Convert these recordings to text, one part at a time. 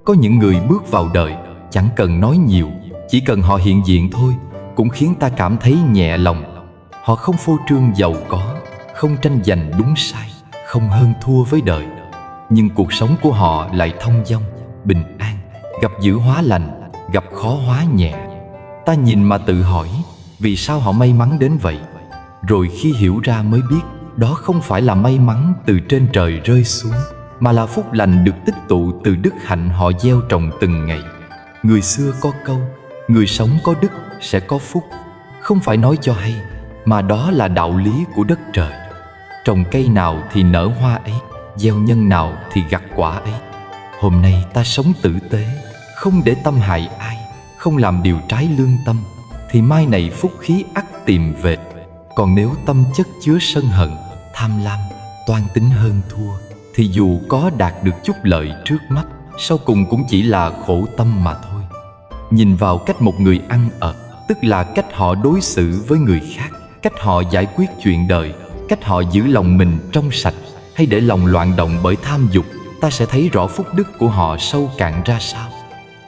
Có những người bước vào đời chẳng cần nói nhiều, chỉ cần họ hiện diện thôi cũng khiến ta cảm thấy nhẹ lòng. Họ không phô trương giàu có, không tranh giành đúng sai, không hơn thua với đời, nhưng cuộc sống của họ lại thông dong, bình an, gặp dữ hóa lành, gặp khó hóa nhẹ. Ta nhìn mà tự hỏi, vì sao họ may mắn đến vậy? Rồi khi hiểu ra mới biết, đó không phải là may mắn từ trên trời rơi xuống, mà là phúc lành được tích tụ từ đức hạnh họ gieo trồng từng ngày. Người xưa có câu, người sống có đức sẽ có phúc. Không phải nói cho hay, mà đó là đạo lý của đất trời. Trồng cây nào thì nở hoa ấy, gieo nhân nào thì gặt quả ấy. Hôm nay ta sống tử tế, không để tâm hại ai, không làm điều trái lương tâm, thì mai này phúc khí ắt tìm về. Còn nếu tâm chất chứa sân hận, tham lam, toan tính hơn thua, thì dù có đạt được chút lợi trước mắt, sau cùng cũng chỉ là khổ tâm mà thôi. Nhìn vào cách một người ăn ở, tức là cách họ đối xử với người khác, cách họ giải quyết chuyện đời, cách họ giữ lòng mình trong sạch hay để lòng loạn động bởi tham dục, ta sẽ thấy rõ phúc đức của họ sâu cạn ra sao.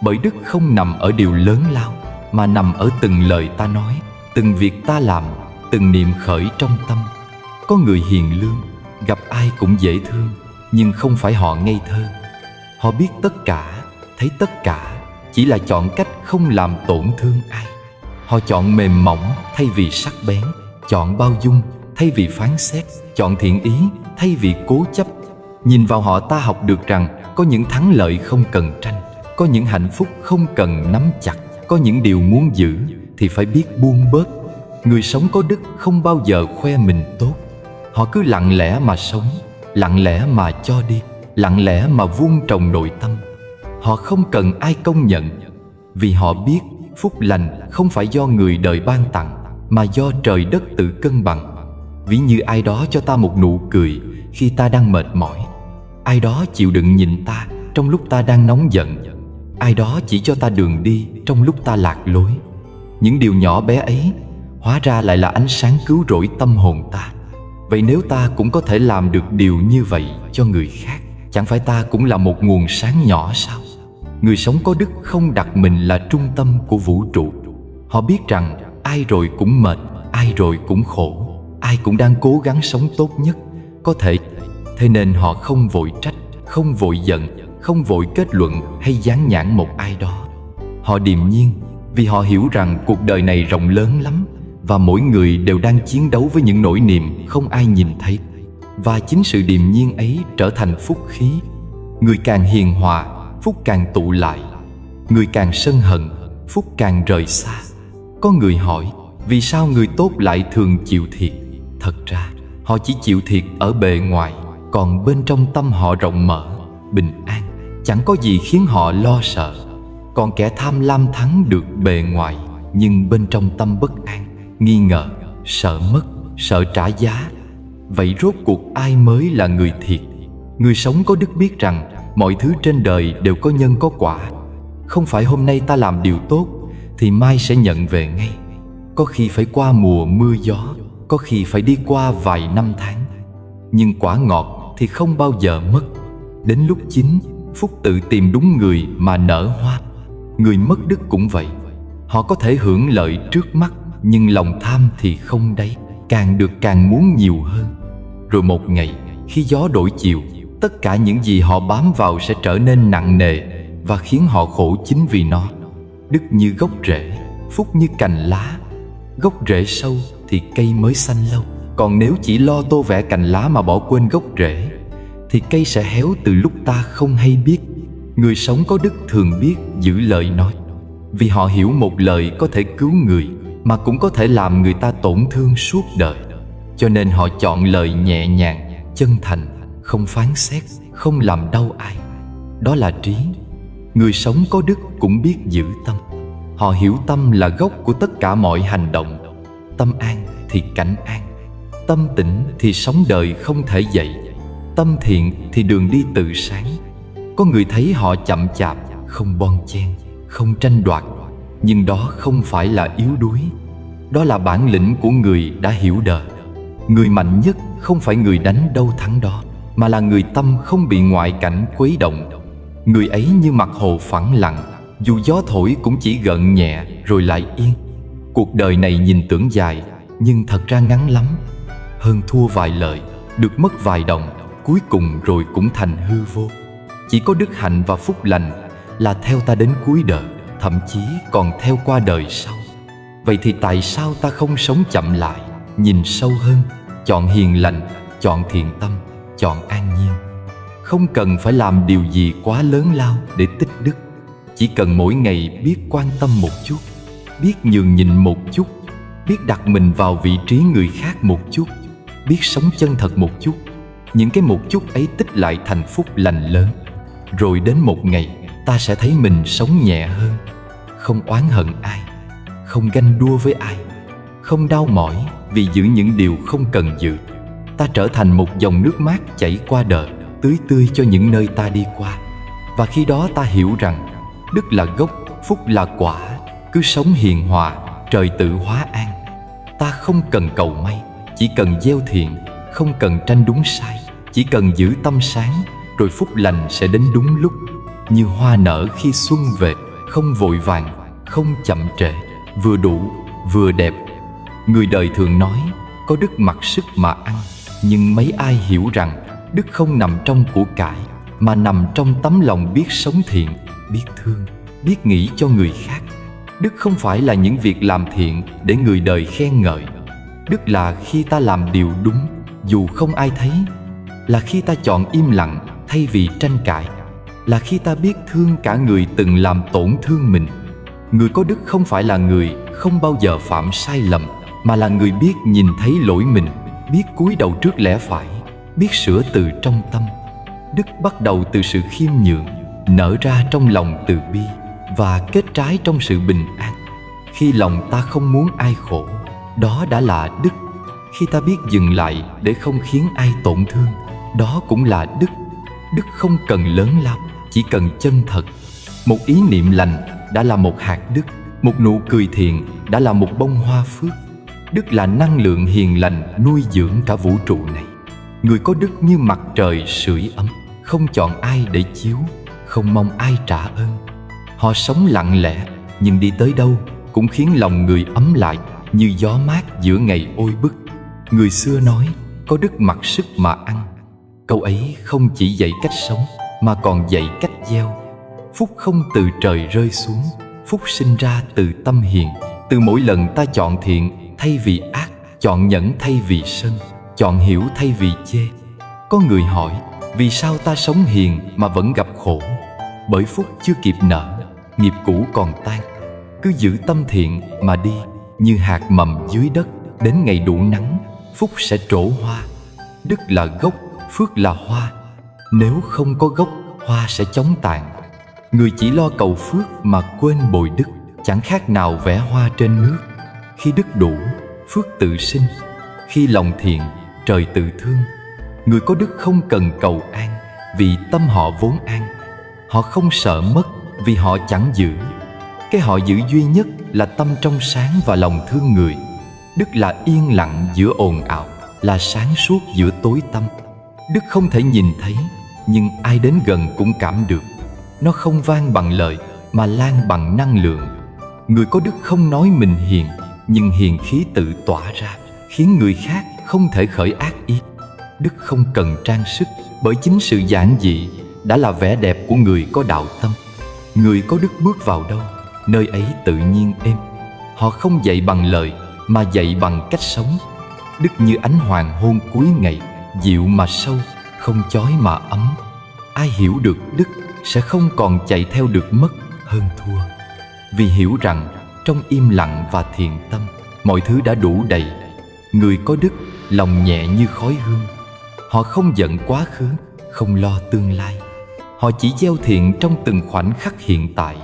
Bởi đức không nằm ở điều lớn lao, mà nằm ở từng lời ta nói, từng việc ta làm, từng niệm khởi trong tâm. Có người hiền lương, gặp ai cũng dễ thương, nhưng không phải họ ngây thơ. Họ biết tất cả, thấy tất cả, chỉ là chọn cách không làm tổn thương ai. Họ chọn mềm mỏng thay vì sắc bén, chọn bao dung thay vì phán xét, chọn thiện ý thay vì cố chấp. Nhìn vào họ ta học được rằng có những thắng lợi không cần tranh, có những hạnh phúc không cần nắm chặt, có những điều muốn giữ thì phải biết buông bớt. Người sống có đức không bao giờ khoe mình tốt. Họ cứ lặng lẽ mà sống, lặng lẽ mà cho đi, lặng lẽ mà vuông trồng nội tâm. Họ không cần ai công nhận, vì họ biết phúc lành không phải do người đời ban tặng, mà do trời đất tự cân bằng. Ví như ai đó cho ta một nụ cười khi ta đang mệt mỏi, ai đó chịu đựng nhìn ta trong lúc ta đang nóng giận, ai đó chỉ cho ta đường đi trong lúc ta lạc lối. Những điều nhỏ bé ấy hóa ra lại là ánh sáng cứu rỗi tâm hồn ta. Vậy nếu ta cũng có thể làm được điều như vậy cho người khác, chẳng phải ta cũng là một nguồn sáng nhỏ sao? Người sống có đức không đặt mình là trung tâm của vũ trụ. Họ biết rằng ai rồi cũng mệt, ai rồi cũng khổ, ai cũng đang cố gắng sống tốt nhất có thể. Thế nên họ không vội trách, không vội giận, không vội kết luận hay dán nhãn một ai đó. Họ điềm nhiên vì họ hiểu rằng cuộc đời này rộng lớn lắm, và mỗi người đều đang chiến đấu với những nỗi niềm không ai nhìn thấy. Và chính sự điềm nhiên ấy trở thành phúc khí. Người càng hiền hòa, phúc càng tụ lại. Người càng sân hận, phúc càng rời xa. Có người hỏi, vì sao người tốt lại thường chịu thiệt? Thật ra, họ chỉ chịu thiệt ở bề ngoài, còn bên trong tâm họ rộng mở, bình an, chẳng có gì khiến họ lo sợ. Còn kẻ tham lam thắng được bề ngoài, nhưng bên trong tâm bất an, nghi ngờ, sợ mất, sợ trả giá. Vậy rốt cuộc ai mới là người thiệt? Người sống có đức biết rằng mọi thứ trên đời đều có nhân có quả. Không phải hôm nay ta làm điều tốt thì mai sẽ nhận về ngay. Có khi phải qua mùa mưa gió, có khi phải đi qua vài năm tháng. Nhưng quả ngọt thì không bao giờ mất. Đến lúc chín, phúc tự tìm đúng người mà nở hoa. Người mất đức cũng vậy. Họ có thể hưởng lợi trước mắt, nhưng lòng tham thì không đáy, càng được càng muốn nhiều hơn. Rồi một ngày, khi gió đổi chiều, tất cả những gì họ bám vào sẽ trở nên nặng nề và khiến họ khổ chính vì nó. Đức như gốc rễ, phúc như cành lá. Gốc rễ sâu thì cây mới xanh lâu. Còn nếu chỉ lo tô vẽ cành lá mà bỏ quên gốc rễ, thì cây sẽ héo từ lúc ta không hay biết. Người sống có đức thường biết giữ lời nói, vì họ hiểu một lời có thể cứu người, mà cũng có thể làm người ta tổn thương suốt đời. Cho nên họ chọn lời nhẹ nhàng, chân thành, không phán xét, không làm đau ai. Đó là trí. Người sống có đức cũng biết giữ tâm. Họ hiểu tâm là gốc của tất cả mọi hành động. Tâm an thì cảnh an, tâm tĩnh thì sống đời không thể dậy, tâm thiện thì đường đi tự sáng. Có người thấy họ chậm chạp, không bon chen, không tranh đoạt, nhưng đó không phải là yếu đuối. Đó là bản lĩnh của người đã hiểu đời. Người mạnh nhất không phải người đánh đâu thắng đó, mà là người tâm không bị ngoại cảnh quấy động. Người ấy như mặt hồ phẳng lặng, dù gió thổi cũng chỉ gợn nhẹ rồi lại yên. Cuộc đời này nhìn tưởng dài, nhưng thật ra ngắn lắm. Hơn thua vài lời, được mất vài đồng, cuối cùng rồi cũng thành hư vô. Chỉ có đức hạnh và phúc lành là theo ta đến cuối đời, thậm chí còn theo qua đời sau. Vậy thì tại sao ta không sống chậm lại, nhìn sâu hơn, chọn hiền lành, chọn thiện tâm, chọn an nhiên? Không cần phải làm điều gì quá lớn lao để tích đức. Chỉ cần mỗi ngày biết quan tâm một chút, biết nhường nhịn một chút, biết đặt mình vào vị trí người khác một chút, biết sống chân thật một chút. Những cái một chút ấy tích lại thành phúc lành lớn. Rồi đến một ngày ta sẽ thấy mình sống nhẹ hơn, không oán hận ai, không ganh đua với ai, không đau mỏi vì giữ những điều không cần giữ. Ta trở thành một dòng nước mát chảy qua đời, tưới tươi cho những nơi ta đi qua. Và khi đó ta hiểu rằng đức là gốc, phúc là quả. Cứ sống hiền hòa, trời tự hóa an. Ta không cần cầu may, chỉ cần gieo thiện. Không cần tranh đúng sai, chỉ cần giữ tâm sáng, rồi phúc lành sẽ đến đúng lúc. Như hoa nở khi xuân về, không vội vàng, không chậm trễ, vừa đủ, vừa đẹp. Người đời thường nói có đức mặc sức mà ăn, nhưng mấy ai hiểu rằng đức không nằm trong của cải, mà nằm trong tấm lòng biết sống thiện, biết thương, biết nghĩ cho người khác. Đức không phải là những việc làm thiện để người đời khen ngợi. Đức là khi ta làm điều đúng dù không ai thấy, là khi ta chọn im lặng thay vì tranh cãi, là khi ta biết thương cả người từng làm tổn thương mình. Người có đức không phải là người không bao giờ phạm sai lầm, mà là người biết nhìn thấy lỗi mình, biết cúi đầu trước lẽ phải, biết sửa từ trong tâm. Đức bắt đầu từ sự khiêm nhường, nở ra trong lòng từ bi và kết trái trong sự bình an. Khi lòng ta không muốn ai khổ, đó đã là đức. Khi ta biết dừng lại để không khiến ai tổn thương, đó cũng là đức. Đức không cần lớn lao, chỉ cần chân thật. Một ý niệm lành đã là một hạt đức, một nụ cười thiện đã là một bông hoa phước. Đức là năng lượng hiền lành nuôi dưỡng cả vũ trụ này. Người có đức như mặt trời sưởi ấm, không chọn ai để chiếu, không mong ai trả ơn. Họ sống lặng lẽ, nhưng đi tới đâu cũng khiến lòng người ấm lại, như gió mát giữa ngày oi bức. Người xưa nói có đức mặc sức mà ăn. Câu ấy không chỉ dạy cách sống, mà còn dạy cách gieo. Phúc không từ trời rơi xuống, phúc sinh ra từ tâm hiền. Từ mỗi lần ta chọn thiện thay vì ác, chọn nhẫn thay vì sân, chọn hiểu thay vì chê. Có người hỏi, vì sao ta sống hiền mà vẫn gặp khổ? Bởi phúc chưa kịp nở, nghiệp cũ còn tan. Cứ giữ tâm thiện mà đi, như hạt mầm dưới đất. Đến ngày đủ nắng, phúc sẽ trổ hoa. Đức là gốc, phước là hoa. Nếu không có gốc, hoa sẽ chóng tàn. Người chỉ lo cầu phước mà quên bồi đức, chẳng khác nào vẽ hoa trên nước. Khi đức đủ, phước tự sinh. Khi lòng thiện, trời tự thương. Người có đức không cần cầu an, vì tâm họ vốn an. Họ không sợ mất, vì họ chẳng giữ. Cái họ giữ duy nhất là tâm trong sáng và lòng thương người. Đức là yên lặng giữa ồn ào, là sáng suốt giữa tối tăm. Đức không thể nhìn thấy, nhưng ai đến gần cũng cảm được. Nó không vang bằng lời, mà lan bằng năng lượng. Người có đức không nói mình hiền, nhưng hiền khí tự tỏa ra, khiến người khác không thể khởi ác ý. Đức không cần trang sức, bởi chính sự giản dị đã là vẻ đẹp của người có đạo tâm. Người có đức bước vào đâu, nơi ấy tự nhiên êm. Họ không dạy bằng lời, mà dạy bằng cách sống. Đức như ánh hoàng hôn cuối ngày, dịu mà sâu, không chói mà ấm. Ai hiểu được đức sẽ không còn chạy theo được mất hơn thua. Vì hiểu rằng trong im lặng và thiện tâm, mọi thứ đã đủ đầy. Người có đức lòng nhẹ như khói hương. Họ không giận quá khứ, không lo tương lai. Họ chỉ gieo thiện trong từng khoảnh khắc hiện tại,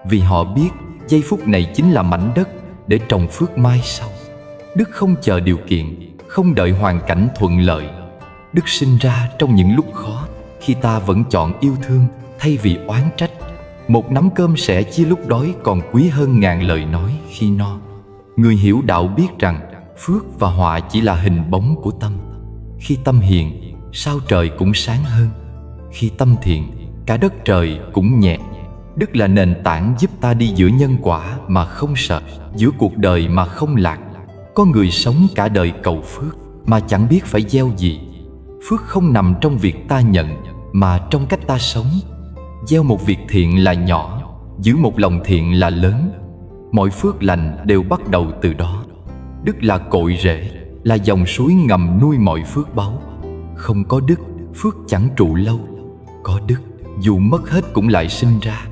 vì họ biết giây phút này chính là mảnh đất để trồng phước mai sau. Đức không chờ điều kiện, không đợi hoàn cảnh thuận lợi. Đức sinh ra trong những lúc khó, khi ta vẫn chọn yêu thương thay vì oán trách. Một nắm cơm sẻ chia lúc đói còn quý hơn ngàn lời nói khi no. Người hiểu đạo biết rằng Phước và họa chỉ là hình bóng của tâm. Khi tâm hiền, sao trời cũng sáng hơn. Khi tâm thiện, cả đất trời cũng nhẹ. Đức là nền tảng giúp ta đi giữa nhân quả mà không sợ, giữa cuộc đời mà không lạc. Có người sống cả đời cầu phước mà chẳng biết phải gieo gì. Phước không nằm trong việc ta nhận, mà trong cách ta sống. Gieo một việc thiện là nhỏ, giữ một lòng thiện là lớn. Mọi phước lành đều bắt đầu từ đó. Đức là cội rễ, là dòng suối ngầm nuôi mọi phước báu. Không có đức, phước chẳng trụ lâu. Có đức, dù mất hết cũng lại sinh ra.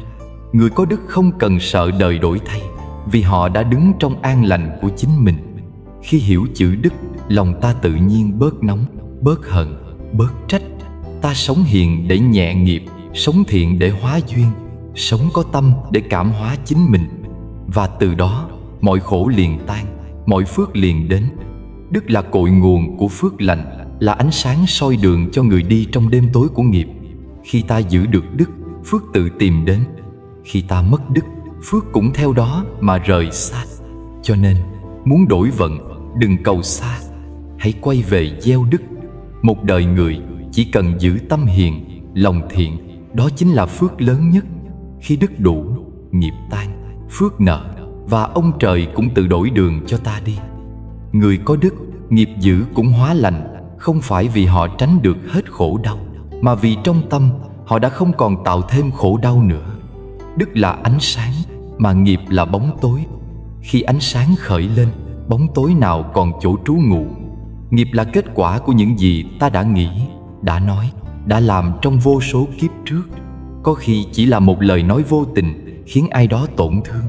Người có đức không cần sợ đời đổi thay, vì họ đã đứng trong an lành của chính mình. Khi hiểu chữ đức, lòng ta tự nhiên bớt nóng, bớt hận, bớt trách. Ta sống hiền để nhẹ nghiệp, sống thiện để hóa duyên, sống có tâm để cảm hóa chính mình. Và từ đó, mọi khổ liền tan, mọi phước liền đến. Đức là cội nguồn của phước lành, là ánh sáng soi đường cho người đi trong đêm tối của nghiệp. Khi ta giữ được đức, phước tự tìm đến. Khi ta mất đức, phước cũng theo đó mà rời xa. Cho nên, muốn đổi vận, đừng cầu xa. Hãy quay về gieo đức. Một đời người chỉ cần giữ tâm hiền, lòng thiện, đó chính là phước lớn nhất. Khi đức đủ, nghiệp tan, phước nợ, và ông trời cũng tự đổi đường cho ta đi. Người có đức, nghiệp dữ cũng hóa lành, không phải vì họ tránh được hết khổ đau, mà vì trong tâm họ đã không còn tạo thêm khổ đau nữa. Đức là ánh sáng, mà nghiệp là bóng tối. Khi ánh sáng khởi lên, bóng tối nào còn chỗ trú ngụ. Nghiệp là kết quả của những gì ta đã nghĩ, đã nói, đã làm trong vô số kiếp trước. Có khi chỉ là một lời nói vô tình khiến ai đó tổn thương.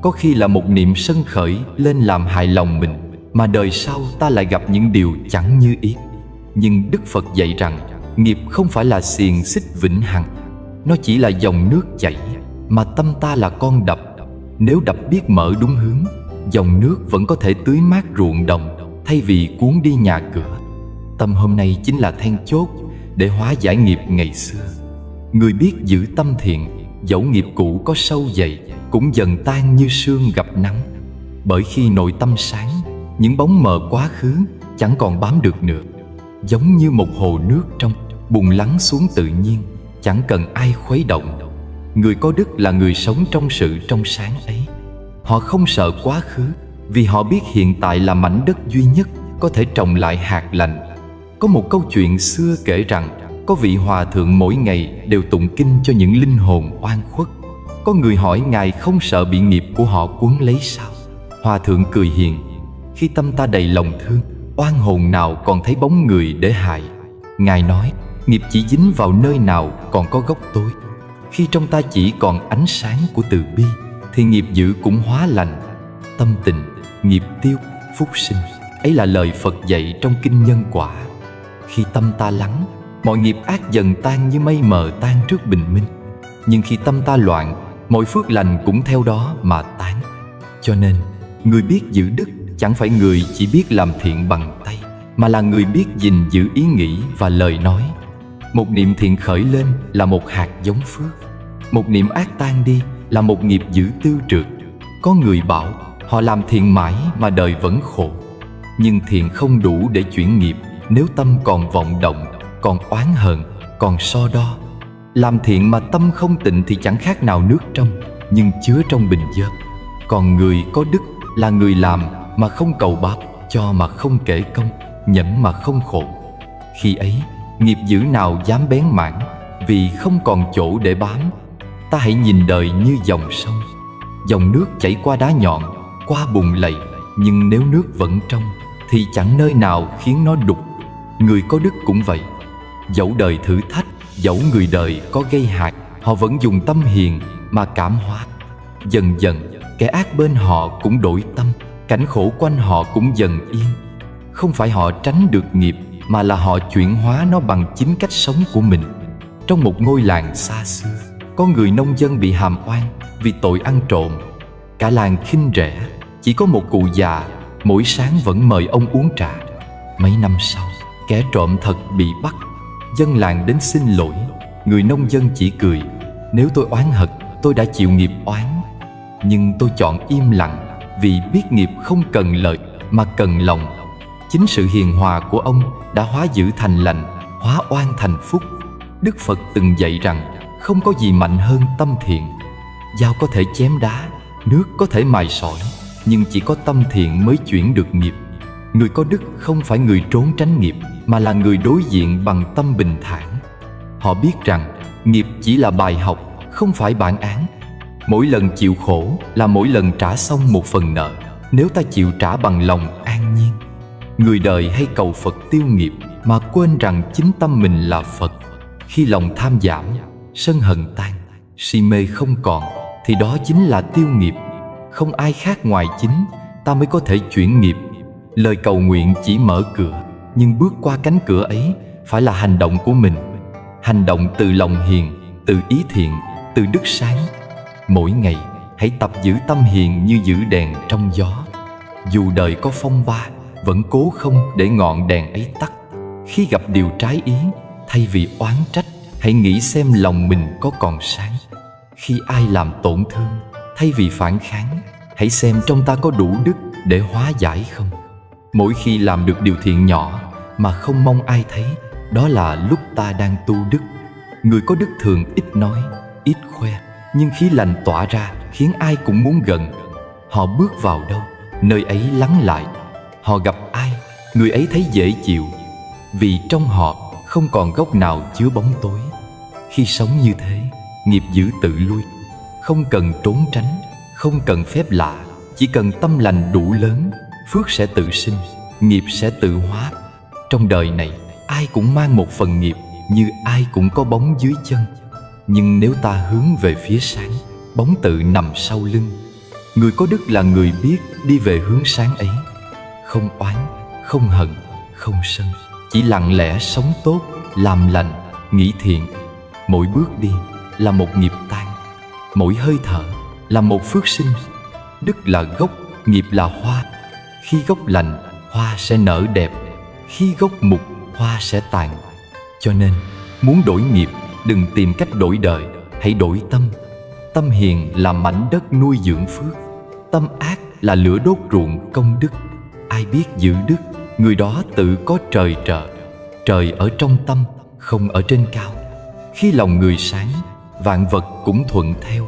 Có khi là một niệm sân khởi lên làm hại lòng mình, mà đời sau ta lại gặp những điều chẳng như ý. Nhưng Đức Phật dạy rằng nghiệp không phải là xiềng xích vĩnh hằng. Nó chỉ là dòng nước chảy, mà tâm ta là con đập. Nếu đập biết mở đúng hướng, dòng nước vẫn có thể tưới mát ruộng đồng, thay vì cuốn đi nhà cửa. Tâm hôm nay chính là then chốt để hóa giải nghiệp ngày xưa. Người biết giữ tâm thiện, dẫu nghiệp cũ có sâu dày, cũng dần tan như sương gặp nắng. Bởi khi nội tâm sáng, những bóng mờ quá khứ chẳng còn bám được nữa. Giống như một hồ nước trong, bùn lắng xuống tự nhiên, chẳng cần ai khuấy động. Người có đức là người sống trong sự trong sáng ấy. Họ không sợ quá khứ, vì họ biết hiện tại là mảnh đất duy nhất có thể trồng lại hạt lành. Có một câu chuyện xưa kể rằng có vị hòa thượng mỗi ngày đều tụng kinh cho những linh hồn oan khuất. Có người hỏi ngài không sợ bị nghiệp của họ cuốn lấy sao? Hòa thượng cười hiền: khi tâm ta đầy lòng thương, oan hồn nào còn thấy bóng người để hại. Ngài nói, nghiệp chỉ dính vào nơi nào còn có gốc tối. Khi trong ta chỉ còn ánh sáng của từ bi, thì nghiệp dữ cũng hóa lành. Tâm tình, nghiệp tiêu, phúc sinh, ấy là lời Phật dạy trong kinh Nhân Quả. Khi tâm ta lắng, mọi nghiệp ác dần tan như mây mờ tan trước bình minh. Nhưng khi tâm ta loạn, mọi phước lành cũng theo đó mà tán. Cho nên, người biết giữ đức chẳng phải người chỉ biết làm thiện bằng tay, mà là người biết gìn giữ ý nghĩ và lời nói. Một niệm thiện khởi lên là một hạt giống phước. Một niệm ác tan đi là một nghiệp dữ tiêu trượt. Có người bảo họ làm thiện mãi mà đời vẫn khổ. Nhưng thiện không đủ để chuyển nghiệp nếu tâm còn vọng động, còn oán hờn, còn so đo. Làm thiện mà tâm không tịnh thì chẳng khác nào nước trong, nhưng chứa trong bình dơ. Còn người có đức là người làm mà không cầu báo, cho mà không kể công, nhẫn mà không khổ. Khi ấy, nghiệp dữ nào dám bén mảng, vì không còn chỗ để bám. Ta hãy nhìn đời như dòng sông. Dòng nước chảy qua đá nhọn, qua bùn lầy, nhưng nếu nước vẫn trong thì chẳng nơi nào khiến nó đục. Người có đức cũng vậy. Dẫu đời thử thách, dẫu người đời có gây hại, họ vẫn dùng tâm hiền mà cảm hóa. Dần dần, kẻ ác bên họ cũng đổi tâm, cảnh khổ quanh họ cũng dần yên. Không phải họ tránh được nghiệp, mà là họ chuyển hóa nó bằng chính cách sống của mình. Trong một ngôi làng xa xưa, có người nông dân bị hàm oan vì tội ăn trộm. Cả làng khinh rẻ, chỉ có một cụ già mỗi sáng vẫn mời ông uống trà. Mấy năm sau, kẻ trộm thật bị bắt. Dân làng đến xin lỗi. Người nông dân chỉ cười: nếu tôi oán hận, tôi đã chịu nghiệp oán. Nhưng tôi chọn im lặng, vì biết nghiệp không cần lợi, mà cần lòng. Chính sự hiền hòa của ông đã hóa dữ thành lành, hóa oan thành phúc. Đức Phật từng dạy rằng không có gì mạnh hơn tâm thiện. Dao có thể chém đá, nước có thể mài sỏi, nhưng chỉ có tâm thiện mới chuyển được nghiệp. Người có đức không phải người trốn tránh nghiệp, mà là người đối diện bằng tâm bình thản. Họ biết rằng nghiệp chỉ là bài học, không phải bản án. Mỗi lần chịu khổ là mỗi lần trả xong một phần nợ, nếu ta chịu trả bằng lòng an nhiên. Người đời hay cầu Phật tiêu nghiệp mà quên rằng chính tâm mình là Phật. Khi lòng tham giảm, sân hận tan, si mê không còn, thì đó chính là tiêu nghiệp. Không ai khác ngoài chính ta mới có thể chuyển nghiệp. Lời cầu nguyện chỉ mở cửa, nhưng bước qua cánh cửa ấy phải là hành động của mình. Hành động từ lòng hiền, từ ý thiện, từ đức sáng. Mỗi ngày hãy tập giữ tâm hiền như giữ đèn trong gió. Dù đời có phong ba, vẫn cố không để ngọn đèn ấy tắt. Khi gặp điều trái ý, thay vì oán trách, hãy nghĩ xem lòng mình có còn sáng. Khi ai làm tổn thương, thay vì phản kháng, hãy xem trong ta có đủ đức để hóa giải không. Mỗi khi làm được điều thiện nhỏ mà không mong ai thấy, đó là lúc ta đang tu đức. Người có đức thường ít nói, ít khoe, nhưng khí lành tỏa ra khiến ai cũng muốn gần. Họ bước vào đâu, nơi ấy lắng lại. Họ gặp ai, người ấy thấy dễ chịu, vì trong họ không còn góc nào chứa bóng tối. Khi sống như thế, nghiệp dữ tự lui. Không cần trốn tránh, không cần phép lạ, chỉ cần tâm lành đủ lớn, phước sẽ tự sinh, nghiệp sẽ tự hóa. Trong đời này, ai cũng mang một phần nghiệp, như ai cũng có bóng dưới chân. Nhưng nếu ta hướng về phía sáng, bóng tự nằm sau lưng. Người có đức là người biết đi về hướng sáng ấy. Không oán, không hận, không sân, chỉ lặng lẽ sống tốt, làm lành, nghĩ thiện. Mỗi bước đi là một nghiệp tan, mỗi hơi thở là một phước sinh. Đức là gốc, nghiệp là hoa. Khi gốc lành, hoa sẽ nở đẹp. Khi gốc mục, hoa sẽ tàn. Cho nên, muốn đổi nghiệp, đừng tìm cách đổi đời, hãy đổi tâm. Tâm hiền là mảnh đất nuôi dưỡng phước. Tâm ác là lửa đốt ruộng công đức. Ai biết giữ đức, người đó tự có trời trợ. Trời ở trong tâm, không ở trên cao. Khi lòng người sáng, vạn vật cũng thuận theo.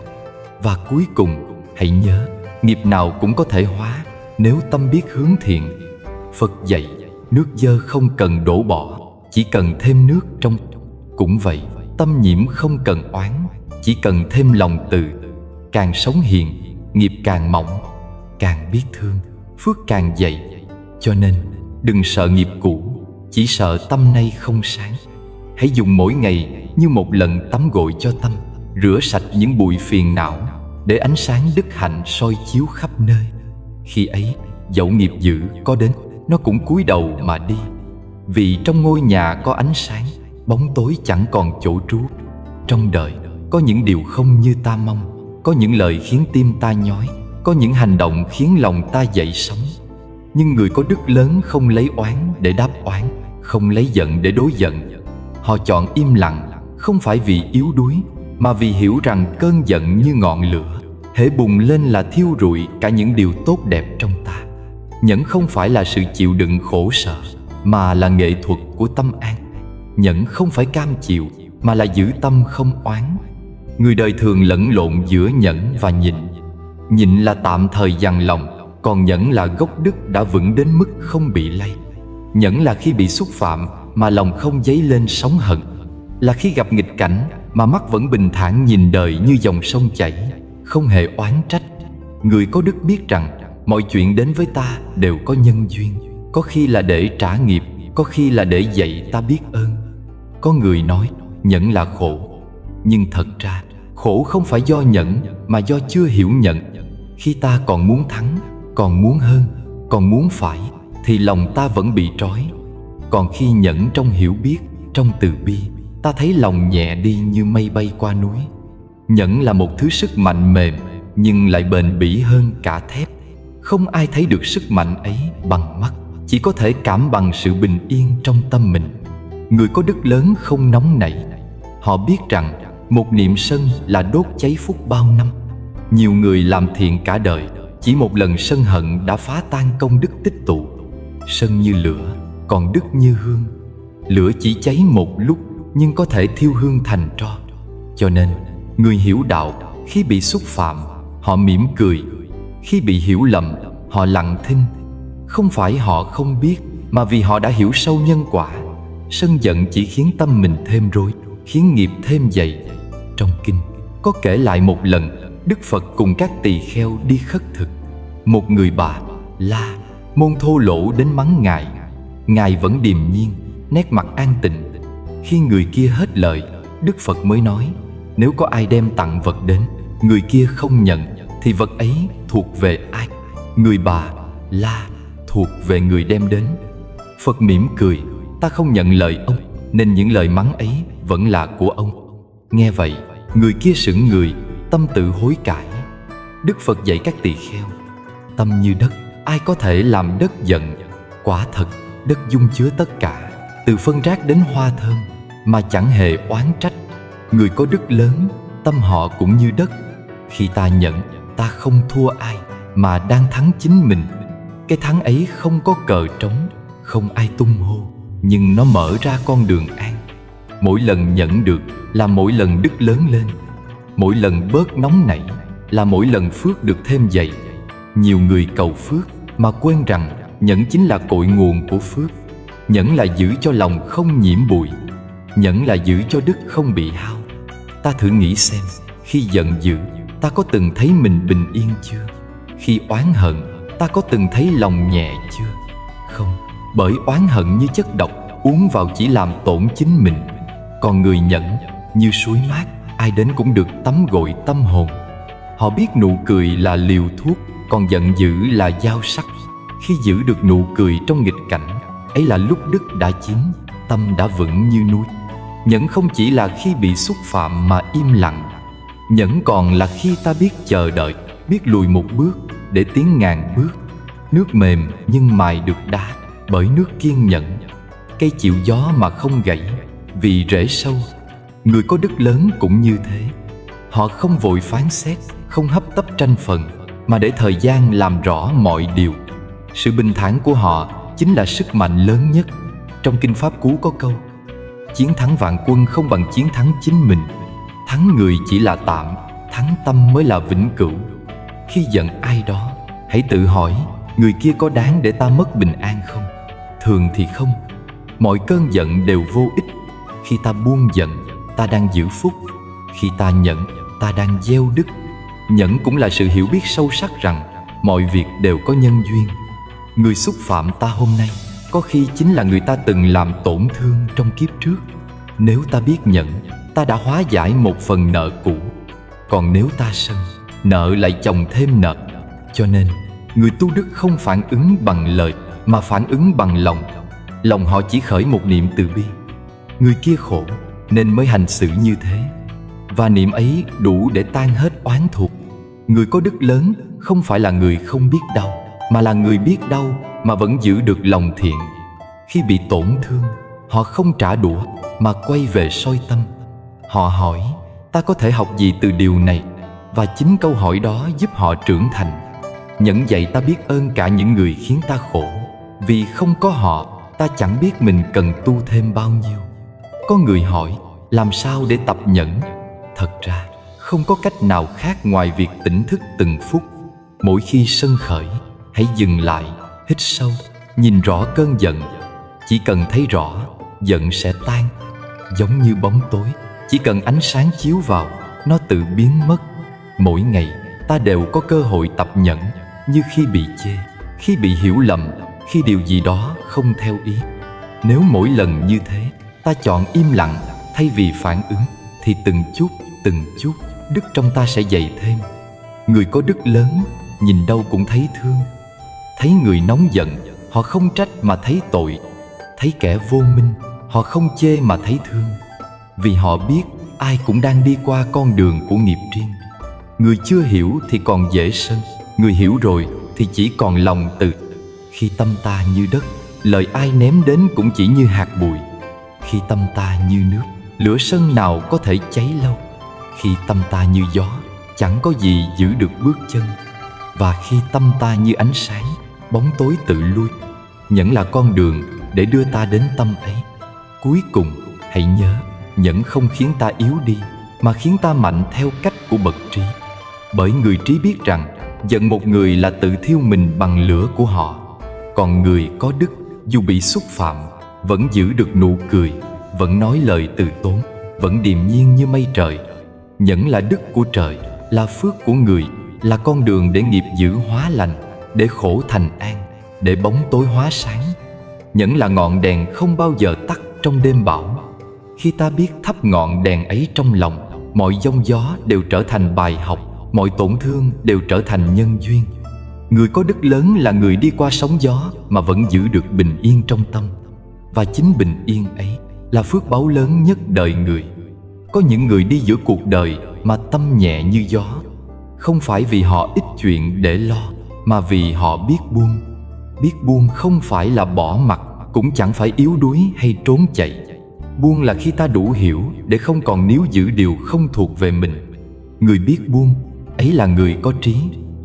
Và cuối cùng, hãy nhớ, nghiệp nào cũng có thể hóa nếu tâm biết hướng thiện. Phật dạy, nước dơ không cần đổ bỏ, chỉ cần thêm nước trong. Cũng vậy, tâm nhiễm không cần oán, chỉ cần thêm lòng từ. Càng sống hiền, nghiệp càng mỏng. Càng biết thương, phước càng dày. Cho nên, đừng sợ nghiệp cũ, chỉ sợ tâm nay không sáng. Hãy dùng mỗi ngày như một lần tắm gội cho tâm, rửa sạch những bụi phiền não, để ánh sáng đức hạnh soi chiếu khắp nơi. Khi ấy, dẫu nghiệp dữ có đến, nó cũng cúi đầu mà đi. Vì trong ngôi nhà có ánh sáng, bóng tối chẳng còn chỗ trú. Trong đời, có những điều không như ta mong, có những lời khiến tim ta nhói, có những hành động khiến lòng ta dậy sóng. Nhưng người có đức lớn không lấy oán để đáp oán, không lấy giận để đối giận. Họ chọn im lặng, không phải vì yếu đuối, mà vì hiểu rằng cơn giận như ngọn lửa, hễ bùng lên là thiêu rụi cả những điều tốt đẹp trong ta. Nhẫn không phải là sự chịu đựng khổ sở, mà là nghệ thuật của tâm an. Nhẫn không phải cam chịu, mà là giữ tâm không oán. Người đời thường lẫn lộn giữa nhẫn và nhịn. Nhịn là tạm thời dằn lòng, còn nhẫn là gốc đức đã vững đến mức không bị lay. Nhẫn là khi bị xúc phạm mà lòng không dấy lên sóng hận, là khi gặp nghịch cảnh mà mắt vẫn bình thản nhìn đời như dòng sông chảy, không hề oán trách. Người có đức biết rằng mọi chuyện đến với ta đều có nhân duyên, có khi là để trả nghiệp, có khi là để dạy ta biết ơn. Có người nói nhẫn là khổ, nhưng thật ra khổ không phải do nhẫn, mà do chưa hiểu nhận. Khi ta còn muốn thắng, còn muốn hơn, còn muốn phải, thì lòng ta vẫn bị trói. Còn khi nhẫn trong hiểu biết, trong từ bi, ta thấy lòng nhẹ đi như mây bay qua núi. Nhẫn là một thứ sức mạnh mềm, nhưng lại bền bỉ hơn cả thép. Không ai thấy được sức mạnh ấy bằng mắt, chỉ có thể cảm bằng sự bình yên trong tâm mình. Người có đức lớn không nóng nảy. Họ biết rằng một niệm sân là đốt cháy phúc bao năm. Nhiều người làm thiện cả đời, Chỉ một lần sân hận đã phá tan công đức tích tụ. Sân như lửa, còn đức như hương. Lửa chỉ cháy một lúc, nhưng có thể thiêu hương thành tro. Cho nên, người hiểu đạo khi bị xúc phạm, họ mỉm cười. Khi bị hiểu lầm, họ lặng thinh. Không phải họ không biết, mà vì họ đã hiểu sâu nhân quả. Sân giận chỉ khiến tâm mình thêm rối, khiến nghiệp thêm dày. Trong kinh có kể lại một lần Đức Phật cùng các tỳ kheo đi khất thực. Một người Bà La Môn thô lỗ đến mắng Ngài. Ngài vẫn điềm nhiên, nét mặt an tịnh. Khi người kia hết lời, Đức Phật mới nói: nếu có ai đem tặng vật đến, người kia không nhận, thì vật ấy thuộc về ai? Người Bà La thuộc về người đem đến. Phật mỉm cười: ta không nhận lời ông, nên những lời mắng ấy vẫn là của ông. Nghe vậy, người kia sững người, tâm tự hối cải. Đức Phật dạy các tỳ kheo: tâm như đất, ai có thể làm đất giận? Quả thật, đất dung chứa tất cả, từ phân rác đến hoa thơm, mà chẳng hề oán trách. Người có đức lớn, tâm họ cũng như đất. Khi ta nhận, ta không thua ai, mà đang thắng chính mình. Cái thắng ấy không có cờ trống, không ai tung hô, nhưng nó mở ra con đường an. Mỗi lần nhận được là mỗi lần đức lớn lên. Mỗi lần bớt nóng nảy là mỗi lần phước được thêm dày. Nhiều người cầu phước mà quên rằng nhẫn chính là cội nguồn của phước. Nhẫn là giữ cho lòng không nhiễm bụi. Nhẫn là giữ cho đức không bị hao. Ta thử nghĩ xem, khi giận dữ, ta có từng thấy mình bình yên chưa? Khi oán hận, ta có từng thấy lòng nhẹ chưa? Không, bởi oán hận như chất độc, uống vào chỉ làm tổn chính mình. Còn người nhẫn như suối mát, ai đến cũng được tắm gội tâm hồn. Họ biết nụ cười là liều thuốc, còn giận dữ là dao sắc. Khi giữ được nụ cười trong nghịch cảnh, ấy là lúc đức đã chín, tâm đã vững như núi. Nhẫn không chỉ là khi bị xúc phạm mà im lặng. Nhẫn còn là khi ta biết chờ đợi, biết lùi một bước để tiến ngàn bước. Nước mềm nhưng mài được đá, bởi nước kiên nhẫn. Cây chịu gió mà không gãy, vì rễ sâu. Người có đức lớn cũng như thế. Họ không vội phán xét, không hấp tấp tranh phần, mà để thời gian làm rõ mọi điều. Sự bình thản của họ chính là sức mạnh lớn nhất. Trong Kinh Pháp Cú có câu: chiến thắng vạn quân không bằng chiến thắng chính mình. Thắng người chỉ là tạm, thắng tâm mới là vĩnh cửu. Khi giận ai đó, hãy tự hỏi người kia có đáng để ta mất bình an không? Thường thì không. Mọi cơn giận đều vô ích. Khi ta buông giận, ta đang giữ phúc. Khi ta nhẫn, ta đang gieo đức. Nhẫn cũng là sự hiểu biết sâu sắc rằng mọi việc đều có nhân duyên. Người xúc phạm ta hôm nay có khi chính là người ta từng làm tổn thương trong kiếp trước. Nếu ta biết nhẫn, ta đã hóa giải một phần nợ cũ. Còn nếu ta sân, nợ lại chồng thêm nợ. Cho nên, người tu đức không phản ứng bằng lời, mà phản ứng bằng lòng. Lòng họ chỉ khởi một niệm từ bi. Người kia khổ nên mới hành xử như thế, và niệm ấy đủ để tan hết oán thuộc. Người có đức lớn không phải là người không biết đau, mà là người biết đau mà vẫn giữ được lòng thiện. Khi bị tổn thương, họ không trả đũa mà quay về soi tâm. Họ hỏi: ta có thể học gì từ điều này? Và chính câu hỏi đó giúp họ trưởng thành. Nhẫn dạy ta biết ơn cả những người khiến ta khổ. Vì không có họ, ta chẳng biết mình cần tu thêm bao nhiêu. Có người hỏi: làm sao để tập nhẫn? Thật ra không có cách nào khác ngoài việc tỉnh thức từng phút. Mỗi khi sân khởi, hãy dừng lại, hít sâu, nhìn rõ cơn giận. Chỉ cần thấy rõ, giận sẽ tan. Giống như bóng tối, chỉ cần ánh sáng chiếu vào, nó tự biến mất. Mỗi ngày ta đều có cơ hội tập nhẫn, như khi bị chê, khi bị hiểu lầm, khi điều gì đó không theo ý. Nếu mỗi lần như thế ta chọn im lặng thay vì phản ứng, thì từng chút đức trong ta sẽ dày thêm. Người có đức lớn nhìn đâu cũng thấy thương. Thấy người nóng giận, họ không trách mà thấy tội. Thấy kẻ vô minh, họ không chê mà thấy thương. Vì họ biết ai cũng đang đi qua con đường của nghiệp riêng. Người chưa hiểu thì còn dễ sân, người hiểu rồi thì chỉ còn lòng từ. Khi tâm ta như đất, lời ai ném đến cũng chỉ như hạt bụi. Khi tâm ta như nước, lửa sân nào có thể cháy lâu. Khi tâm ta như gió, chẳng có gì giữ được bước chân. Và khi tâm ta như ánh sáng, bóng tối tự lui. Nhẫn là con đường để đưa ta đến tâm ấy. Cuối cùng, hãy nhớ, nhẫn không khiến ta yếu đi, mà khiến ta mạnh theo cách của bậc trí. Bởi người trí biết rằng giận một người là tự thiêu mình bằng lửa của họ. Còn người có đức dù bị xúc phạm vẫn giữ được nụ cười, vẫn nói lời từ tốn, vẫn điềm nhiên như mây trời. Nhẫn là đức của trời, là phước của người, là con đường để nghiệp dữ hóa lành, để khổ thành an, để bóng tối hóa sáng. Nhẫn là ngọn đèn không bao giờ tắt trong đêm bão. Khi ta biết thắp ngọn đèn ấy trong lòng, mọi giông gió đều trở thành bài học, mọi tổn thương đều trở thành nhân duyên. Người có đức lớn là người đi qua sóng gió mà vẫn giữ được bình yên trong tâm. Và chính bình yên ấy là phước báu lớn nhất đời người. Có những người đi giữa cuộc đời mà tâm nhẹ như gió, không phải vì họ ít chuyện để lo, mà vì họ biết buông. Biết buông không phải là bỏ mặc, cũng chẳng phải yếu đuối hay trốn chạy. Buông là khi ta đủ hiểu để không còn níu giữ điều không thuộc về mình. Người biết buông ấy là người có trí,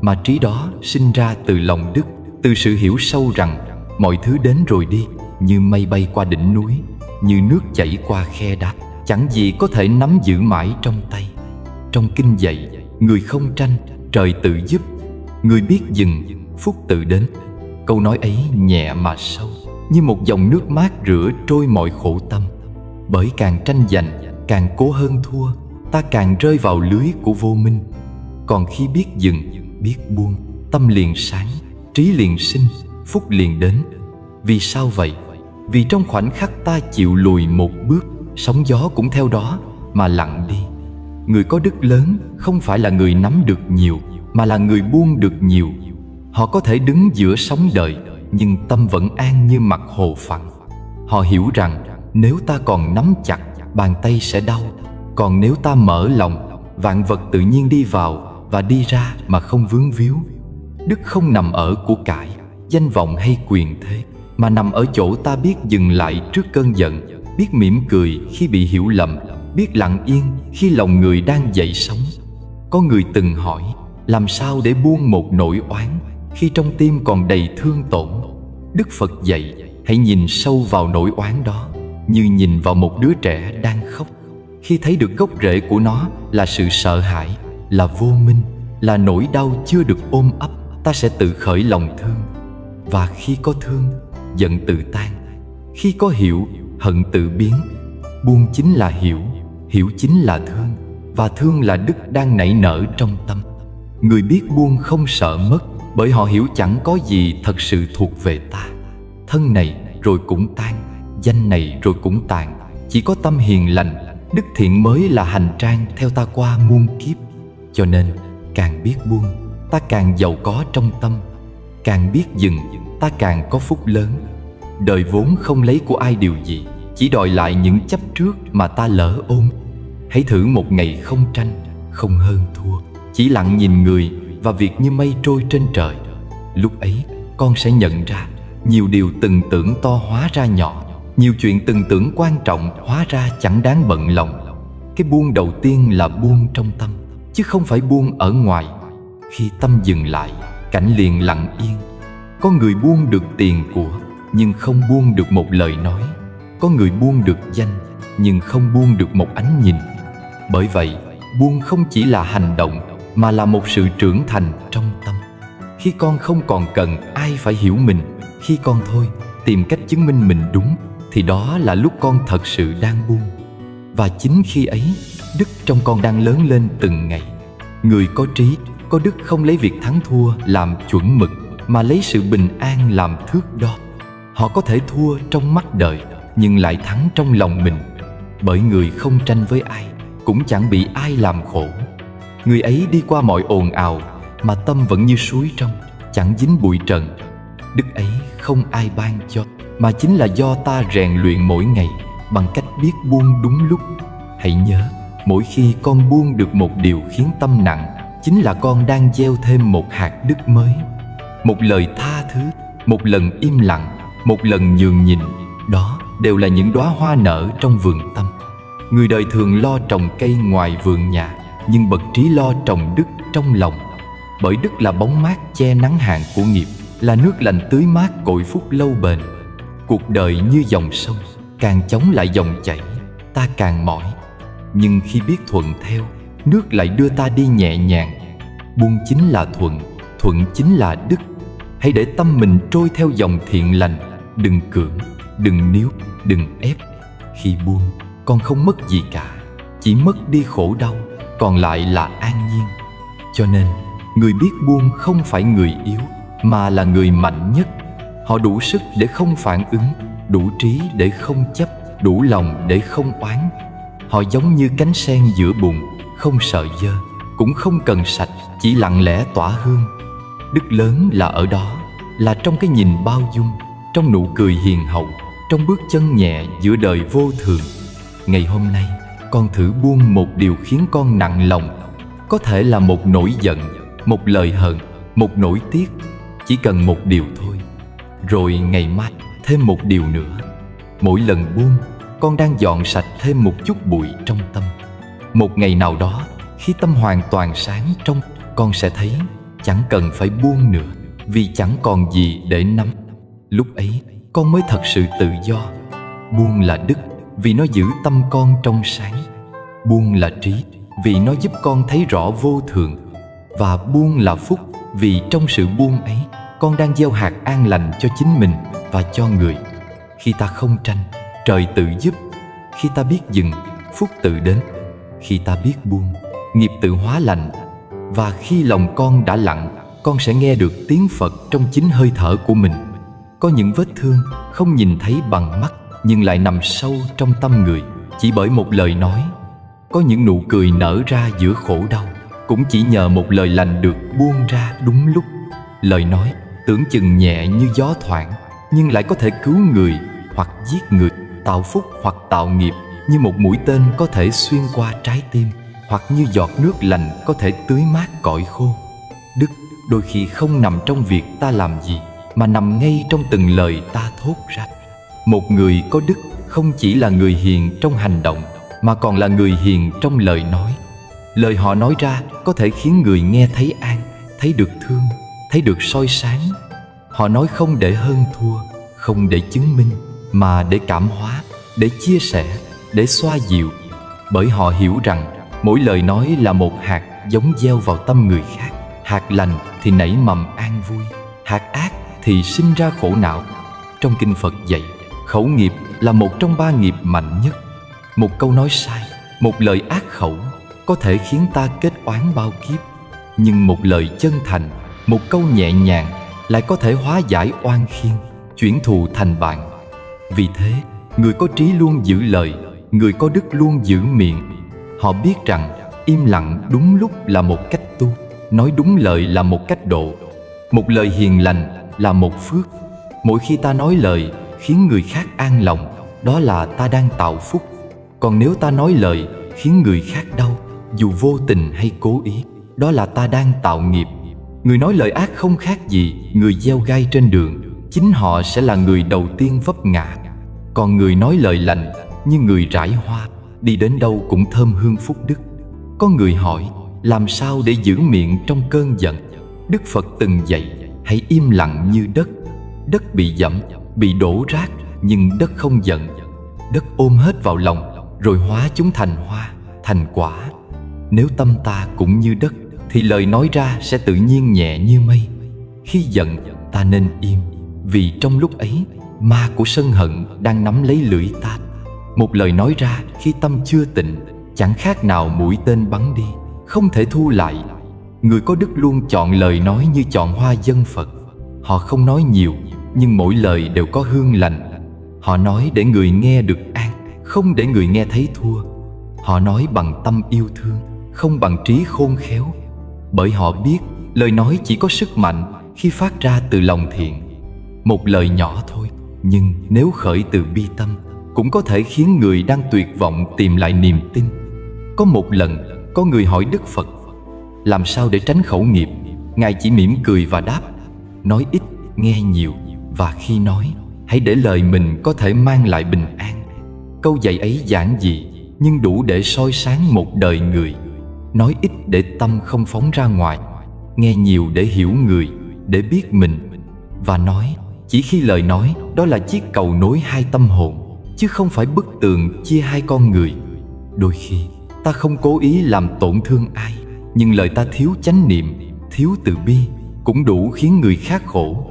mà trí đó sinh ra từ lòng đức, từ sự hiểu sâu rằng mọi thứ đến rồi đi, như mây bay qua đỉnh núi, như nước chảy qua khe đá, chẳng gì có thể nắm giữ mãi trong tay. Trong kinh dạy, người không tranh, trời tự giúp. Người biết dừng, phúc tự đến. Câu nói ấy nhẹ mà sâu, như một dòng nước mát rửa trôi mọi khổ tâm. Bởi càng tranh giành, càng cố hơn thua, ta càng rơi vào lưới của vô minh. Còn khi biết dừng, biết buông, tâm liền sáng, trí liền sinh, phúc liền đến. Vì sao vậy? Vì trong khoảnh khắc ta chịu lùi một bước, sóng gió cũng theo đó mà lặng đi. Người có đức lớn không phải là người nắm được nhiều, mà là người buông được nhiều. Họ có thể đứng giữa sóng đời, nhưng tâm vẫn an như mặt hồ phẳng. Họ hiểu rằng nếu ta còn nắm chặt, bàn tay sẽ đau. Còn nếu ta mở lòng, vạn vật tự nhiên đi vào và đi ra mà không vướng víu. Đức không nằm ở của cải, danh vọng hay quyền thế, mà nằm ở chỗ ta biết dừng lại trước cơn giận, biết mỉm cười khi bị hiểu lầm, biết lặng yên khi lòng người đang dậy sóng. Có người từng hỏi, làm sao để buông một nỗi oán khi trong tim còn đầy thương tổn? Đức Phật dạy, hãy nhìn sâu vào nỗi oán đó, như nhìn vào một đứa trẻ đang khóc. Khi thấy được gốc rễ của nó là sự sợ hãi, là vô minh, là nỗi đau chưa được ôm ấp, ta sẽ tự khởi lòng thương. Và khi có thương, giận tự tan. Khi có hiểu, hận tự biến. Buông chính là hiểu, hiểu chính là thương, và thương là đức đang nảy nở trong tâm. Người biết buông không sợ mất, bởi họ hiểu chẳng có gì thật sự thuộc về ta. Thân này rồi cũng tan, danh này rồi cũng tàn. Chỉ có tâm hiền lành, đức thiện mới là hành trang theo ta qua muôn kiếp. Cho nên, càng biết buông, ta càng giàu có trong tâm. Càng biết dừng, ta càng có phúc lớn. Đời vốn không lấy của ai điều gì, chỉ đòi lại những chấp trước mà ta lỡ ôm. Hãy thử một ngày không tranh, không hơn thua, chỉ lặng nhìn người và việc như mây trôi trên trời. Lúc ấy, con sẽ nhận ra nhiều điều từng tưởng to hóa ra nhỏ, nhiều chuyện từng tưởng quan trọng hóa ra chẳng đáng bận lòng. Cái buông đầu tiên là buông trong tâm, chứ không phải buông ở ngoài. Khi tâm dừng lại, cảnh liền lặng yên. Có người buông được tiền của, nhưng không buông được một lời nói. Có người buông được danh, nhưng không buông được một ánh nhìn. Bởi vậy, buông không chỉ là hành động, mà là một sự trưởng thành trong tâm. Khi con không còn cần ai phải hiểu mình, khi con thôi tìm cách chứng minh mình đúng, thì đó là lúc con thật sự đang buông. Và chính khi ấy, đức trong con đang lớn lên từng ngày. Người có trí, có đức không lấy việc thắng thua làm chuẩn mực, mà lấy sự bình an làm thước đo. Họ có thể thua trong mắt đời, nhưng lại thắng trong lòng mình. Bởi người không tranh với ai, cũng chẳng bị ai làm khổ. Người ấy đi qua mọi ồn ào, mà tâm vẫn như suối trong, chẳng dính bụi trần. Đức ấy không ai ban cho, mà chính là do ta rèn luyện mỗi ngày bằng cách biết buông đúng lúc. Hãy nhớ, mỗi khi con buông được một điều khiến tâm nặng, chính là con đang gieo thêm một hạt đức mới. Một lời tha thứ, một lần im lặng, một lần nhường nhìn, đó đều là những đóa hoa nở trong vườn tâm. Người đời thường lo trồng cây ngoài vườn nhà, nhưng bậc trí lo trồng đức trong lòng. Bởi đức là bóng mát che nắng hạn của nghiệp, là nước lành tưới mát cội phúc lâu bền. Cuộc đời như dòng sông, càng chống lại dòng chảy, ta càng mỏi. Nhưng khi biết thuận theo, nước lại đưa ta đi nhẹ nhàng. Buông chính là thuận, thuận chính là đức. Hãy để tâm mình trôi theo dòng thiện lành. Đừng cưỡng, đừng níu, đừng ép. Khi buông, con không mất gì cả, chỉ mất đi khổ đau, còn lại là an nhiên. Cho nên, người biết buông không phải người yếu, mà là người mạnh nhất. Họ đủ sức để không phản ứng, đủ trí để không chấp, đủ lòng để không oán. Họ giống như cánh sen giữa bùn, không sợ dơ, cũng không cần sạch, chỉ lặng lẽ tỏa hương. Đức lớn là ở đó, là trong cái nhìn bao dung, trong nụ cười hiền hậu, trong bước chân nhẹ giữa đời vô thường. Ngày hôm nay, con thử buông một điều khiến con nặng lòng. Có thể là một nỗi giận, một lời hờn, một nỗi tiếc. Chỉ cần một điều thôi. Rồi ngày mai thêm một điều nữa. Mỗi lần buông, con đang dọn sạch thêm một chút bụi trong tâm. Một ngày nào đó, khi tâm hoàn toàn sáng trong, con sẽ thấy chẳng cần phải buông nữa, vì chẳng còn gì để nắm. Lúc ấy, con mới thật sự tự do. Buông là đức, vì nó giữ tâm con trong sáng. Buông là trí, vì nó giúp con thấy rõ vô thường. Và buông là phúc, vì trong sự buông ấy, con đang gieo hạt an lành cho chính mình và cho người. Khi ta không tranh, trời tự giúp. Khi ta biết dừng, phúc tự đến. Khi ta biết buông, nghiệp tự hóa lành. Và khi lòng con đã lặng, con sẽ nghe được tiếng Phật trong chính hơi thở của mình. Có những vết thương không nhìn thấy bằng mắt, nhưng lại nằm sâu trong tâm người, chỉ bởi một lời nói. Có những nụ cười nở ra giữa khổ đau, cũng chỉ nhờ một lời lành được buông ra đúng lúc. Lời nói tưởng chừng nhẹ như gió thoảng, nhưng lại có thể cứu người hoặc giết người, tạo phúc hoặc tạo nghiệp. Như một mũi tên có thể xuyên qua trái tim, hoặc như giọt nước lành có thể tưới mát cõi khô. Đức đôi khi không nằm trong việc ta làm gì, mà nằm ngay trong từng lời ta thốt ra. Một người có đức không chỉ là người hiền trong hành động, mà còn là người hiền trong lời nói. Lời họ nói ra có thể khiến người nghe thấy an, thấy được thương, thấy được soi sáng. Họ nói không để hơn thua, không để chứng minh, mà để cảm hóa, để chia sẻ, để xoa dịu. Bởi họ hiểu rằng mỗi lời nói là một hạt giống gieo vào tâm người khác. Hạt lành thì nảy mầm an vui, hạt ác thì sinh ra khổ não. Trong kinh Phật dạy, khẩu nghiệp là một trong 3 nghiệp mạnh nhất. Một câu nói sai, một lời ác khẩu có thể khiến ta kết oán bao kiếp. Nhưng một lời chân thành, một câu nhẹ nhàng lại có thể hóa giải oan khiên, chuyển thù thành bạn. Vì thế, người có trí luôn giữ lời, người có đức luôn giữ miệng. Họ biết rằng im lặng đúng lúc là một cách tu, nói đúng lời là một cách độ. Một lời hiền lành là một phước. Mỗi khi ta nói lời khiến người khác an lòng, đó là ta đang tạo phúc. Còn nếu ta nói lời khiến người khác đau, dù vô tình hay cố ý, đó là ta đang tạo nghiệp. Người nói lời ác không khác gì người gieo gai trên đường, chính họ sẽ là người đầu tiên vấp ngã. Còn người nói lời lành như người rải hoa, đi đến đâu cũng thơm hương phúc đức. Có người hỏi, làm sao để giữ miệng trong cơn giận? Đức Phật từng dạy, hãy im lặng như đất. Đất bị dẫm, bị đổ rác, nhưng đất không giận. Đất ôm hết vào lòng, rồi hóa chúng thành hoa, thành quả. Nếu tâm ta cũng như đất, thì lời nói ra sẽ tự nhiên nhẹ như mây. Khi giận, ta nên im, vì trong lúc ấy, ma của sân hận đang nắm lấy lưỡi ta. Một lời nói ra khi tâm chưa tịnh, chẳng khác nào mũi tên bắn đi, không thể thu lại. Người có đức luôn chọn lời nói như chọn hoa dân Phật. Họ không nói nhiều, nhưng mỗi lời đều có hương lành. Họ nói để người nghe được an, không để người nghe thấy thua. Họ nói bằng tâm yêu thương, không bằng trí khôn khéo. Bởi họ biết lời nói chỉ có sức mạnh khi phát ra từ lòng thiện. Một lời nhỏ thôi, nhưng nếu khởi từ bi tâm, cũng có thể khiến người đang tuyệt vọng tìm lại niềm tin. Có một lần, có người hỏi Đức Phật, làm sao để tránh khẩu nghiệp? Ngài chỉ mỉm cười và đáp, nói ít, nghe nhiều, và khi nói, hãy để lời mình có thể mang lại bình an. Câu dạy ấy giản dị, nhưng đủ để soi sáng một đời người. Nói ít để tâm không phóng ra ngoài, nghe nhiều để hiểu người, để biết mình. Và nói chỉ khi lời nói đó là chiếc cầu nối hai tâm hồn, chứ không phải bức tường chia hai con người. Đôi khi ta không cố ý làm tổn thương ai, nhưng lời ta thiếu chánh niệm, thiếu từ bi cũng đủ khiến người khác khổ.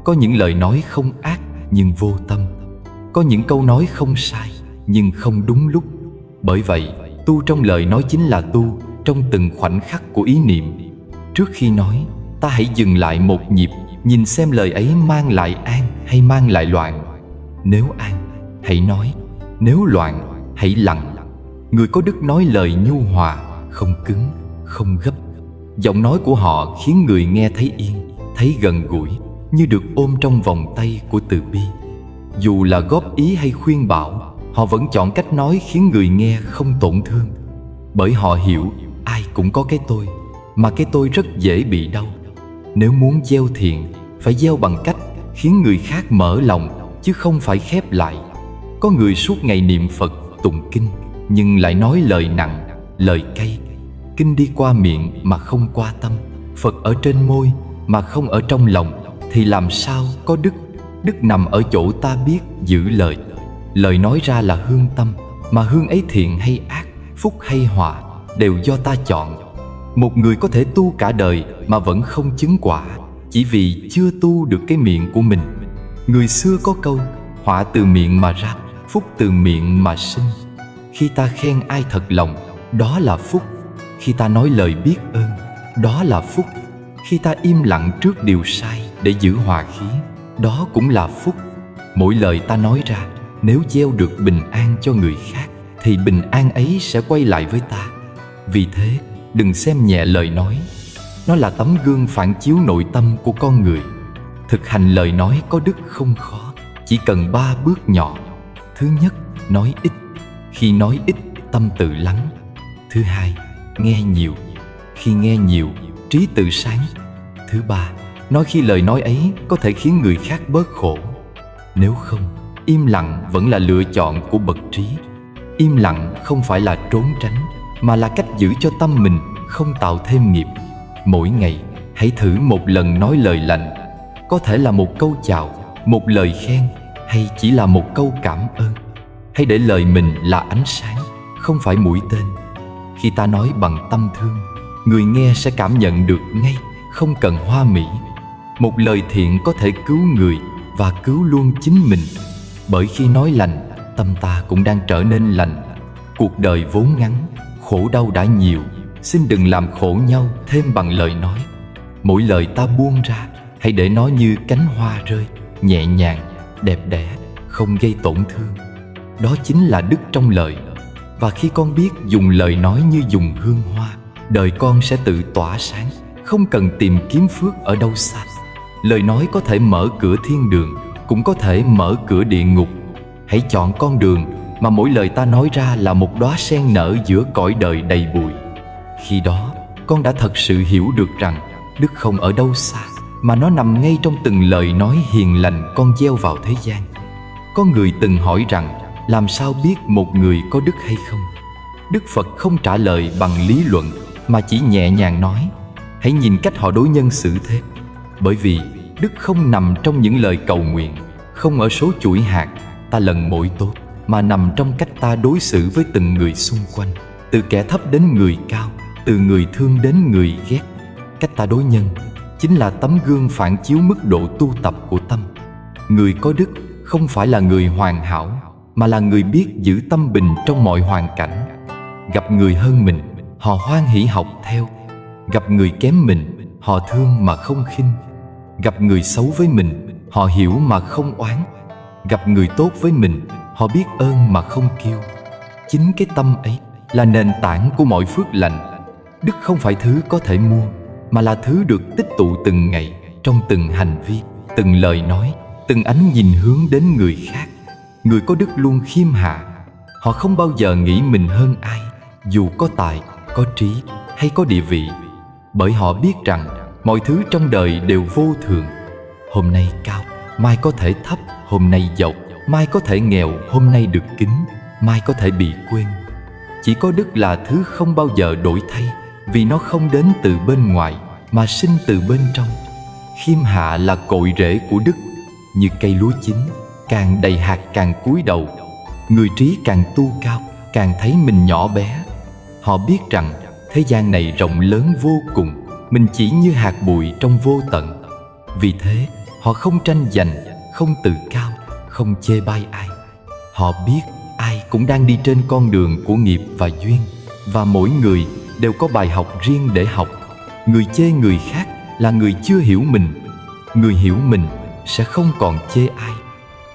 Có những lời nói không ác nhưng vô tâm, có những câu nói không sai nhưng không đúng lúc. Bởi vậy, tu trong lời nói chính là tu trong từng khoảnh khắc của ý niệm. Trước khi nói, ta hãy dừng lại một nhịp, nhìn xem lời ấy mang lại an hay mang lại loạn. Nếu an, hãy nói; nếu loạn, hãy lặng. Người có đức nói lời nhu hòa, không cứng, không gấp. Giọng nói của họ khiến người nghe thấy yên, thấy gần gũi, như được ôm trong vòng tay của từ bi. Dù là góp ý hay khuyên bảo, họ vẫn chọn cách nói khiến người nghe không tổn thương. Bởi họ hiểu ai cũng có cái tôi, mà cái tôi rất dễ bị đau. Nếu muốn gieo thiện, phải gieo bằng cách khiến người khác mở lòng, chứ không phải khép lại. Có người suốt ngày niệm Phật, tụng kinh, nhưng lại nói lời nặng, lời cay. Kinh đi qua miệng mà không qua tâm, Phật ở trên môi mà không ở trong lòng, thì làm sao có đức? Đức nằm ở chỗ ta biết giữ lời. Lời nói ra là hương tâm, mà hương ấy thiện hay ác, phúc hay họa, đều do ta chọn. Một người có thể tu cả đời mà vẫn không chứng quả, chỉ vì chưa tu được cái miệng của mình. Người xưa có câu: họa từ miệng mà ra, phúc từ miệng mà sinh. Khi ta khen ai thật lòng, đó là phúc. Khi ta nói lời biết ơn, đó là phúc. Khi ta im lặng trước điều sai để giữ hòa khí, đó cũng là phúc. Mỗi lời ta nói ra, nếu gieo được bình an cho người khác, thì bình an ấy sẽ quay lại với ta. Vì thế, đừng xem nhẹ lời nói. Nó là tấm gương phản chiếu nội tâm của con người. Thực hành lời nói có đức không khó, chỉ cần 3 bước nhỏ. Thứ nhất, nói ít. Khi nói ít, tâm tự lắng. Thứ hai, nghe nhiều. Khi nghe nhiều, trí tự sáng. Thứ ba, nói khi lời nói ấy có thể khiến người khác bớt khổ. Nếu không, im lặng vẫn là lựa chọn của bậc trí. Im lặng không phải là trốn tránh, mà là cách giữ cho tâm mình không tạo thêm nghiệp. Mỗi ngày, hãy thử một lần nói lời lành. Có thể là một câu chào, một lời khen, hay chỉ là một câu cảm ơn. Hãy để lời mình là ánh sáng, không phải mũi tên. Khi ta nói bằng tâm thương, người nghe sẽ cảm nhận được ngay, không cần hoa mỹ. Một lời thiện có thể cứu người và cứu luôn chính mình. Bởi khi nói lành, tâm ta cũng đang trở nên lành. Cuộc đời vốn ngắn, khổ đau đã nhiều, xin đừng làm khổ nhau thêm bằng lời nói. Mỗi lời ta buông ra, hãy để nó như cánh hoa rơi, nhẹ nhàng, đẹp đẽ, không gây tổn thương. Đó chính là đức trong lời. Và khi con biết dùng lời nói như dùng hương hoa, đời con sẽ tự tỏa sáng, không cần tìm kiếm phước ở đâu xa. Lời nói có thể mở cửa thiên đường, cũng có thể mở cửa địa ngục. Hãy chọn con đường mà mỗi lời ta nói ra là một đóa sen nở giữa cõi đời đầy bụi. Khi đó, con đã thật sự hiểu được rằng đức không ở đâu xa, mà nó nằm ngay trong từng lời nói hiền lành con gieo vào thế gian. Có người từng hỏi rằng, làm sao biết một người có đức hay không? Đức Phật không trả lời bằng lý luận, mà chỉ nhẹ nhàng nói: hãy nhìn cách họ đối nhân xử thế. Bởi vì đức không nằm trong những lời cầu nguyện, không ở số chuỗi hạt ta lần mỗi tốt, mà nằm trong cách ta đối xử với từng người xung quanh, từ kẻ thấp đến người cao, từ người thương đến người ghét. Cách ta đối nhân chính là tấm gương phản chiếu mức độ tu tập của tâm. Người có đức không phải là người hoàn hảo, mà là người biết giữ tâm bình trong mọi hoàn cảnh. Gặp người hơn mình, họ hoan hỷ học theo. Gặp người kém mình, họ thương mà không khinh. Gặp người xấu với mình, họ hiểu mà không oán. Gặp người tốt với mình, họ biết ơn mà không kiêu. Chính cái tâm ấy là nền tảng của mọi phước lành. Đức không phải thứ có thể mua, mà là thứ được tích tụ từng ngày, trong từng hành vi, từng lời nói, từng ánh nhìn hướng đến người khác. Người có đức luôn khiêm hạ. Họ không bao giờ nghĩ mình hơn ai, dù có tài, có trí hay có địa vị. Bởi họ biết rằng mọi thứ trong đời đều vô thường. Hôm nay cao, mai có thể thấp. Hôm nay giàu, mai có thể nghèo. Hôm nay được kính, mai có thể bị quên. Chỉ có đức là thứ không bao giờ đổi thay, vì nó không đến từ bên ngoài, mà sinh từ bên trong. Khiêm hạ là cội rễ của đức, như cây lúa chín, càng đầy hạt càng cúi đầu. Người trí càng tu cao, càng thấy mình nhỏ bé. Họ biết rằng thế gian này rộng lớn vô cùng, mình chỉ như hạt bụi trong vô tận. Vì thế họ không tranh giành, không tự cao, không chê bai ai. Họ biết ai cũng đang đi trên con đường của nghiệp và duyên, và mỗi người đều có bài học riêng để học. Người chê người khác là người chưa hiểu mình. Người hiểu mình sẽ không còn chê ai.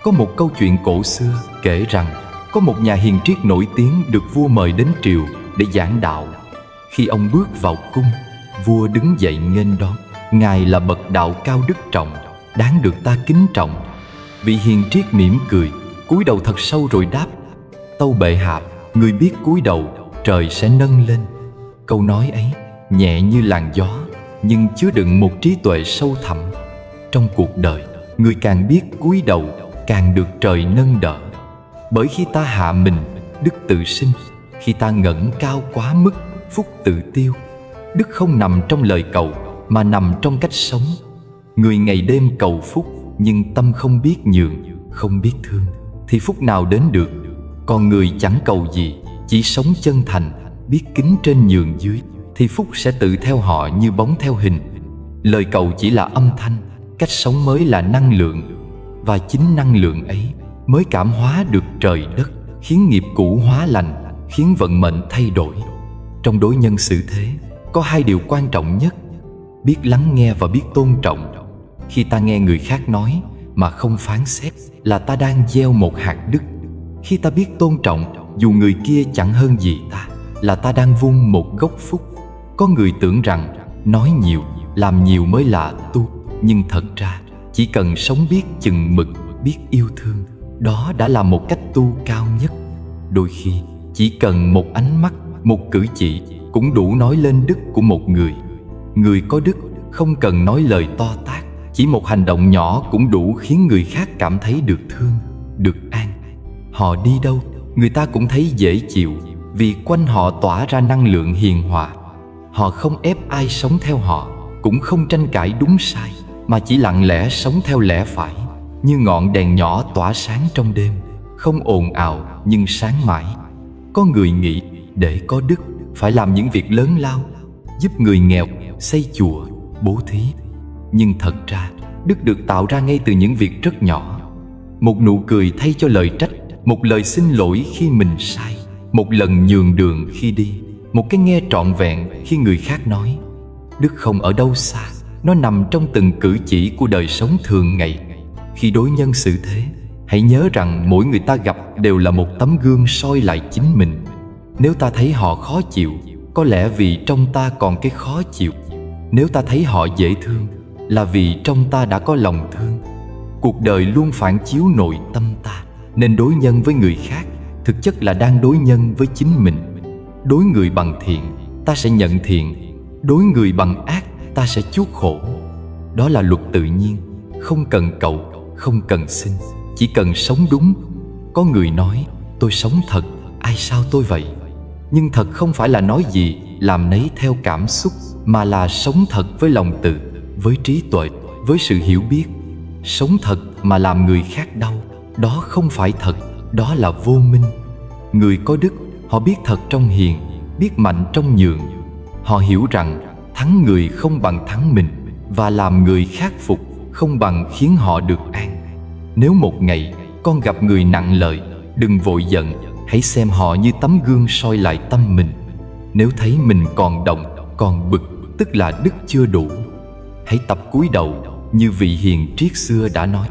Có một câu chuyện cổ xưa kể rằng có một nhà hiền triết nổi tiếng được vua mời đến triều để giảng đạo. Khi ông bước vào cung, vua đứng dậy nghênh đón. Ngài là bậc đạo cao đức trọng, đáng được ta kính trọng. Vị hiền triết mỉm cười, cúi đầu thật sâu rồi đáp: Tâu bệ hạ, người biết cúi đầu, trời sẽ nâng lên. Câu nói ấy nhẹ như làn gió, nhưng chứa đựng một trí tuệ sâu thẳm. Trong cuộc đời, người càng biết cúi đầu, càng được trời nâng đỡ. Bởi khi ta hạ mình, đức tự sinh. Khi ta ngẩng cao quá mức, phúc tự tiêu. Đức không nằm trong lời cầu, mà nằm trong cách sống. Người ngày đêm cầu phúc, nhưng tâm không biết nhường, không biết thương, thì phúc nào đến được. Còn người chẳng cầu gì, chỉ sống chân thành, biết kính trên nhường dưới, thì phúc sẽ tự theo họ như bóng theo hình. Lời cầu chỉ là âm thanh, cách sống mới là năng lượng. Và chính năng lượng ấy mới cảm hóa được trời đất, khiến nghiệp cũ hóa lành, khiến vận mệnh thay đổi. Trong đối nhân xử thế, có hai điều quan trọng nhất: biết lắng nghe và biết tôn trọng. Khi ta nghe người khác nói mà không phán xét, là ta đang gieo một hạt đức. Khi ta biết tôn trọng, dù người kia chẳng hơn gì ta, là ta đang vun một gốc phúc. Có người tưởng rằng nói nhiều, làm nhiều mới là tu, nhưng thật ra chỉ cần sống biết chừng mực, biết yêu thương, đó đã là một cách tu cao nhất. Đôi khi chỉ cần một ánh mắt, một cử chỉ cũng đủ nói lên đức của một người. Người có đức không cần nói lời to tát, chỉ một hành động nhỏ cũng đủ khiến người khác cảm thấy được thương, được an. Họ đi đâu, người ta cũng thấy dễ chịu, vì quanh họ tỏa ra năng lượng hiền hòa. Họ không ép ai sống theo họ, cũng không tranh cãi đúng sai, mà chỉ lặng lẽ sống theo lẽ phải, như ngọn đèn nhỏ tỏa sáng trong đêm, không ồn ào nhưng sáng mãi. Có người nghĩ để có đức phải làm những việc lớn lao, giúp người nghèo, xây chùa, bố thí. Nhưng thật ra đức được tạo ra ngay từ những việc rất nhỏ. Một nụ cười thay cho lời trách, một lời xin lỗi khi mình sai, một lần nhường đường khi đi, một cái nghe trọn vẹn khi người khác nói. Đức không ở đâu xa, nó nằm trong từng cử chỉ của đời sống thường ngày. Khi đối nhân xử thế, hãy nhớ rằng mỗi người ta gặp đều là một tấm gương soi lại chính mình. Nếu ta thấy họ khó chịu, có lẽ vì trong ta còn cái khó chịu. Nếu ta thấy họ dễ thương, là vì trong ta đã có lòng thương. Cuộc đời luôn phản chiếu nội tâm ta, nên đối nhân với người khác thực chất là đang đối nhân với chính mình. Đối người bằng thiện, ta sẽ nhận thiện. Đối người bằng ác, ta sẽ chuốc khổ. Đó là luật tự nhiên, không cần cầu, không cần xin, chỉ cần sống đúng. Có người nói, tôi sống thật, ai sao tôi vậy? Nhưng thật không phải là nói gì làm nấy theo cảm xúc, mà là sống thật với lòng từ, với trí tuệ, với sự hiểu biết. Sống thật mà làm người khác đau, đó không phải thật, đó là vô minh. Người có đức, họ biết thật trong hiền, biết mạnh trong nhường. Họ hiểu rằng thắng người không bằng thắng mình, và làm người khác phục không bằng khiến họ được an. Nếu một ngày con gặp người nặng lời, đừng vội giận, hãy xem họ như tấm gương soi lại tâm mình. Nếu thấy mình còn động, còn bực, tức là đức chưa đủ. Hãy tập cúi đầu như vị hiền triết xưa đã nói.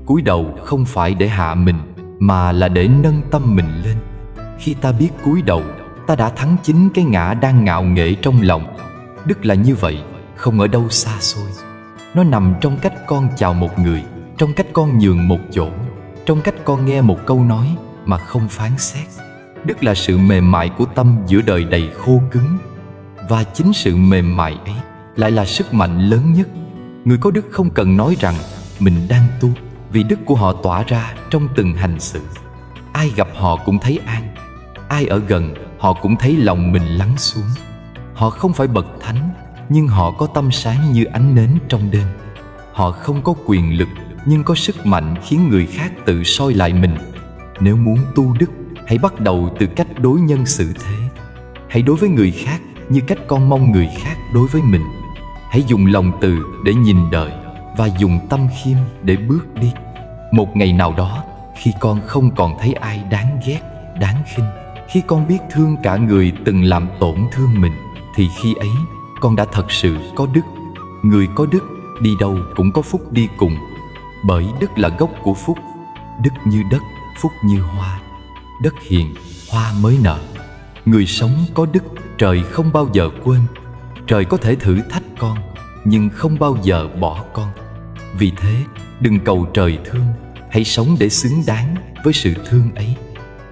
Cúi đầu không phải để hạ mình, mà là để nâng tâm mình lên. Khi ta biết cúi đầu, ta đã thắng chính cái ngã đang ngạo nghễ trong lòng. Đức là như vậy, không ở đâu xa xôi. Nó nằm trong cách con chào một người, trong cách con nhường một chỗ, trong cách con nghe một câu nói mà không phán xét. Đức là sự mềm mại của tâm giữa đời đầy khô cứng. Và chính sự mềm mại ấy lại là sức mạnh lớn nhất. Người có đức không cần nói rằng mình đang tu, vì đức của họ tỏa ra trong từng hành xử. Ai gặp họ cũng thấy an, ai ở gần họ cũng thấy lòng mình lắng xuống. Họ không phải bậc thánh, nhưng họ có tâm sáng như ánh nến trong đêm. Họ không có quyền lực, nhưng có sức mạnh khiến người khác tự soi lại mình. Nếu muốn tu đức, hãy bắt đầu từ cách đối nhân xử thế. Hãy đối với người khác như cách con mong người khác đối với mình. Hãy dùng lòng từ để nhìn đời và dùng tâm khiêm để bước đi. Một ngày nào đó, khi con không còn thấy ai đáng ghét, đáng khinh, khi con biết thương cả người từng làm tổn thương mình, thì khi ấy con đã thật sự có đức. Người có đức đi đâu cũng có phúc đi cùng, bởi đức là gốc của phúc. Đức như đất, phúc như hoa. Đất hiền, hoa mới nở. Người sống có đức, trời không bao giờ quên. Trời có thể thử thách con, nhưng không bao giờ bỏ con. Vì thế, đừng cầu trời thương, hãy sống để xứng đáng với sự thương ấy.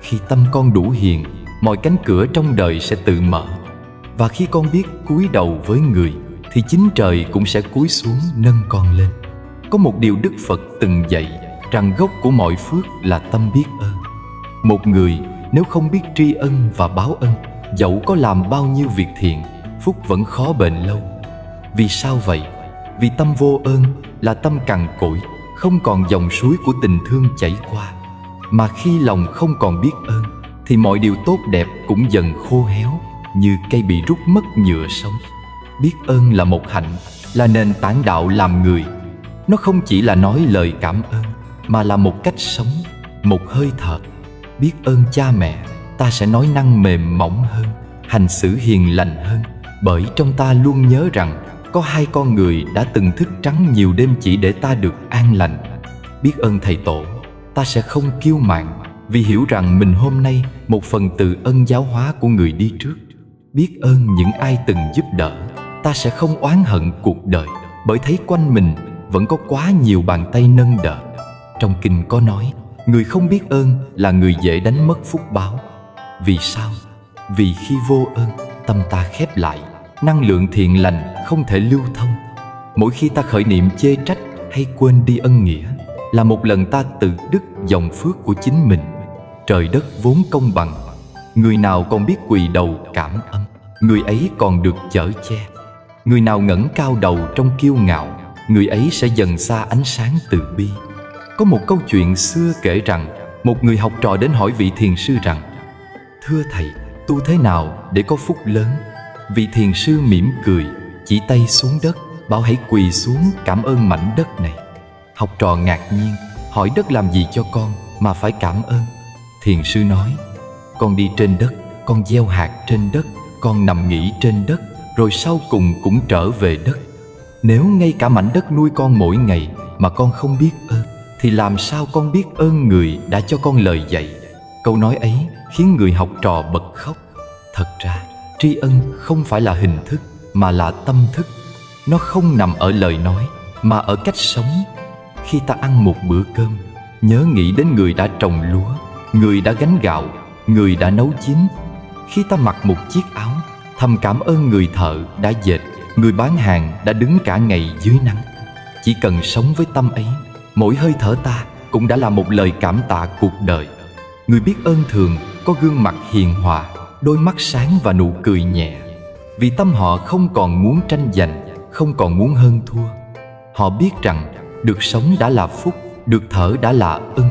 Khi tâm con đủ hiền, mọi cánh cửa trong đời sẽ tự mở. Và khi con biết cúi đầu với người, thì chính trời cũng sẽ cúi xuống nâng con lên. Có một điều Đức Phật từng dạy, rằng gốc của mọi phước là tâm biết ơn. Một người nếu không biết tri ân và báo ân, dẫu có làm bao nhiêu việc thiện, phúc vẫn khó bền lâu. Vì sao vậy? Vì tâm vô ơn là tâm cằn cỗi, không còn dòng suối của tình thương chảy qua. Mà khi lòng không còn biết ơn, thì mọi điều tốt đẹp cũng dần khô héo, như cây bị rút mất nhựa sống. Biết ơn là một hạnh, là nền tảng đạo làm người. Nó không chỉ là nói lời cảm ơn, mà là một cách sống, một hơi thở. Biết ơn cha mẹ, ta sẽ nói năng mềm mỏng hơn, hành xử hiền lành hơn, bởi trong ta luôn nhớ rằng có hai con người đã từng thức trắng nhiều đêm chỉ để ta được an lành. Biết ơn thầy tổ, ta sẽ không kiêu mạn, vì hiểu rằng mình hôm nay một phần từ ân giáo hóa của người đi trước. Biết ơn những ai từng giúp đỡ, ta sẽ không oán hận cuộc đời, bởi thấy quanh mình vẫn có quá nhiều bàn tay nâng đỡ. Trong kinh có nói, người không biết ơn là người dễ đánh mất phúc báo. Vì sao? Vì khi vô ơn, tâm ta khép lại, năng lượng thiện lành không thể lưu thông. Mỗi khi ta khởi niệm chê trách hay quên đi ân nghĩa, là một lần ta tự đứt dòng phước của chính mình. Trời đất vốn công bằng, người nào còn biết quỳ đầu cảm ơn, người ấy còn được chở che. Người nào ngẩng cao đầu trong kiêu ngạo, người ấy sẽ dần xa ánh sáng từ bi. Có một câu chuyện xưa kể rằng, một người học trò đến hỏi vị thiền sư rằng: "Thưa thầy, tu thế nào để có phúc lớn?" Vị thiền sư mỉm cười, chỉ tay xuống đất, bảo hãy quỳ xuống cảm ơn mảnh đất này. Học trò ngạc nhiên, hỏi đất làm gì cho con mà phải cảm ơn? Thiền sư nói: "Con đi trên đất, con gieo hạt trên đất, con nằm nghỉ trên đất, rồi sau cùng cũng trở về đất. Nếu ngay cả mảnh đất nuôi con mỗi ngày mà con không biết ơn, thì làm sao con biết ơn người đã cho con lời dạy?" Câu nói ấy khiến người học trò bật khóc. Thật ra, tri ân không phải là hình thức, mà là tâm thức. Nó không nằm ở lời nói, mà ở cách sống. Khi ta ăn một bữa cơm, nhớ nghĩ đến người đã trồng lúa, người đã gánh gạo, người đã nấu chín. Khi ta mặc một chiếc áo, thầm cảm ơn người thợ đã dệt, người bán hàng đã đứng cả ngày dưới nắng. Chỉ cần sống với tâm ấy, mỗi hơi thở ta cũng đã là một lời cảm tạ cuộc đời. Người biết ơn thường có gương mặt hiền hòa, đôi mắt sáng và nụ cười nhẹ. Vì tâm họ không còn muốn tranh giành, không còn muốn hơn thua. Họ biết rằng được sống đã là phúc, được thở đã là ân.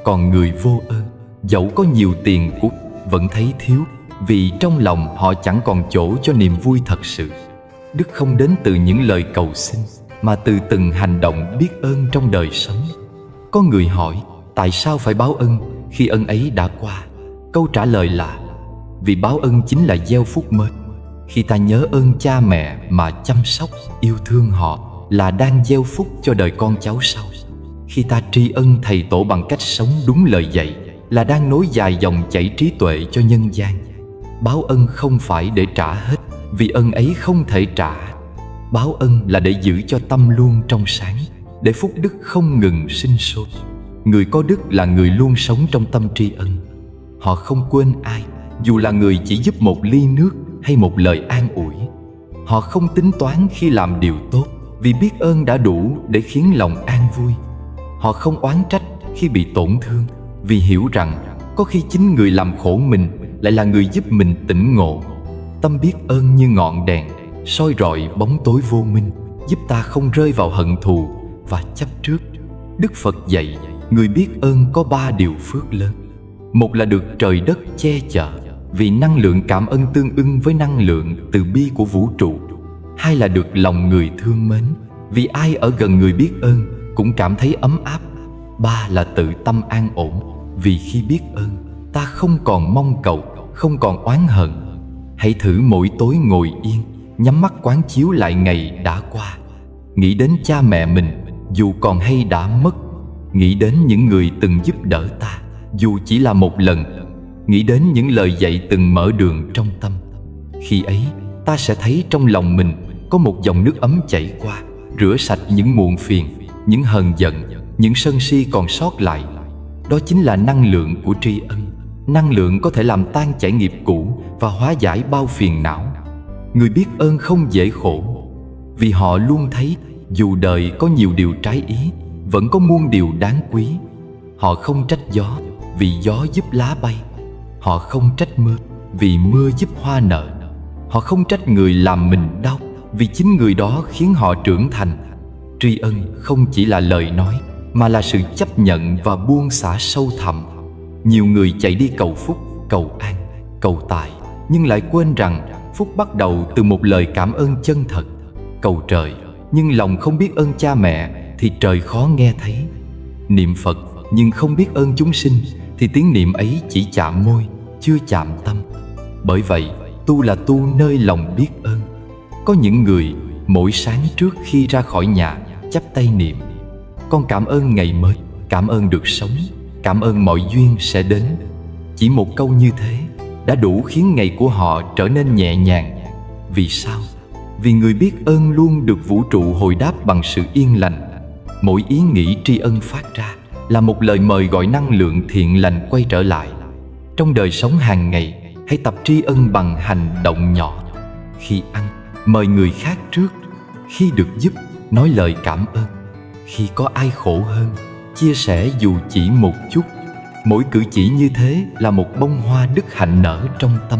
Còn người vô ơn, dẫu có nhiều tiền của vẫn thấy thiếu, vì trong lòng họ chẳng còn chỗ cho niềm vui thật sự. Đức không đến từ những lời cầu xin, mà từ từng hành động biết ơn trong đời sống. Có người hỏi, tại sao phải báo ân khi ân ấy đã qua? Câu trả lời là, vì báo ân chính là gieo phúc mới. Khi ta nhớ ơn cha mẹ mà chăm sóc, yêu thương họ, là đang gieo phúc cho đời con cháu sau. Khi ta tri ân thầy tổ bằng cách sống đúng lời dạy, là đang nối dài dòng chảy trí tuệ cho nhân gian. Báo ân không phải để trả hết, vì ân ấy không thể trả. Báo ân là để giữ cho tâm luôn trong sáng, để phúc đức không ngừng sinh sôi. Người có đức là người luôn sống trong tâm tri ân. Họ không quên ai, dù là người chỉ giúp một ly nước hay một lời an ủi. Họ không tính toán khi làm điều tốt, vì biết ơn đã đủ để khiến lòng an vui. Họ không oán trách khi bị tổn thương, vì hiểu rằng có khi chính người làm khổ mình lại là người giúp mình tỉnh ngộ. Tâm biết ơn như ngọn đèn, soi rọi bóng tối vô minh, giúp ta không rơi vào hận thù và chấp trước. Đức Phật dạy, người biết ơn có 3 điều phước lớn. Một là được trời đất che chở, vì năng lượng cảm ơn tương ưng với năng lượng từ bi của vũ trụ. Hai là được lòng người thương mến, vì ai ở gần người biết ơn cũng cảm thấy ấm áp. Ba là tự tâm an ổn, vì khi biết ơn, ta không còn mong cầu, không còn oán hận. Hãy thử mỗi tối ngồi yên, nhắm mắt quán chiếu lại ngày đã qua. Nghĩ đến cha mẹ mình, dù còn hay đã mất. Nghĩ đến những người từng giúp đỡ ta, dù chỉ là một lần. Nghĩ đến những lời dạy từng mở đường trong tâm. Khi ấy, ta sẽ thấy trong lòng mình có một dòng nước ấm chảy qua, rửa sạch những muộn phiền, những hờn giận, những sân si còn sót lại. Đó chính là năng lượng của tri ân. Năng lượng có thể làm tan chảy nghiệp cũ và hóa giải bao phiền não. Người biết ơn không dễ khổ, vì họ luôn thấy dù đời có nhiều điều trái ý, vẫn có muôn điều đáng quý. Họ không trách gió, vì gió giúp lá bay. Họ không trách mưa, vì mưa giúp hoa nở. Họ không trách người làm mình đau, vì chính người đó khiến họ trưởng thành. Tri ân không chỉ là lời nói, mà là sự chấp nhận và buông xả sâu thẳm. Nhiều người chạy đi cầu phúc, cầu an, cầu tài, nhưng lại quên rằng phúc bắt đầu từ một lời cảm ơn chân thật. Cầu trời, nhưng lòng không biết ơn cha mẹ thì trời khó nghe thấy. Niệm Phật, nhưng không biết ơn chúng sinh thì tiếng niệm ấy chỉ chạm môi, chưa chạm tâm. Bởi vậy, tu là tu nơi lòng biết ơn. Có những người mỗi sáng trước khi ra khỏi nhà chắp tay niệm: con cảm ơn ngày mới, cảm ơn được sống, cảm ơn mọi duyên sẽ đến. Chỉ một câu như thế đã đủ khiến ngày của họ trở nên nhẹ nhàng. Vì sao? Vì người biết ơn luôn được vũ trụ hồi đáp bằng sự yên lành. Mỗi ý nghĩ tri ân phát ra là một lời mời gọi năng lượng thiện lành quay trở lại. Trong đời sống hàng ngày, hãy tập tri ân bằng hành động nhỏ. Khi ăn, mời người khác trước. Khi được giúp, nói lời cảm ơn. Khi có ai khổ hơn, chia sẻ dù chỉ một chút. Mỗi cử chỉ như thế là một bông hoa đức hạnh nở trong tâm.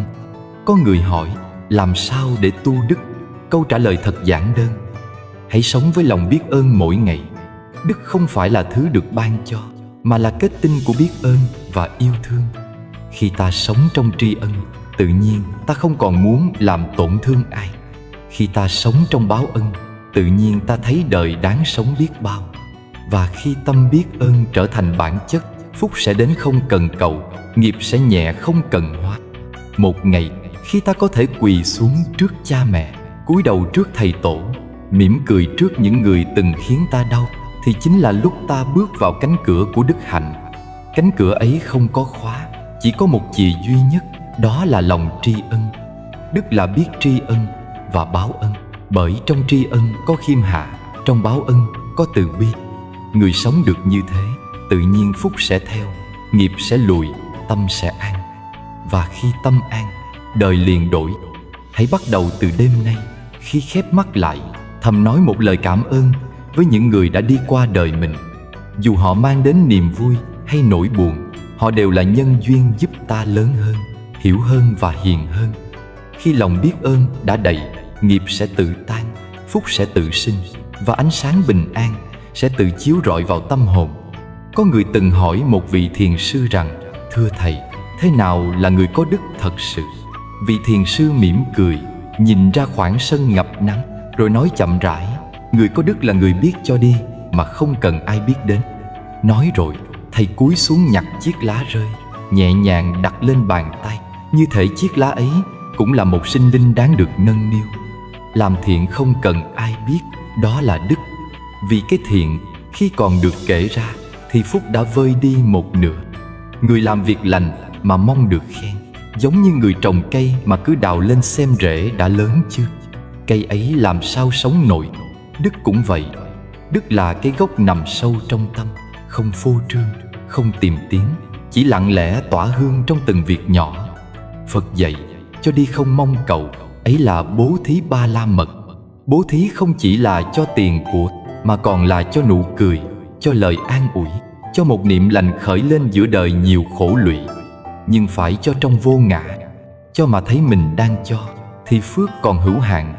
Có người hỏi, làm sao để tu đức? Câu trả lời thật giản đơn: hãy sống với lòng biết ơn mỗi ngày. Đức không phải là thứ được ban cho, mà là kết tinh của biết ơn và yêu thương. Khi ta sống trong tri ân, tự nhiên ta không còn muốn làm tổn thương ai. Khi ta sống trong báo ân, tự nhiên ta thấy đời đáng sống biết bao. Và khi tâm biết ơn trở thành bản chất, phúc sẽ đến không cần cầu, nghiệp sẽ nhẹ không cần hóa. Một ngày, khi ta có thể quỳ xuống trước cha mẹ, cúi đầu trước thầy tổ, mỉm cười trước những người từng khiến ta đau, thì chính là lúc ta bước vào cánh cửa của đức hạnh. Cánh cửa ấy không có khóa, chỉ có một chìa duy nhất, đó là lòng tri ân. Đức là biết tri ân và báo ân, bởi trong tri ân có khiêm hạ, trong báo ân có từ bi. Người sống được như thế, tự nhiên phúc sẽ theo, nghiệp sẽ lùi, tâm sẽ an. Và khi tâm an, đời liền đổi. Hãy bắt đầu từ đêm nay, khi khép mắt lại, thầm nói một lời cảm ơn với những người đã đi qua đời mình. Dù họ mang đến niềm vui hay nỗi buồn, họ đều là nhân duyên giúp ta lớn hơn, hiểu hơn và hiền hơn. Khi lòng biết ơn đã đầy, nghiệp sẽ tự tan, phúc sẽ tự sinh, và ánh sáng bình an sẽ tự chiếu rọi vào tâm hồn. Có người từng hỏi một vị thiền sư rằng: thưa thầy, thế nào là người có đức thật sự? Vị thiền sư mỉm cười, nhìn ra khoảng sân ngập nắng, rồi nói chậm rãi: người có đức là người biết cho đi mà không cần ai biết đến. Nói rồi, thầy cúi xuống nhặt chiếc lá rơi, nhẹ nhàng đặt lên bàn tay, như thể chiếc lá ấy cũng là một sinh linh đáng được nâng niu. Làm thiện không cần ai biết, đó là đức. Vì cái thiện khi còn được kể ra thì phúc đã vơi đi một nửa. Người làm việc lành mà mong được khen, giống như người trồng cây mà cứ đào lên xem rễ đã lớn chưa. Cây ấy làm sao sống nổi. Đức cũng vậy. Đức là cái gốc nằm sâu trong tâm, không phô trương, không tìm tiếng, chỉ lặng lẽ tỏa hương trong từng việc nhỏ. Phật dạy, cho đi không mong cầu, ấy là bố thí ba la mật. Bố thí không chỉ là cho tiền của, mà còn là cho nụ cười, cho lời an ủi, cho một niệm lành khởi lên giữa đời nhiều khổ lụy. Nhưng phải cho trong vô ngã, cho mà thấy mình đang cho, thì phước còn hữu hạn.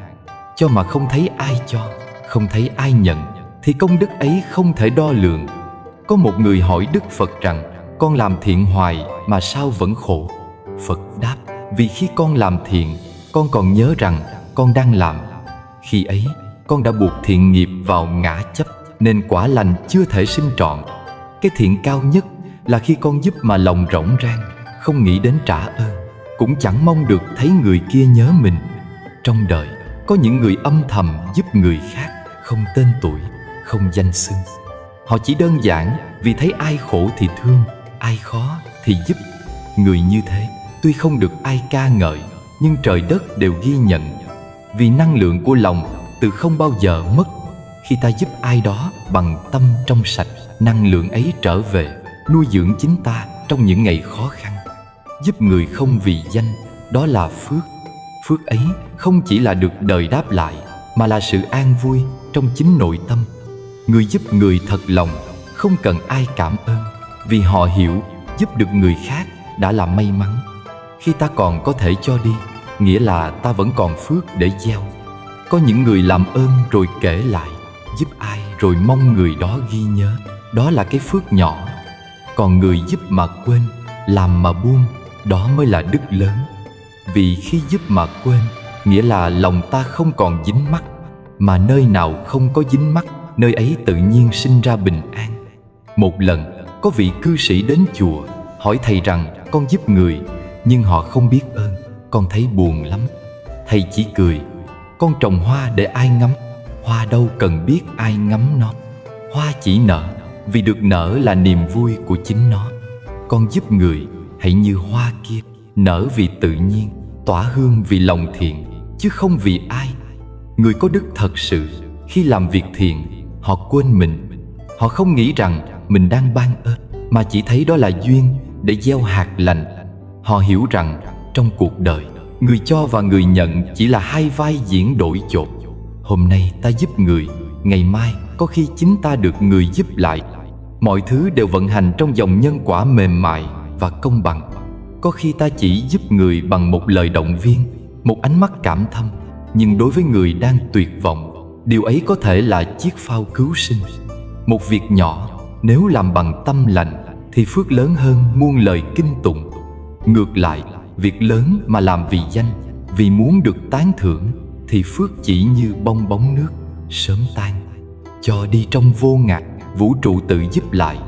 cho mà không thấy ai cho, không thấy ai nhận, thì công đức ấy không thể đo lường. Có một người hỏi Đức Phật rằng: con làm thiện hoài mà sao vẫn khổ? Phật đáp: vì khi con làm thiện, con còn nhớ rằng con đang làm. Khi ấy con đã buộc thiện nghiệp vào ngã chấp, nên quả lành chưa thể sinh trọn. Cái thiện cao nhất là khi con giúp mà lòng rỗng rang, không nghĩ đến trả ơn, cũng chẳng mong được thấy người kia nhớ mình. Trong đời có những người âm thầm giúp người khác, không tên tuổi, không danh xưng. Họ chỉ đơn giản vì thấy ai khổ thì thương, ai khó thì giúp. Người như thế tuy không được ai ca ngợi, nhưng trời đất đều ghi nhận. Vì năng lượng của lòng từ không bao giờ mất. Khi ta giúp ai đó bằng tâm trong sạch, năng lượng ấy trở về, nuôi dưỡng chính ta trong những ngày khó khăn. Giúp người không vì danh, đó là phước. Phước ấy không chỉ là được đời đáp lại, mà là sự an vui trong chính nội tâm. Người giúp người thật lòng, không cần ai cảm ơn, vì họ hiểu giúp được người khác đã là may mắn. Khi ta còn có thể cho đi, nghĩa là ta vẫn còn phước để gieo. Có những người làm ơn rồi kể lại, giúp ai rồi mong người đó ghi nhớ, đó là cái phước nhỏ. Còn người giúp mà quên, làm mà buông, đó mới là đức lớn. Vì khi giúp mà quên, nghĩa là lòng ta không còn dính mắc, mà nơi nào không có dính mắc, nơi ấy tự nhiên sinh ra bình an. Một lần, có vị cư sĩ đến chùa, hỏi thầy rằng con giúp người, nhưng họ không biết ơn, con thấy buồn lắm. Thầy chỉ cười: con trồng hoa để ai ngắm, hoa đâu cần biết ai ngắm nó. Hoa chỉ nở vì được nở là niềm vui của chính nó. Con giúp người hãy như hoa kia, nở vì tự nhiên, tỏa hương vì lòng thiện, chứ không vì ai. Người có đức thật sự, khi làm việc thiện, họ quên mình. Họ không nghĩ rằng mình đang ban ơn, mà chỉ thấy đó là duyên để gieo hạt lành. Họ hiểu rằng trong cuộc đời, người cho và người nhận chỉ là hai vai diễn đổi chột. Hôm nay ta giúp người, ngày mai có khi chính ta được người giúp lại. Mọi thứ đều vận hành trong dòng nhân quả mềm mại và công bằng. Có khi ta chỉ giúp người bằng một lời động viên, một ánh mắt cảm thâm, nhưng đối với người đang tuyệt vọng, điều ấy có thể là chiếc phao cứu sinh. Một việc nhỏ nếu làm bằng tâm lành thì phước lớn hơn muôn lời kinh tụng. Ngược lại, việc lớn mà làm vì danh, vì muốn được tán thưởng, thì phước chỉ như bong bóng nước, sớm tan. Cho đi trong vô ngạc, vũ trụ tự giúp lại.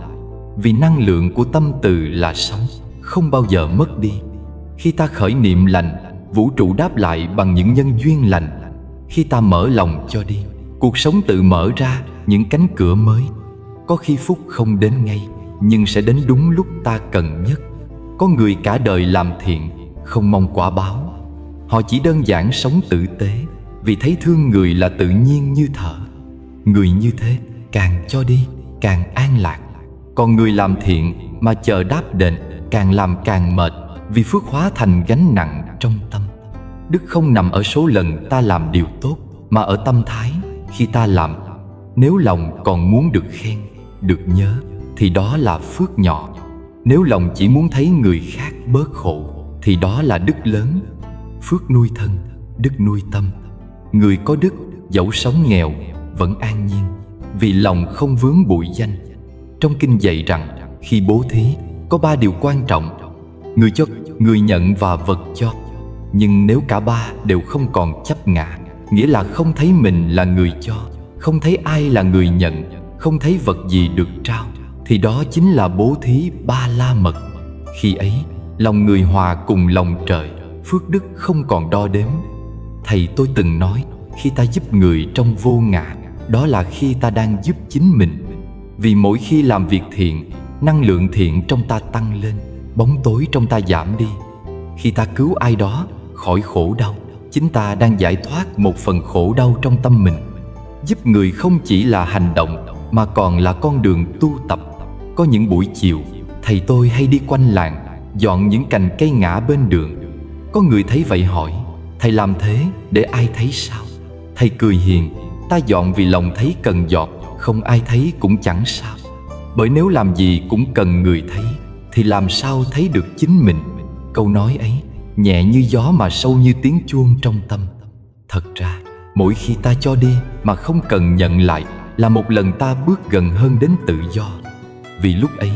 Vì năng lượng của tâm từ là sống, không bao giờ mất đi. Khi ta khởi niệm lành, vũ trụ đáp lại bằng những nhân duyên lành. Khi ta mở lòng cho đi, cuộc sống tự mở ra những cánh cửa mới. Có khi phúc không đến ngay, nhưng sẽ đến đúng lúc ta cần nhất. Có người cả đời làm thiện, không mong quả báo. Họ chỉ đơn giản sống tử tế, vì thấy thương người là tự nhiên như thở. Người như thế càng cho đi, càng an lạc. Còn người làm thiện mà chờ đáp đền, càng làm càng mệt, vì phước hóa thành gánh nặng trong tâm. Đức không nằm ở số lần ta làm điều tốt, mà ở tâm thái khi ta làm. Nếu lòng còn muốn được khen, được nhớ, thì đó là phước nhỏ. Nếu lòng chỉ muốn thấy người khác bớt khổ, thì đó là đức lớn. Phước nuôi thân, đức nuôi tâm. Người có đức dẫu sống nghèo vẫn an nhiên, vì lòng không vướng bụi danh. Trong kinh dạy rằng khi bố thí có 3 điều quan trọng: người cho, người nhận và vật cho. Nhưng nếu cả ba đều không còn chấp ngã, nghĩa là không thấy mình là người cho, không thấy ai là người nhận, không thấy vật gì được trao, thì đó chính là bố thí ba la mật. Khi ấy, lòng người hòa cùng lòng trời, phước đức không còn đo đếm. Thầy tôi từng nói, khi ta giúp người trong vô ngã, đó là khi ta đang giúp chính mình. Vì mỗi khi làm việc thiện, năng lượng thiện trong ta tăng lên, bóng tối trong ta giảm đi. Khi ta cứu ai đó khỏi khổ đau, chính ta đang giải thoát một phần khổ đau trong tâm mình. Giúp người không chỉ là hành động, mà còn là con đường tu tập. Có những buổi chiều, thầy tôi hay đi quanh làng, dọn những cành cây ngã bên đường. Có người thấy vậy hỏi, thầy làm thế để ai thấy sao? Thầy cười hiền, ta dọn vì lòng thấy cần dọn, không ai thấy cũng chẳng sao. Bởi nếu làm gì cũng cần người thấy, thì làm sao thấy được chính mình? Câu nói ấy nhẹ như gió mà sâu như tiếng chuông trong tâm. Thật ra, Mỗi khi ta cho đi mà không cần nhận lại là một lần ta bước gần hơn đến tự do. Vì lúc ấy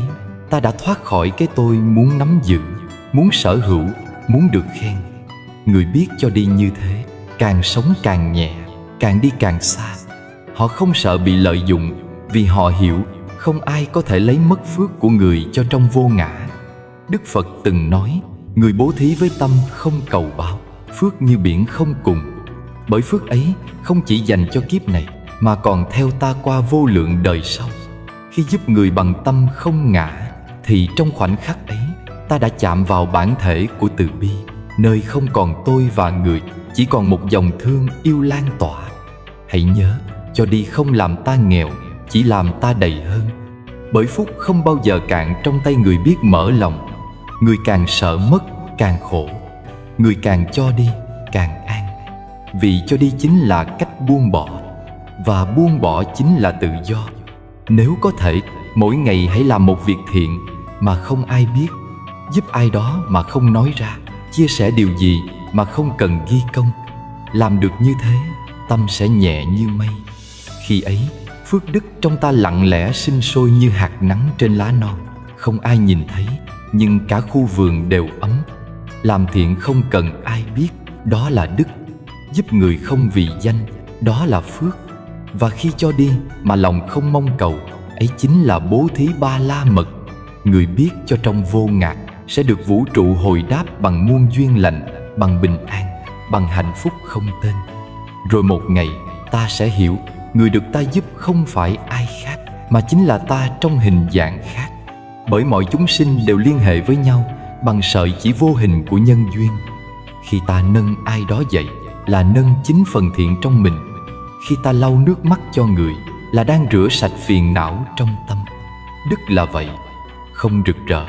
ta đã thoát khỏi cái tôi muốn nắm giữ, muốn sở hữu, muốn được khen. Người biết cho đi như thế càng sống càng nhẹ, càng đi càng xa. Họ không sợ bị lợi dụng, vì họ hiểu không ai có thể lấy mất phước của người cho trong vô ngã. Đức Phật từng nói, người bố thí với tâm không cầu báo, phước như biển không cùng. Bởi phước ấy không chỉ dành cho kiếp này, mà còn theo ta qua vô lượng đời sau. Khi giúp người bằng tâm không ngã, thì trong khoảnh khắc ấy ta đã chạm vào bản thể của từ bi, nơi không còn tôi và người, chỉ còn một dòng thương yêu lan tỏa. Hãy nhớ, cho đi không làm ta nghèo, chỉ làm ta đầy hơn. Bởi phúc không bao giờ cạn trong tay người biết mở lòng. Người càng sợ mất càng khổ, người càng cho đi càng an. Vì cho đi chính là cách buông bỏ, và buông bỏ chính là tự do. Nếu có thể, mỗi ngày hãy làm một việc thiện mà không ai biết, giúp ai đó mà không nói ra, chia sẻ điều gì mà không cần ghi công. Làm được như thế, tâm sẽ nhẹ như mây. Khi ấy, phước đức trong ta lặng lẽ sinh sôi như hạt nắng trên lá non. Không ai nhìn thấy, nhưng cả khu vườn đều ấm. Làm thiện không cần ai biết, đó là đức. Giúp người không vì danh, đó là phước. Và khi cho đi mà lòng không mong cầu, ấy chính là bố thí ba la mật. Người biết cho trong vô ngã sẽ được vũ trụ hồi đáp bằng muôn duyên lành, bằng bình an, bằng hạnh phúc không tên. Rồi một ngày ta sẽ hiểu, người được ta giúp không phải ai khác, mà chính là ta trong hình dạng khác. Bởi mọi chúng sinh đều liên hệ với nhau bằng sợi chỉ vô hình của nhân duyên. Khi ta nâng ai đó dậy là nâng chính phần thiện trong mình. Khi ta lau nước mắt cho người là đang rửa sạch phiền não trong tâm. Đức là vậy, không rực rỡ,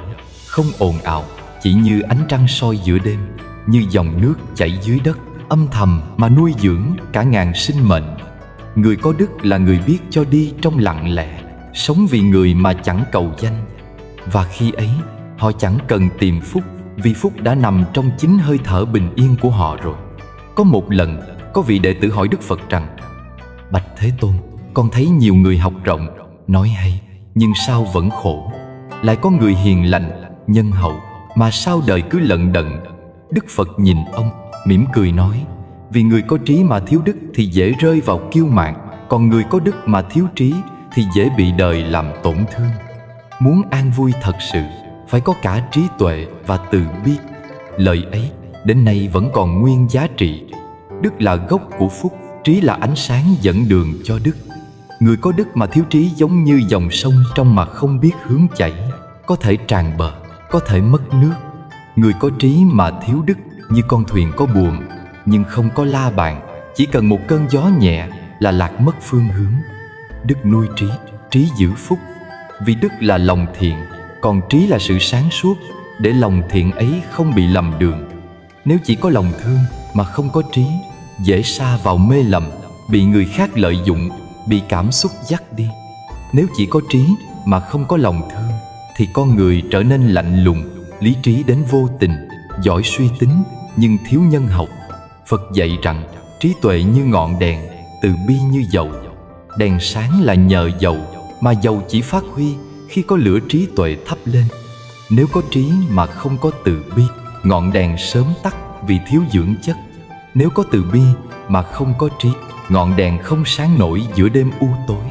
không ồn ào, chỉ như ánh trăng soi giữa đêm, như dòng nước chảy dưới đất, âm thầm mà nuôi dưỡng cả ngàn sinh mệnh. Người có đức là người biết cho đi trong lặng lẽ, sống vì người mà chẳng cầu danh. Và khi ấy, họ chẳng cần tìm phúc, vì phúc đã nằm trong chính hơi thở bình yên của họ rồi. Có một lần, có vị đệ tử hỏi Đức Phật rằng: Bạch Thế Tôn, con thấy nhiều người học rộng, nói hay, nhưng sao vẫn khổ? Lại có người hiền lành, nhân hậu, mà sao đời cứ lận đận? Đức Phật nhìn ông, mỉm cười nói: Vì người có trí mà thiếu đức thì dễ rơi vào kiêu mạn, còn người có đức mà thiếu trí thì dễ bị đời làm tổn thương. Muốn an vui thật sự, phải có cả trí tuệ và từ bi. Lời ấy đến nay vẫn còn nguyên giá trị. Đức là gốc của phúc, trí là ánh sáng dẫn đường cho đức. Người có đức mà thiếu trí giống như dòng sông trong mà không biết hướng chảy, có thể tràn bờ, có thể mất nước. Người có trí mà thiếu đức như con thuyền có buồm nhưng không có la bàn, chỉ cần một cơn gió nhẹ là lạc mất phương hướng. Đức nuôi trí, trí giữ phúc. Vì đức là lòng thiện, còn trí là sự sáng suốt, để lòng thiện ấy không bị lầm đường. Nếu chỉ có lòng thương mà không có trí, dễ sa vào mê lầm, bị người khác lợi dụng, bị cảm xúc dắt đi. Nếu chỉ có trí mà không có lòng thương, thì con người trở nên lạnh lùng, lý trí đến vô tình, giỏi suy tính nhưng thiếu nhân học. Phật dạy rằng trí tuệ như ngọn đèn, từ bi như dầu. Đèn sáng là nhờ dầu, mà dầu chỉ phát huy khi có lửa trí tuệ thắp lên. Nếu có trí mà không có từ bi, ngọn đèn sớm tắt vì thiếu dưỡng chất. Nếu có từ bi mà không có trí, ngọn đèn không sáng nổi giữa đêm u tối.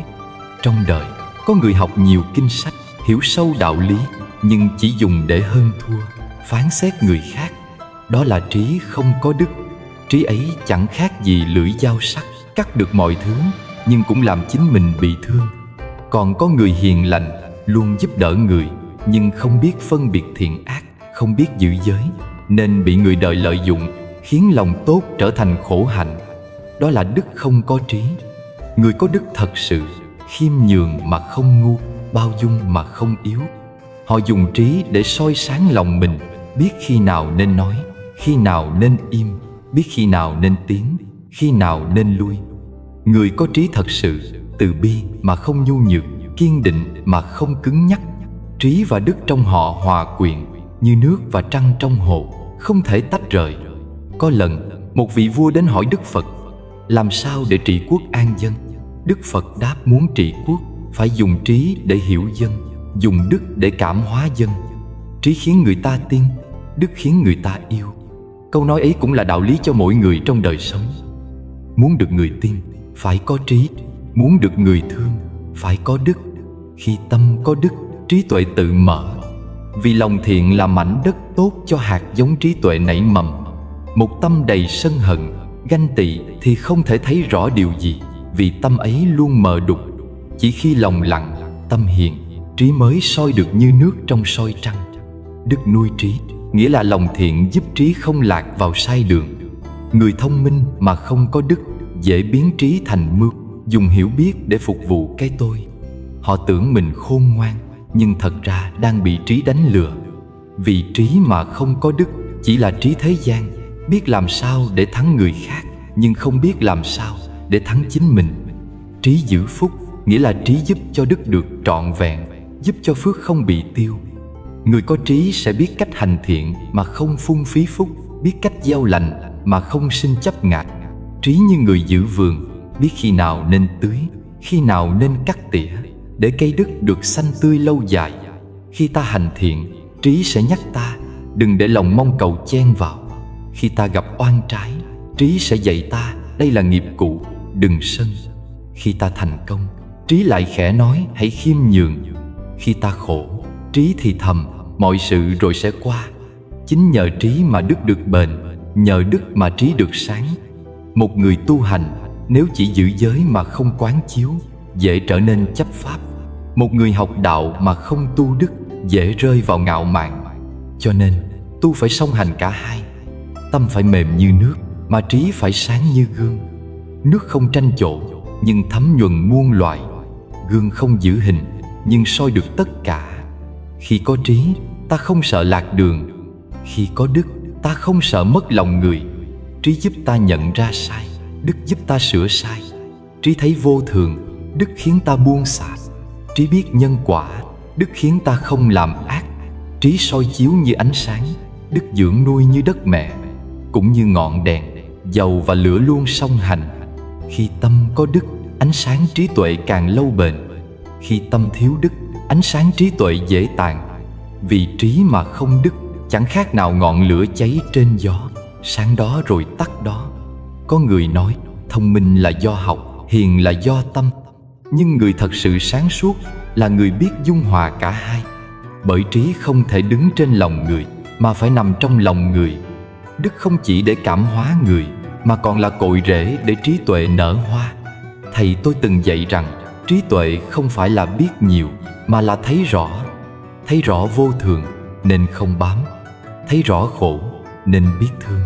Trong đời, có người học nhiều kinh sách, hiểu sâu đạo lý, nhưng chỉ dùng để hơn thua, phán xét người khác. Đó là trí không có đức. Trí ấy chẳng khác gì lưỡi dao sắc, cắt được mọi thứ, nhưng cũng làm chính mình bị thương. Còn có người hiền lành, luôn giúp đỡ người, nhưng không biết phân biệt thiện ác, không biết giữ giới, nên bị người đời lợi dụng, khiến lòng tốt trở thành khổ hạnh. Đó là đức không có trí. Người có đức thật sự, khiêm nhường mà không ngu, bao dung mà không yếu. Họ dùng trí để soi sáng lòng mình, biết khi nào nên nói, khi nào nên im, biết khi nào nên tiến, khi nào nên lui. Người có trí thật sự, từ bi mà không nhu nhược, kiên định mà không cứng nhắc. Trí và đức trong họ hòa quyện, như nước và trăng trong hồ, không thể tách rời. Có lần, một vị vua đến hỏi Đức Phật: làm sao để trị quốc an dân? Đức Phật đáp, muốn trị quốc phải dùng trí để hiểu dân, dùng đức để cảm hóa dân. Trí khiến người ta tin, đức khiến người ta yêu. Câu nói ấy cũng là đạo lý cho mỗi người trong đời sống. Muốn được người tin phải có trí, muốn được người thương phải có đức. Khi tâm có đức, trí tuệ tự mở. Vì lòng thiện là mảnh đất tốt cho hạt giống trí tuệ nảy mầm. Một tâm đầy sân hận, ganh tị thì không thể thấy rõ điều gì, vì tâm ấy luôn mờ đục. Chỉ khi lòng lặng, tâm hiền, trí mới soi được như nước trong soi trăng. Đức nuôi trí, nghĩa là lòng thiện giúp trí không lạc vào sai đường. Người thông minh mà không có đức dễ biến trí thành mưu, dùng hiểu biết để phục vụ cái tôi. Họ tưởng mình khôn ngoan, nhưng thật ra đang bị trí đánh lừa. Vì trí mà không có đức chỉ là trí thế gian, biết làm sao để thắng người khác, nhưng không biết làm sao để thắng chính mình. Trí giữ phúc, nghĩa là trí giúp cho đức được trọn vẹn, giúp cho phước không bị tiêu. Người có trí sẽ biết cách hành thiện mà không phung phí phúc, biết cách gieo lành mà không sinh chấp ngại. Trí như người giữ vườn, biết khi nào nên tưới, khi nào nên cắt tỉa, để cây đức được xanh tươi lâu dài. Khi ta hành thiện, trí sẽ nhắc ta đừng để lòng mong cầu chen vào. Khi ta gặp oan trái, trí sẽ dạy ta đây là nghiệp cũ, đừng sân. Khi ta thành công, trí lại khẽ nói hãy khiêm nhường. Khi ta khổ, trí thì thầm mọi sự rồi sẽ qua. Chính nhờ trí mà đức được bền, nhờ đức mà trí được sáng. Một người tu hành nếu chỉ giữ giới mà không quán chiếu, dễ trở nên chấp pháp. Một người học đạo mà không tu đức, dễ rơi vào ngạo mạn. Cho nên tu phải song hành cả hai. Tâm phải mềm như nước, mà trí phải sáng như gương. Nước không tranh chỗ, nhưng thấm nhuần muôn loài. Gương không giữ hình, nhưng soi được tất cả. Khi có trí, ta không sợ lạc đường. Khi có đức, ta không sợ mất lòng người. Trí giúp ta nhận ra sai, đức giúp ta sửa sai. Trí thấy vô thường, đức khiến ta buông xả. Trí biết nhân quả, đức khiến ta không làm ác. Trí soi chiếu như ánh sáng, đức dưỡng nuôi như đất mẹ. Cũng như ngọn đèn, dầu và lửa luôn song hành. Khi tâm có đức, ánh sáng trí tuệ càng lâu bền. Khi tâm thiếu đức, ánh sáng trí tuệ dễ tàn. Vì trí mà không đức, chẳng khác nào ngọn lửa cháy trên gió, sáng đó rồi tắt đó. Có người nói thông minh là do học, hiền là do tâm. Nhưng người thật sự sáng suốt là người biết dung hòa cả hai. Bởi trí không thể đứng trên lòng người, mà phải nằm trong lòng người. Đức không chỉ để cảm hóa người, mà còn là cội rễ để trí tuệ nở hoa. Thầy tôi từng dạy rằng trí tuệ không phải là biết nhiều, mà là thấy rõ. Thấy rõ vô thường nên không bám. Thấy rõ khổ nên biết thương.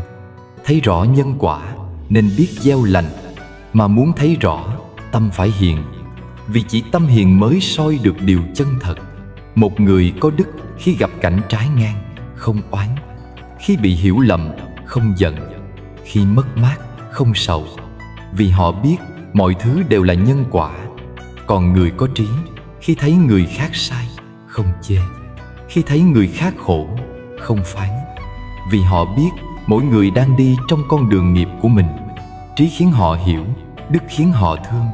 Thấy rõ nhân quả nên biết gieo lành. Mà muốn thấy rõ, tâm phải hiền. Vì chỉ tâm hiền mới soi được điều chân thật. Một người có đức khi gặp cảnh trái ngang, không oán. Khi bị hiểu lầm, không giận. Khi mất mát, không sầu. Vì họ biết mọi thứ đều là nhân quả. Còn người có trí, khi thấy người khác sai, không chê. Khi thấy người khác khổ, không phán. Vì họ biết mỗi người đang đi trong con đường nghiệp của mình. Trí khiến họ hiểu, đức khiến họ thương.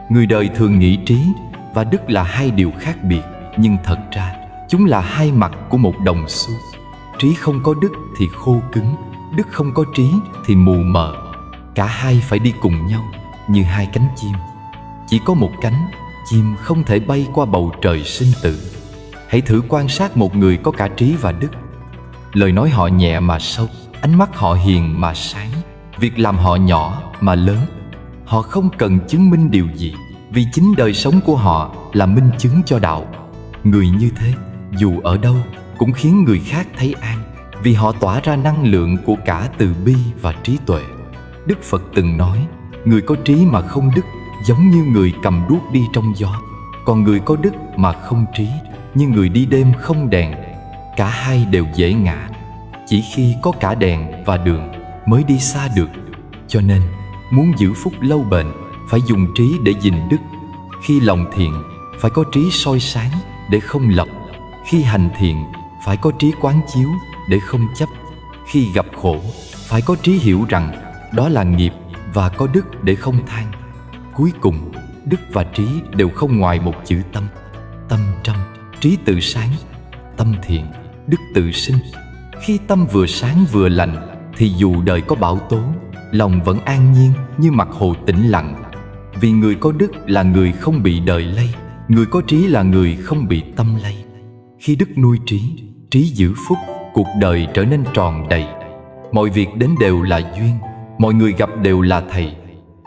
Người đời thường nghĩ trí và đức là hai điều khác biệt, nhưng thật ra chúng là hai mặt của một đồng xu. Trí không có đức thì khô cứng, đức không có trí thì mù mờ. Cả hai phải đi cùng nhau như hai cánh chim. Chỉ có một cánh, chim không thể bay qua bầu trời sinh tử. Hãy thử quan sát một người có cả trí và đức. Lời nói họ nhẹ mà sâu, ánh mắt họ hiền mà sáng, việc làm họ nhỏ mà lớn. Họ không cần chứng minh điều gì, vì chính đời sống của họ là minh chứng cho đạo. Người như thế, dù ở đâu cũng khiến người khác thấy an, vì họ tỏa ra năng lượng của cả từ bi và trí tuệ. Đức Phật từng nói, người có trí mà không đức giống như người cầm đuốc đi trong gió. Còn người có đức mà không trí như người đi đêm không đèn. Cả hai đều dễ ngã. Chỉ khi có cả đèn và đường mới đi xa được. Cho nên muốn giữ phúc lâu bền, phải dùng trí để gìn đức. Khi lòng thiện, phải có trí soi sáng để không lập. Khi hành thiện, phải có trí quán chiếu để không chấp. Khi gặp khổ, phải có trí hiểu rằng đó là nghiệp, và có đức để không than. Cuối cùng, đức và trí đều không ngoài một chữ tâm. Tâm trong, trí tự sáng. Tâm thiện, đức tự sinh. Khi tâm vừa sáng vừa lành thì dù đời có bão tố, lòng vẫn an nhiên như mặt hồ tĩnh lặng. Vì người có đức là người không bị đời lay, người có trí là người không bị tâm lay. Khi đức nuôi trí, trí giữ phúc, cuộc đời trở nên tròn đầy. Mọi việc đến đều là duyên, mọi người gặp đều là thầy.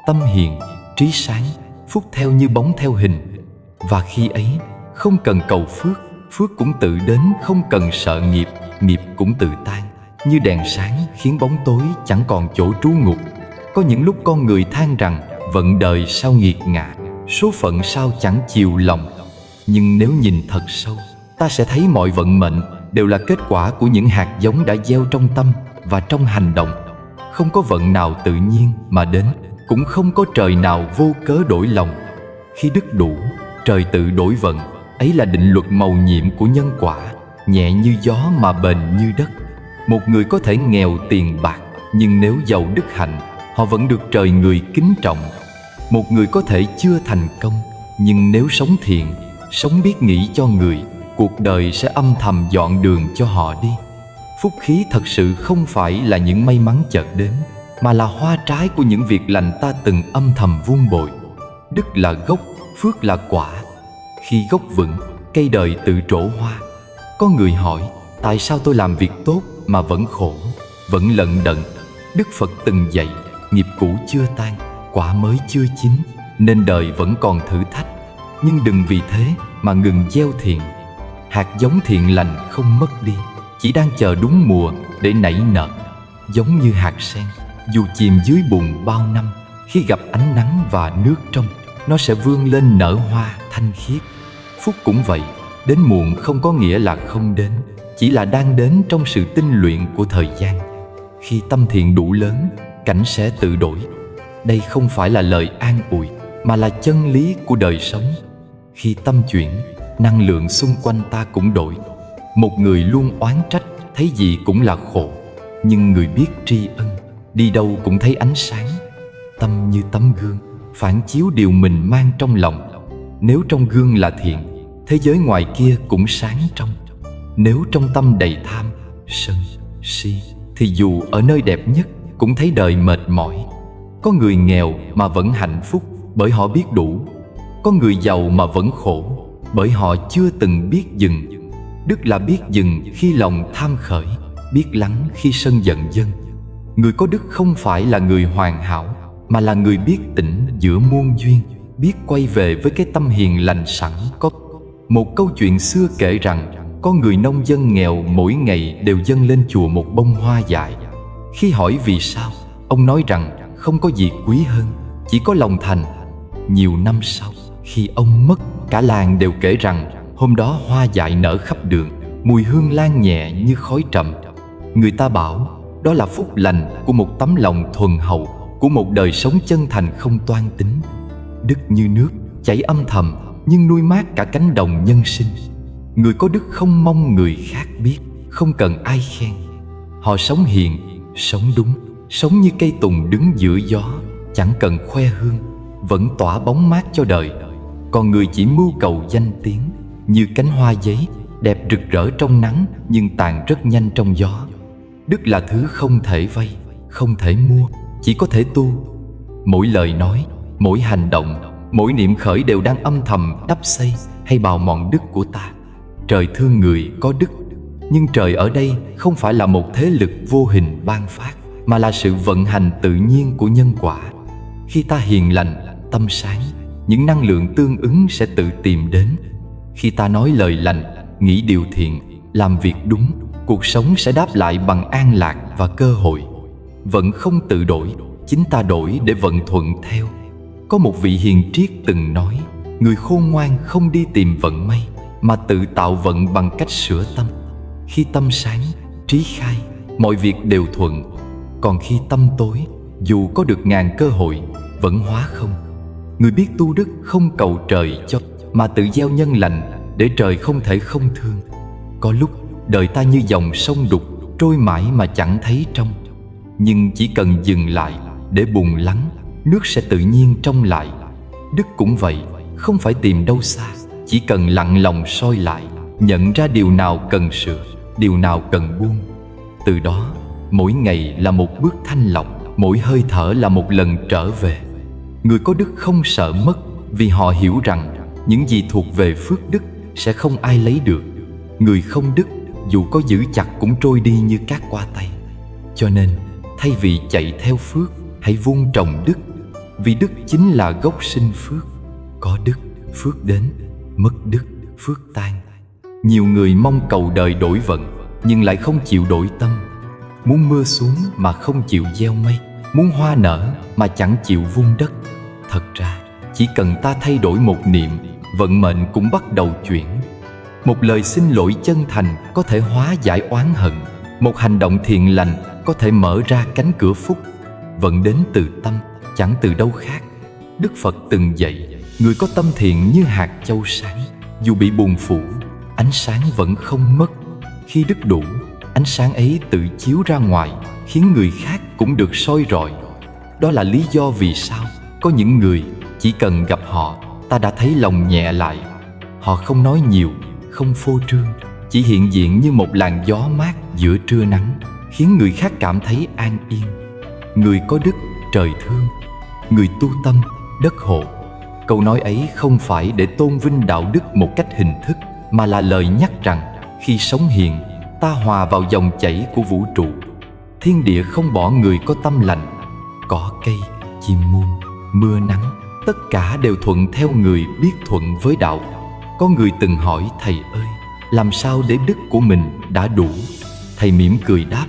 Tâm hiền, trí sáng, phúc theo như bóng theo hình. Và khi ấy, không cần cầu phước, phước cũng tự đến, không cần sợ nghiệp, nghiệp cũng tự tan. Như đèn sáng khiến bóng tối chẳng còn chỗ trú ngụ. Có những lúc con người than rằng vận đời sao nghiệt ngã, số phận sao chẳng chiều lòng. Nhưng nếu nhìn thật sâu, ta sẽ thấy mọi vận mệnh đều là kết quả của những hạt giống đã gieo trong tâm và trong hành động. Không có vận nào tự nhiên mà đến, cũng không có trời nào vô cớ đổi lòng. Khi đức đủ, trời tự đổi vận. Ấy là định luật mầu nhiệm của nhân quả, nhẹ như gió mà bền như đất. Một người có thể nghèo tiền bạc, nhưng nếu giàu đức hạnh, họ vẫn được trời người kính trọng. Một người có thể chưa thành công, nhưng nếu sống thiện, sống biết nghĩ cho người, cuộc đời sẽ âm thầm dọn đường cho họ đi. Phúc khí thật sự không phải là những may mắn chợt đến, mà là hoa trái của những việc lành ta từng âm thầm vun bồi. Đức là gốc, phước là quả. Khi gốc vững, cây đời tự trổ hoa. Có người hỏi, tại sao tôi làm việc tốt mà vẫn khổ, vẫn lận đận? Đức Phật từng dạy, nghiệp cũ chưa tan, quả mới chưa chín, nên đời vẫn còn thử thách. Nhưng đừng vì thế mà ngừng gieo thiện. Hạt giống thiện lành không mất đi, chỉ đang chờ đúng mùa để nảy nở. Giống như hạt sen, dù chìm dưới bùn bao năm, khi gặp ánh nắng và nước trong, nó sẽ vươn lên nở hoa thanh khiết. Phúc cũng vậy, đến muộn không có nghĩa là không đến, chỉ là đang đến trong sự tinh luyện của thời gian. Khi tâm thiện đủ lớn, cảnh sẽ tự đổi. Đây không phải là lời an ủi, mà là chân lý của đời sống. Khi tâm chuyển, năng lượng xung quanh ta cũng đổi. Một người luôn oán trách, thấy gì cũng là khổ, nhưng người biết tri ân, đi đâu cũng thấy ánh sáng. Tâm như tấm gương, phản chiếu điều mình mang trong lòng. Nếu trong gương là thiện, thế giới ngoài kia cũng sáng trong. Nếu trong tâm đầy tham, sân, si, thì dù ở nơi đẹp nhất cũng thấy đời mệt mỏi. Có người nghèo mà vẫn hạnh phúc bởi họ biết đủ. Có người giàu mà vẫn khổ bởi họ chưa từng biết dừng. Đức là biết dừng khi lòng tham khởi, biết lắng khi sân giận dâng. Người có đức không phải là người hoàn hảo, mà là người biết tỉnh giữa muôn duyên, biết quay về với cái tâm hiền lành sẵn có. Một câu chuyện xưa kể rằng, có người nông dân nghèo mỗi ngày đều dâng lên chùa một bông hoa dại. Khi hỏi vì sao, ông nói rằng không có gì quý hơn, chỉ có lòng thành. Nhiều năm sau, khi ông mất, cả làng đều kể rằng hôm đó hoa dại nở khắp đường, mùi hương lan nhẹ như khói trầm. Người ta bảo đó là phúc lành của một tấm lòng thuần hậu, của một đời sống chân thành không toan tính. Đức như nước chảy âm thầm, nhưng nuôi mát cả cánh đồng nhân sinh. Người có đức không mong người khác biết, không cần ai khen. Họ sống hiền, sống đúng, sống như cây tùng đứng giữa gió, chẳng cần khoe hương, vẫn tỏa bóng mát cho đời. Còn người chỉ mưu cầu danh tiếng, như cánh hoa giấy, đẹp rực rỡ trong nắng nhưng tàn rất nhanh trong gió. Đức là thứ không thể vay, không thể mua, chỉ có thể tu. Mỗi lời nói, mỗi hành động, mỗi niệm khởi đều đang âm thầm đắp xây hay bào mòn đức của ta. Trời thương người có đức, nhưng trời ở đây không phải là một thế lực vô hình ban phát, mà là sự vận hành tự nhiên của nhân quả. Khi ta hiền lành, tâm sáng, những năng lượng tương ứng sẽ tự tìm đến. Khi ta nói lời lành, nghĩ điều thiện, làm việc đúng, cuộc sống sẽ đáp lại bằng an lạc và cơ hội. Vận không tự đổi, chính ta đổi để vận thuận theo. Có một vị hiền triết từng nói, người khôn ngoan không đi tìm vận may, mà tự tạo vận bằng cách sửa tâm. Khi tâm sáng, trí khai, mọi việc đều thuận. Còn khi tâm tối, dù có được ngàn cơ hội, vẫn hóa không. Người biết tu đức không cầu trời cho, mà tự gieo nhân lành để trời không thể không thương. Có lúc đời ta như dòng sông đục, trôi mãi mà chẳng thấy trong. Nhưng chỉ cần dừng lại, để bùn lắng, nước sẽ tự nhiên trong lại. Đức cũng vậy, không phải tìm đâu xa, chỉ cần lặng lòng soi lại, nhận ra điều nào cần sửa, điều nào cần buông. Từ đó, mỗi ngày là một bước thanh lọc, mỗi hơi thở là một lần trở về. Người có đức không sợ mất, vì họ hiểu rằng những gì thuộc về phước đức sẽ không ai lấy được. Người không đức dù có giữ chặt cũng trôi đi như cát qua tay. Cho nên, thay vì chạy theo phước, hãy vun trồng đức, vì đức chính là gốc sinh phước. Có đức, phước đến; mất đức, phước tan. Nhiều người mong cầu đời đổi vận, nhưng lại không chịu đổi tâm. Muốn mưa xuống mà không chịu gieo mây, muốn hoa nở mà chẳng chịu vun đất. Thật ra, chỉ cần ta thay đổi một niệm, vận mệnh cũng bắt đầu chuyển. Một lời xin lỗi chân thành có thể hóa giải oán hận. Một hành động thiện lành có thể mở ra cánh cửa phúc. Vận đến từ tâm, chẳng từ đâu khác. Đức Phật từng dạy, người có tâm thiện như hạt châu sáng, dù bị bùn phủ, ánh sáng vẫn không mất. Khi đức đủ, ánh sáng ấy tự chiếu ra ngoài, khiến người khác cũng được soi rọi. Đó là lý do vì sao có những người chỉ cần gặp họ, ta đã thấy lòng nhẹ lại. Họ không nói nhiều, không phô trương, chỉ hiện diện như một làn gió mát giữa trưa nắng, khiến người khác cảm thấy an yên. Người có đức, trời thương; người tu tâm, đất hộ. Câu nói ấy không phải để tôn vinh đạo đức một cách hình thức, mà là lời nhắc rằng khi sống hiền, ta hòa vào dòng chảy của vũ trụ. Thiên địa không bỏ người có tâm lành. Cỏ cây, chim muôn, mưa nắng, tất cả đều thuận theo người biết thuận với đạo. Có người từng hỏi thầy ơi, làm sao để đức của mình đã đủ? Thầy mỉm cười đáp,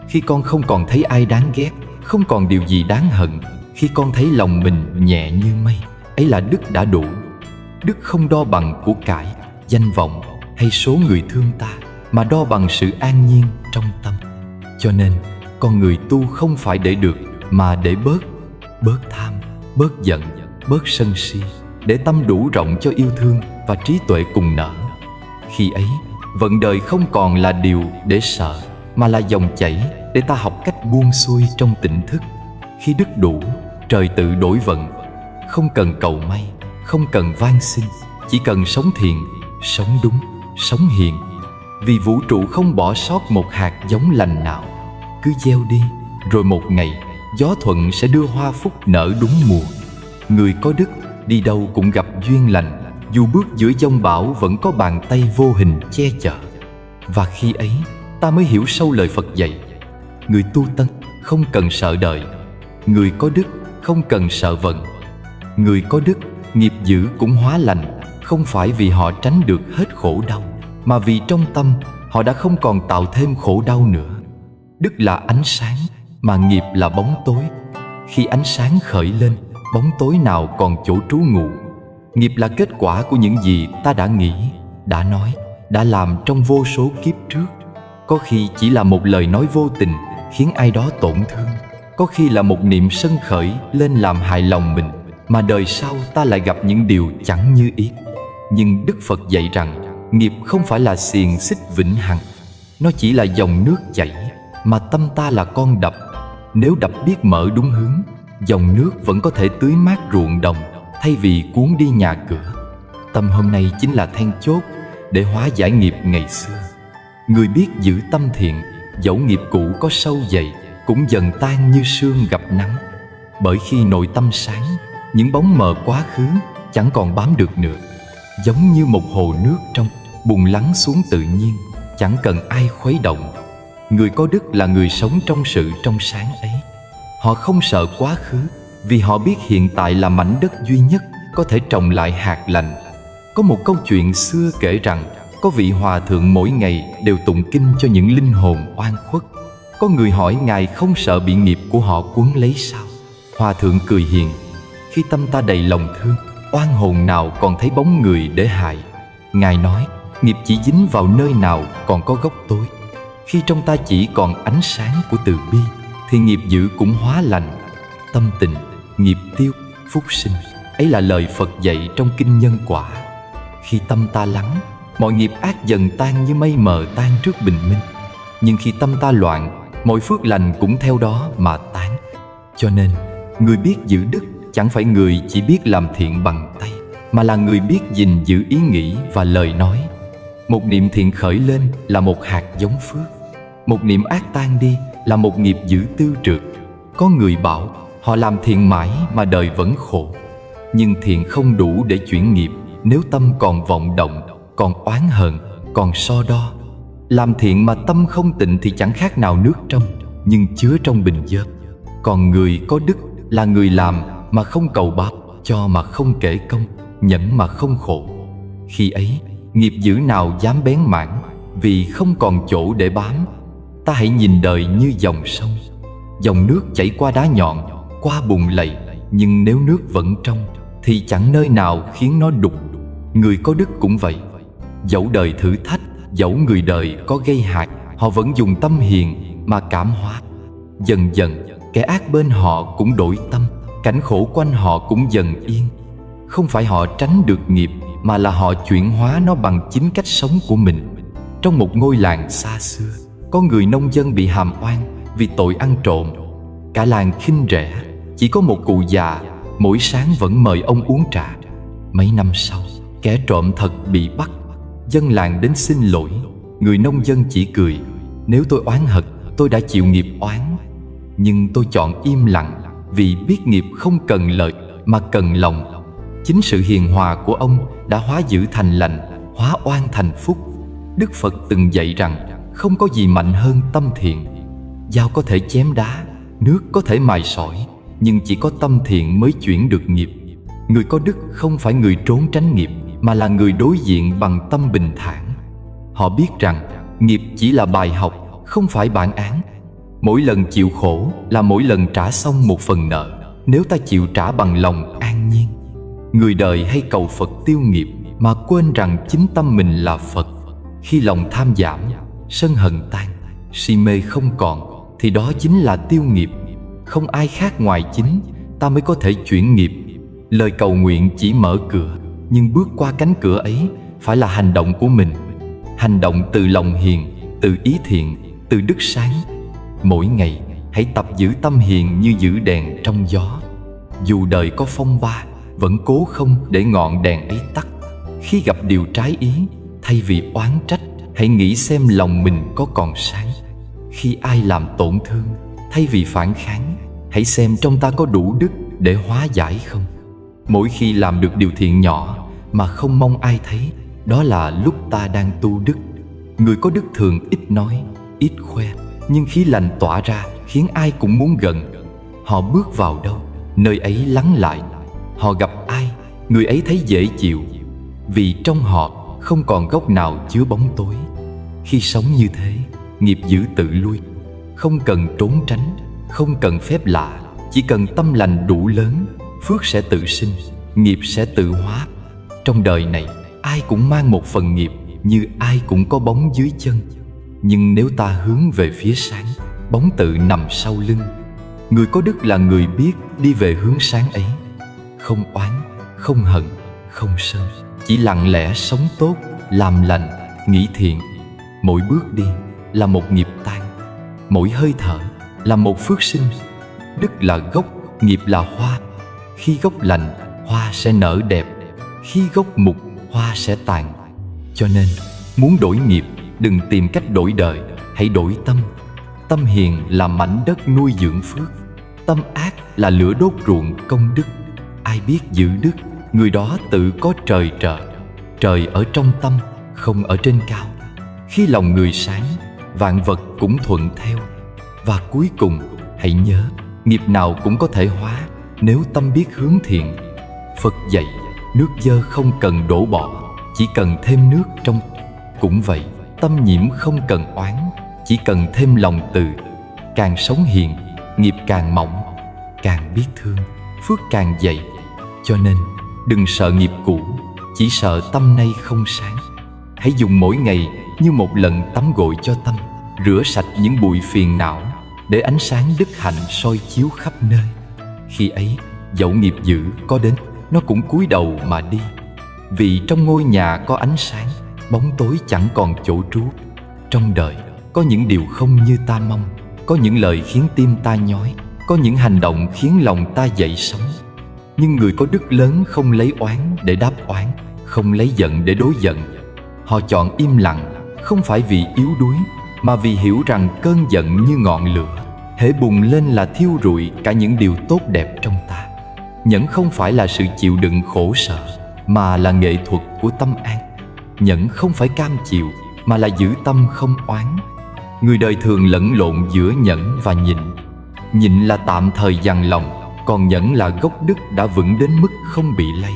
khi con không còn thấy ai đáng ghét, không còn điều gì đáng hận, khi con thấy lòng mình nhẹ như mây, ấy là đức đã đủ. Đức không đo bằng của cải, danh vọng hay số người thương ta, mà đo bằng sự an nhiên trong tâm. Cho nên, con người tu không phải để được, mà để bớt tham, bớt giận, bớt sân si, để tâm đủ rộng cho yêu thương và trí tuệ cùng nở. Khi ấy, vận đời không còn là điều để sợ, mà là dòng chảy để ta học cách buông xuôi trong tỉnh thức. Khi đức đủ, trời tự đổi vận. Không cần cầu may, không cần van xin, chỉ cần sống thiện, sống đúng, sống hiền. Vì vũ trụ không bỏ sót một hạt giống lành nào. Cứ gieo đi, rồi một ngày gió thuận sẽ đưa hoa phúc nở đúng mùa. Người có đức đi đâu cũng gặp duyên lành, dù bước giữa giông bão vẫn có bàn tay vô hình che chở. Và khi ấy ta mới hiểu sâu lời Phật dạy, người tu tâm không cần sợ đời, người có đức không cần sợ vận. Người có đức, nghiệp dữ cũng hóa lành, không phải vì họ tránh được hết khổ đau, mà vì trong tâm họ đã không còn tạo thêm khổ đau nữa. Đức là ánh sáng, mà nghiệp là bóng tối. Khi ánh sáng khởi lên, bóng tối nào còn chỗ trú ngụ. Nghiệp là kết quả của những gì ta đã nghĩ, đã nói, đã làm trong vô số kiếp trước. Có khi chỉ là một lời nói vô tình khiến ai đó tổn thương, có khi là một niệm sân khởi lên làm hại lòng mình, mà đời sau ta lại gặp những điều chẳng như ý. Nhưng Đức Phật dạy rằng nghiệp không phải là xiềng xích vĩnh hằng, nó chỉ là dòng nước chảy, mà tâm ta là con đập. Nếu đập biết mở đúng hướng, dòng nước vẫn có thể tưới mát ruộng đồng thay vì cuốn đi nhà cửa. Tâm hôm nay chính là then chốt để hóa giải nghiệp ngày xưa. Người biết giữ tâm thiện, dẫu nghiệp cũ có sâu dày, cũng dần tan như sương gặp nắng. Bởi khi nội tâm sáng, những bóng mờ quá khứ chẳng còn bám được nữa. Giống như một hồ nước trong, bùn lắng xuống tự nhiên, chẳng cần ai khuấy động. Người có đức là người sống trong sự trong sáng ấy. Họ không sợ quá khứ, vì họ biết hiện tại là mảnh đất duy nhất có thể trồng lại hạt lành. Có một câu chuyện xưa kể rằng có vị hòa thượng mỗi ngày đều tụng kinh cho những linh hồn oan khuất. Có người hỏi ngài không sợ bị nghiệp của họ cuốn lấy sao? Hòa thượng cười hiền, khi tâm ta đầy lòng thương, oan hồn nào còn thấy bóng người để hại. Ngài nói, nghiệp chỉ dính vào nơi nào còn có gốc tối. Khi trong ta chỉ còn ánh sáng của từ bi, thì nghiệp dữ cũng hóa lành. Tâm tình, nghiệp tiêu, phúc sinh, ấy là lời Phật dạy trong kinh nhân quả. Khi tâm ta lắng, mọi nghiệp ác dần tan như mây mờ tan trước bình minh. Nhưng khi tâm ta loạn, mọi phước lành cũng theo đó mà tán. Cho nên, người biết giữ đức chẳng phải người chỉ biết làm thiện bằng tay, mà là người biết gìn giữ ý nghĩ và lời nói. Một niệm thiện khởi lên là một hạt giống phước, một niệm ác tan đi là một nghiệp dữ tiêu trượt. Có người bảo họ làm thiện mãi mà đời vẫn khổ. Nhưng thiện không đủ để chuyển nghiệp nếu tâm còn vọng động, còn oán hờn, còn so đo. Làm thiện mà tâm không tịnh thì chẳng khác nào nước trong, nhưng chứa trong bình dớp. Còn người có đức là người làm mà không cầu báo, cho mà không kể công, nhẫn mà không khổ. Khi ấy, nghiệp dữ nào dám bén mảng, vì không còn chỗ để bám. Ta hãy nhìn đời như dòng sông. Dòng nước chảy qua đá nhọn, qua bùn lầy, nhưng nếu nước vẫn trong thì chẳng nơi nào khiến nó đục. Người có đức cũng vậy. Dẫu đời thử thách, dẫu người đời có gây hại, họ vẫn dùng tâm hiền mà cảm hóa. Dần dần, kẻ ác bên họ cũng đổi tâm, cảnh khổ quanh họ cũng dần yên. Không phải họ tránh được nghiệp, mà là họ chuyển hóa nó bằng chính cách sống của mình. Trong một ngôi làng xa xưa, có người nông dân bị hàm oan vì tội ăn trộm. Cả làng khinh rẻ, chỉ có một cụ già mỗi sáng vẫn mời ông uống trà. Mấy năm sau, kẻ trộm thật bị bắt. Dân làng đến xin lỗi. Người nông dân chỉ cười: nếu tôi oán hận, tôi đã chịu nghiệp oán. Nhưng tôi chọn im lặng, vì biết nghiệp không cần lợi mà cần lòng. Chính sự hiền hòa của ông đã hóa dữ thành lành, hóa oan thành phúc. Đức Phật từng dạy rằng không có gì mạnh hơn tâm thiện. Dao có thể chém đá, nước có thể mài sỏi, nhưng chỉ có tâm thiện mới chuyển được nghiệp. Người có đức không phải người trốn tránh nghiệp, mà là người đối diện bằng tâm bình thản. Họ biết rằng nghiệp chỉ là bài học, không phải bản án. Mỗi lần chịu khổ là mỗi lần trả xong một phần nợ, nếu ta chịu trả bằng lòng an nhiên. Người đời hay cầu Phật tiêu nghiệp mà quên rằng chính tâm mình là Phật. Khi lòng tham giảm, sân hận tan, si mê không còn, thì đó chính là tiêu nghiệp. Không ai khác ngoài chính ta mới có thể chuyển nghiệp. Lời cầu nguyện chỉ mở cửa, nhưng bước qua cánh cửa ấy phải là hành động của mình. Hành động từ lòng hiền, từ ý thiện, từ đức sáng. Mỗi ngày hãy tập giữ tâm hiền như giữ đèn trong gió. Dù đời có phong ba, vẫn cố không để ngọn đèn ấy tắt. Khi gặp điều trái ý, thay vì oán trách, hãy nghĩ xem lòng mình có còn sáng. Khi ai làm tổn thương, thay vì phản kháng, hãy xem trong ta có đủ đức để hóa giải không. Mỗi khi làm được điều thiện nhỏ mà không mong ai thấy, đó là lúc ta đang tu đức. Người có đức thường ít nói, ít khoe, nhưng khí lành tỏa ra khiến ai cũng muốn gần. Họ bước vào đâu, nơi ấy lắng lại. Họ gặp ai, người ấy thấy dễ chịu, vì trong họ không còn góc nào chứa bóng tối. Khi sống như thế, nghiệp dữ tự lui. Không cần trốn tránh, không cần phép lạ, chỉ cần tâm lành đủ lớn, phước sẽ tự sinh, nghiệp sẽ tự hóa. Trong đời này, ai cũng mang một phần nghiệp, như ai cũng có bóng dưới chân. Nhưng nếu ta hướng về phía sáng, bóng tự nằm sau lưng. Người có đức là người biết đi về hướng sáng ấy. Không oán, không hận, không sân, chỉ lặng lẽ sống tốt, làm lành, nghĩ thiện. Mỗi bước đi là một nghiệp tan, mỗi hơi thở là một phước sinh. Đức là gốc, nghiệp là hoa. Khi gốc lành, hoa sẽ nở đẹp. Khi gốc mục, hoa sẽ tàn. Cho nên, muốn đổi nghiệp, đừng tìm cách đổi đời, hãy đổi tâm. Tâm hiền là mảnh đất nuôi dưỡng phước. Tâm ác là lửa đốt ruộng công đức. Ai biết giữ đức, người đó tự có trời trợ. Trời ở trong tâm, không ở trên cao. Khi lòng người sáng, vạn vật cũng thuận theo. Và cuối cùng, hãy nhớ, nghiệp nào cũng có thể hóa nếu tâm biết hướng thiện. Phật dạy, nước dơ không cần đổ bỏ, chỉ cần thêm nước trong. Cũng vậy, tâm nhiễm không cần oán, chỉ cần thêm lòng từ. Càng sống hiền, nghiệp càng mỏng. Càng biết thương, phước càng dày. Cho nên, đừng sợ nghiệp cũ, chỉ sợ tâm nay không sáng. Hãy dùng mỗi ngày như một lần tắm gội cho tâm, rửa sạch những bụi phiền não, để ánh sáng đức hạnh soi chiếu khắp nơi. Khi ấy, dẫu nghiệp dữ có đến, nó cũng cúi đầu mà đi. Vì trong ngôi nhà có ánh sáng, bóng tối chẳng còn chỗ trú. Trong đời, có những điều không như ta mong, có những lời khiến tim ta nhói, có có những hành động khiến lòng ta dậy sóng. Nhưng người có đức lớn không lấy oán để đáp oán, không lấy giận để đối giận. Họ chọn im lặng, không phải vì yếu đuối, mà vì hiểu rằng cơn giận như ngọn lửa, hễ bùng lên là thiêu rụi cả những điều tốt đẹp trong ta. Nhẫn không phải là sự chịu đựng khổ sở, mà là nghệ thuật của tâm an. Nhẫn không phải cam chịu, mà là giữ tâm không oán. Người đời thường lẫn lộn giữa nhẫn và nhịn. Nhịn là tạm thời dằn lòng, còn nhẫn là gốc đức đã vững đến mức không bị lay.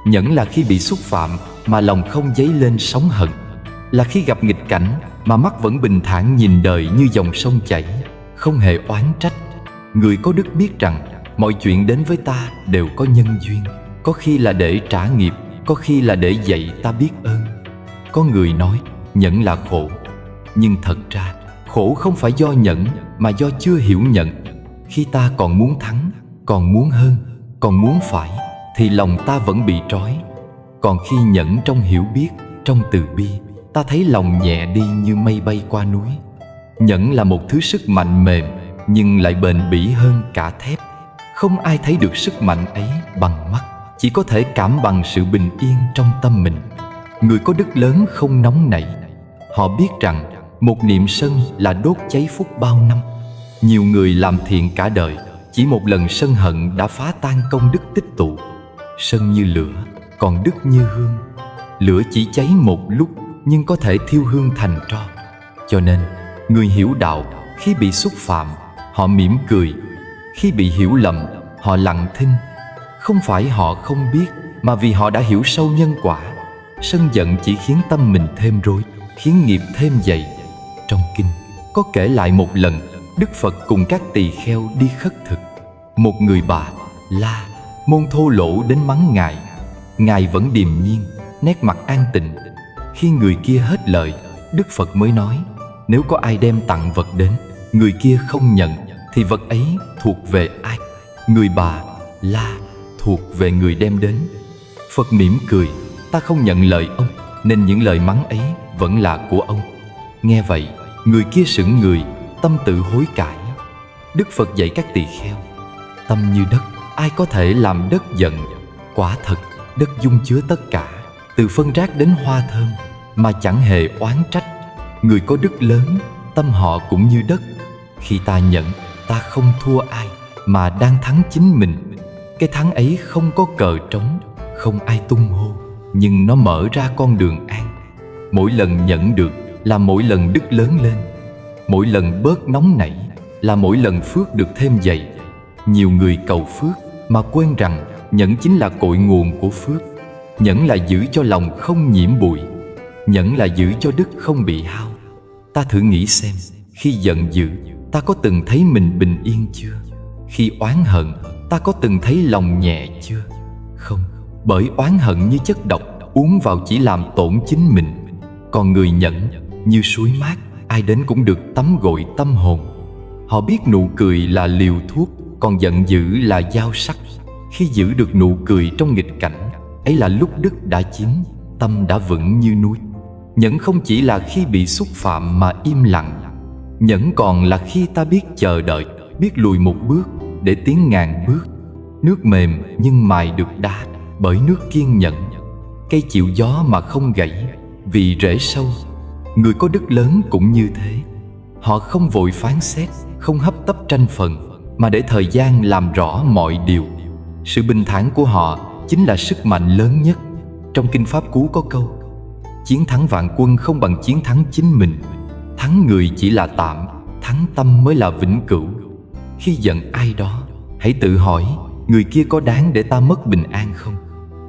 Nhẫn là khi bị xúc phạm mà lòng không dấy lên sóng hận, là khi gặp nghịch cảnh mà mắt vẫn bình thản nhìn đời như dòng sông chảy, không hề oán trách. Người có đức biết rằng mọi chuyện đến với ta đều có nhân duyên, có khi là để trả nghiệp, có khi là để dạy ta biết ơn. Có người nói nhẫn là khổ, nhưng thật ra khổ không phải do nhẫn, mà do chưa hiểu nhận. Khi ta còn muốn thắng, còn muốn hơn, còn muốn phải, thì lòng ta vẫn bị trói. Còn khi nhẫn trong hiểu biết, trong từ bi, ta thấy lòng nhẹ đi như mây bay qua núi. Nhẫn là một thứ sức mạnh mềm, nhưng lại bền bỉ hơn cả thép. Không ai thấy được sức mạnh ấy bằng mắt, chỉ có thể cảm bằng sự bình yên trong tâm mình. Người có đức lớn không nóng nảy. Họ biết rằng một niệm sân là đốt cháy phúc bao năm. Nhiều người làm thiện cả đời, chỉ một lần sân hận đã phá tan công đức tích tụ. Sân như lửa, còn đức như hương. Lửa chỉ cháy một lúc, nhưng có thể thiêu hương thành tro. Cho nên, người hiểu đạo, khi bị xúc phạm, họ mỉm cười. Khi bị hiểu lầm, họ lặng thinh. Không phải họ không biết, mà vì họ đã hiểu sâu nhân quả. Sân giận chỉ khiến tâm mình thêm rối, khiến nghiệp thêm dày. Trong kinh có kể lại một lần Đức Phật cùng các tỳ kheo đi khất thực. Một người bà La Môn thô lỗ đến mắng Ngài. Ngài vẫn điềm nhiên, nét mặt an tịnh. Khi người kia hết lời, Đức Phật mới nói: nếu có ai đem tặng vật đến, người kia không nhận, thì vật ấy thuộc về ai? Người bà La thuộc về người đem đến. Phật mỉm cười: ta không nhận lời ông, nên những lời mắng ấy vẫn là của ông. Nghe vậy, người kia sững người, tâm tự hối cải. Đức Phật dạy các tỳ kheo: tâm như đất, ai có thể làm đất giận? Quả thật, đất dung chứa tất cả, từ phân rác đến hoa thơm, mà chẳng hề oán trách. Người có đức lớn, tâm họ cũng như đất. Khi ta nhận, ta không thua ai, mà đang thắng chính mình. Cái thắng ấy không có cờ trống, không ai tung hô, nhưng nó mở ra con đường an. Mỗi lần nhận được là mỗi lần đức lớn lên. Mỗi lần bớt nóng nảy là mỗi lần phước được thêm dày. Nhiều người cầu phước mà quên rằng nhẫn chính là cội nguồn của phước. Nhẫn là giữ cho lòng không nhiễm bụi. Nhẫn là giữ cho đức không bị hao. Ta thử nghĩ xem, khi giận dữ, ta có từng thấy mình bình yên chưa? Khi oán hận, ta có từng thấy lòng nhẹ chưa? Không, bởi oán hận như chất độc, uống vào chỉ làm tổn chính mình. Còn người nhẫn như suối mát, ai đến cũng được tắm gội tâm hồn. Họ biết nụ cười là liều thuốc, còn giận dữ là dao sắc. Khi giữ được nụ cười trong nghịch cảnh, ấy là lúc đức đã chín, tâm đã vững như núi. Nhẫn không chỉ là khi bị xúc phạm mà im lặng. Nhẫn còn là khi ta biết chờ đợi, biết lùi một bước để tiến ngàn bước. Nước mềm nhưng mài được đá, bởi nước kiên nhẫn. Cây chịu gió mà không gãy, vì rễ sâu. Người có đức lớn cũng như thế. Họ không vội phán xét, không hấp tấp tranh phần, mà để thời gian làm rõ mọi điều. Sự bình thản của họ chính là sức mạnh lớn nhất. Trong Kinh Pháp Cú có câu: chiến thắng vạn quân không bằng chiến thắng chính mình. Thắng người chỉ là tạm, thắng tâm mới là vĩnh cửu. Khi giận ai đó, hãy tự hỏi người kia có đáng để ta mất bình an không?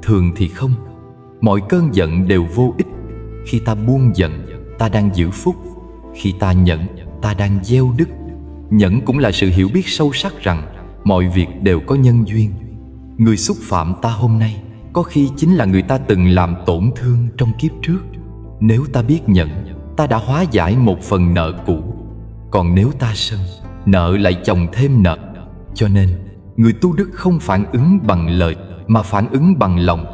Thường thì không. Mọi cơn giận đều vô ích. Khi ta buông giận, ta đang giữ phúc. Khi ta nhẫn, ta đang gieo đức. Nhẫn cũng là sự hiểu biết sâu sắc rằng mọi việc đều có nhân duyên. Người xúc phạm ta hôm nay có khi chính là người ta từng làm tổn thương trong kiếp trước. Nếu ta biết nhẫn, ta đã hóa giải một phần nợ cũ. Còn nếu ta sân, nợ lại chồng thêm nợ. Cho nên, người tu đức không phản ứng bằng lời, mà phản ứng bằng lòng.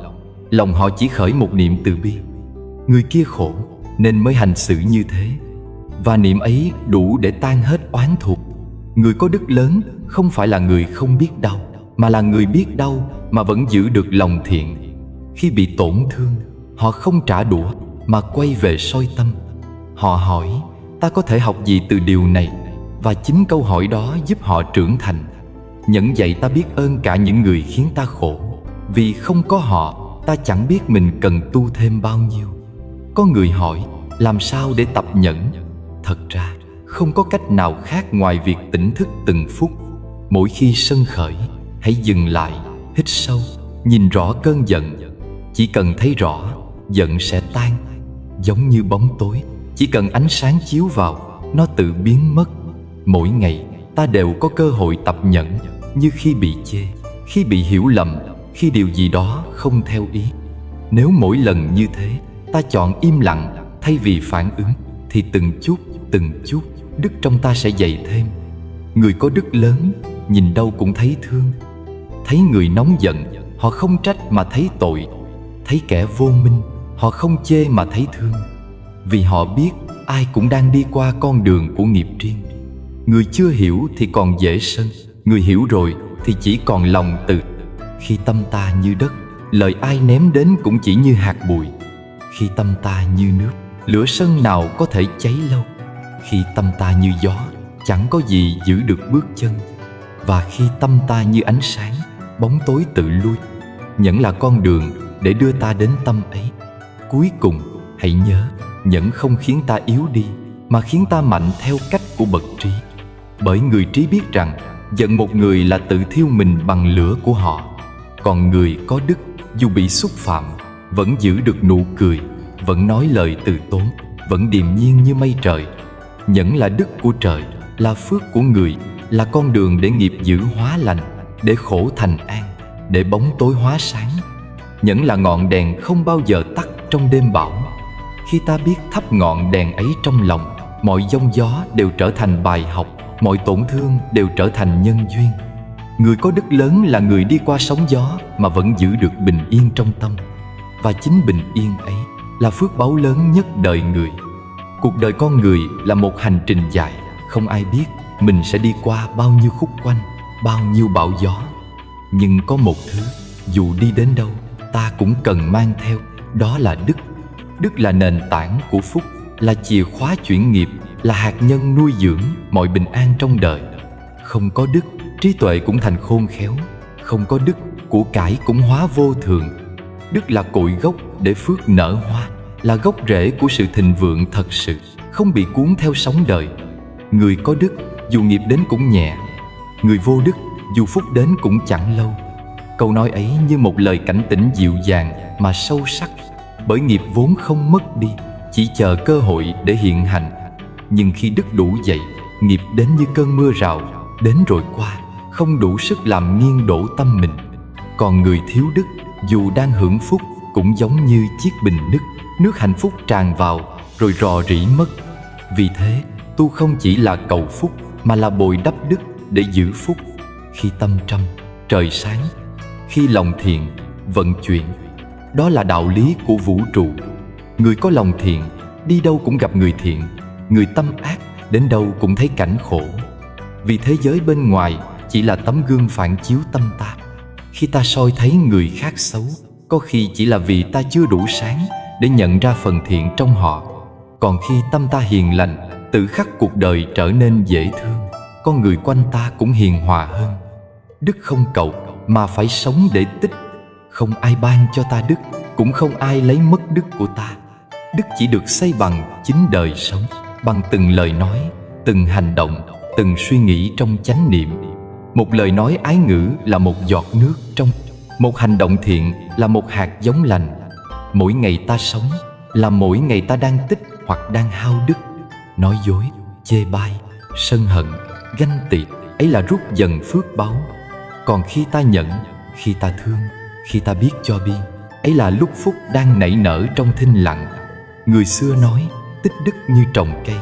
Lòng họ chỉ khởi một niệm từ bi. Người kia khổ nên mới hành xử như thế, và niệm ấy đủ để tan hết oán thục. Người có đức lớn không phải là người không biết đau, mà là người biết đau mà vẫn giữ được lòng thiện. Khi bị tổn thương, họ không trả đũa mà quay về soi tâm. Họ hỏi ta có thể học gì từ điều này, và chính câu hỏi đó giúp họ trưởng thành. Nhẫn dạy ta biết ơn cả những người khiến ta khổ, vì không có họ ta chẳng biết mình cần tu thêm bao nhiêu. Có người hỏi làm sao để tập nhẫn. Thật ra không có cách nào khác ngoài việc tỉnh thức từng phút. Mỗi khi sân khởi, hãy dừng lại, hít sâu, nhìn rõ cơn giận. Chỉ cần thấy rõ, giận sẽ tan. Giống như bóng tối, chỉ cần ánh sáng chiếu vào, nó tự biến mất. Mỗi ngày ta đều có cơ hội tập nhẫn, như khi bị chê, khi bị hiểu lầm, khi điều gì đó không theo ý. Nếu mỗi lần như thế ta chọn im lặng thay vì phản ứng, thì từng chút đức trong ta sẽ dày thêm. Người có đức lớn nhìn đâu cũng thấy thương. Thấy người nóng giận, họ không trách mà thấy tội. Thấy kẻ vô minh, họ không chê mà thấy thương. Vì họ biết ai cũng đang đi qua con đường của nghiệp riêng. Người chưa hiểu thì còn dễ sân, người hiểu rồi thì chỉ còn lòng từ. Khi tâm ta như đất, lời ai ném đến cũng chỉ như hạt bụi. Khi tâm ta như nước, lửa sân nào có thể cháy lâu. Khi tâm ta như gió, chẳng có gì giữ được bước chân. Và khi tâm ta như ánh sáng, bóng tối tự lui. Nhẫn là con đường để đưa ta đến tâm ấy. Cuối cùng, hãy nhớ, nhẫn không khiến ta yếu đi, mà khiến ta mạnh theo cách của bậc trí. Bởi người trí biết rằng, giận một người là tự thiêu mình bằng lửa của họ. Còn người có đức, dù bị xúc phạm, vẫn giữ được nụ cười, vẫn nói lời từ tốn, vẫn điềm nhiên như mây trời. Nhẫn là đức của trời, là phước của người, là con đường để nghiệp dữ hóa lành, để khổ thành an, để bóng tối hóa sáng. Nhẫn là ngọn đèn không bao giờ tắt trong đêm bão. Khi ta biết thắp ngọn đèn ấy trong lòng, mọi giông gió đều trở thành bài học, mọi tổn thương đều trở thành nhân duyên. Người có đức lớn là người đi qua sóng gió mà vẫn giữ được bình yên trong tâm. Và chính bình yên ấy là phước báu lớn nhất đời người. Cuộc đời con người là một hành trình dài, không ai biết mình sẽ đi qua bao nhiêu khúc quanh, bao nhiêu bão gió. Nhưng có một thứ, dù đi đến đâu, ta cũng cần mang theo, đó là đức. Đức là nền tảng của phúc, là chìa khóa chuyển nghiệp, là hạt nhân nuôi dưỡng mọi bình an trong đời. Không có đức, trí tuệ cũng thành khôn khéo. Không có đức, của cải cũng hóa vô thường. Đức là cội gốc để phước nở hoa, là gốc rễ của sự thịnh vượng thật sự, không bị cuốn theo sóng đời. Người có đức, dù nghiệp đến cũng nhẹ. Người vô đức, dù phúc đến cũng chẳng lâu. Câu nói ấy như một lời cảnh tỉnh dịu dàng mà sâu sắc. Bởi nghiệp vốn không mất đi, chỉ chờ cơ hội để hiện hành. Nhưng khi đức đủ dậy, nghiệp đến như cơn mưa rào, đến rồi qua, không đủ sức làm nghiêng đổ tâm mình. Còn người thiếu đức, dù đang hưởng phúc, cũng giống như chiếc bình nứt, nước hạnh phúc tràn vào rồi rò rỉ mất. Vì thế, tu không chỉ là cầu phúc, mà là bồi đắp đức để giữ phúc. Khi tâm trăm, trời sáng. Khi lòng thiện, vận chuyển. Đó là đạo lý của vũ trụ. Người có lòng thiện, đi đâu cũng gặp người thiện. Người tâm ác, đến đâu cũng thấy cảnh khổ. Vì thế giới bên ngoài chỉ là tấm gương phản chiếu tâm ta. Khi ta soi thấy người khác xấu, có khi chỉ là vì ta chưa đủ sáng để nhận ra phần thiện trong họ. Còn khi tâm ta hiền lành, tự khắc cuộc đời trở nên dễ thương, con người quanh ta cũng hiền hòa hơn. Đức không cầu, mà phải sống để tích. Không ai ban cho ta đức, cũng không ai lấy mất đức của ta. Đức chỉ được xây bằng chính đời sống, bằng từng lời nói, từng hành động, từng suy nghĩ trong chánh niệm. Một lời nói ái ngữ là một giọt nước trong, một hành động thiện là một hạt giống lành. Mỗi ngày ta sống là mỗi ngày ta đang tích hoặc đang hao đức. Nói dối, chê bai, sân hận, ganh tị, ấy là rút dần phước báu. Còn khi ta nhẫn, khi ta thương, khi ta biết cho bi, ấy là lúc phúc đang nảy nở trong thinh lặng. Người xưa nói, tích đức như trồng cây.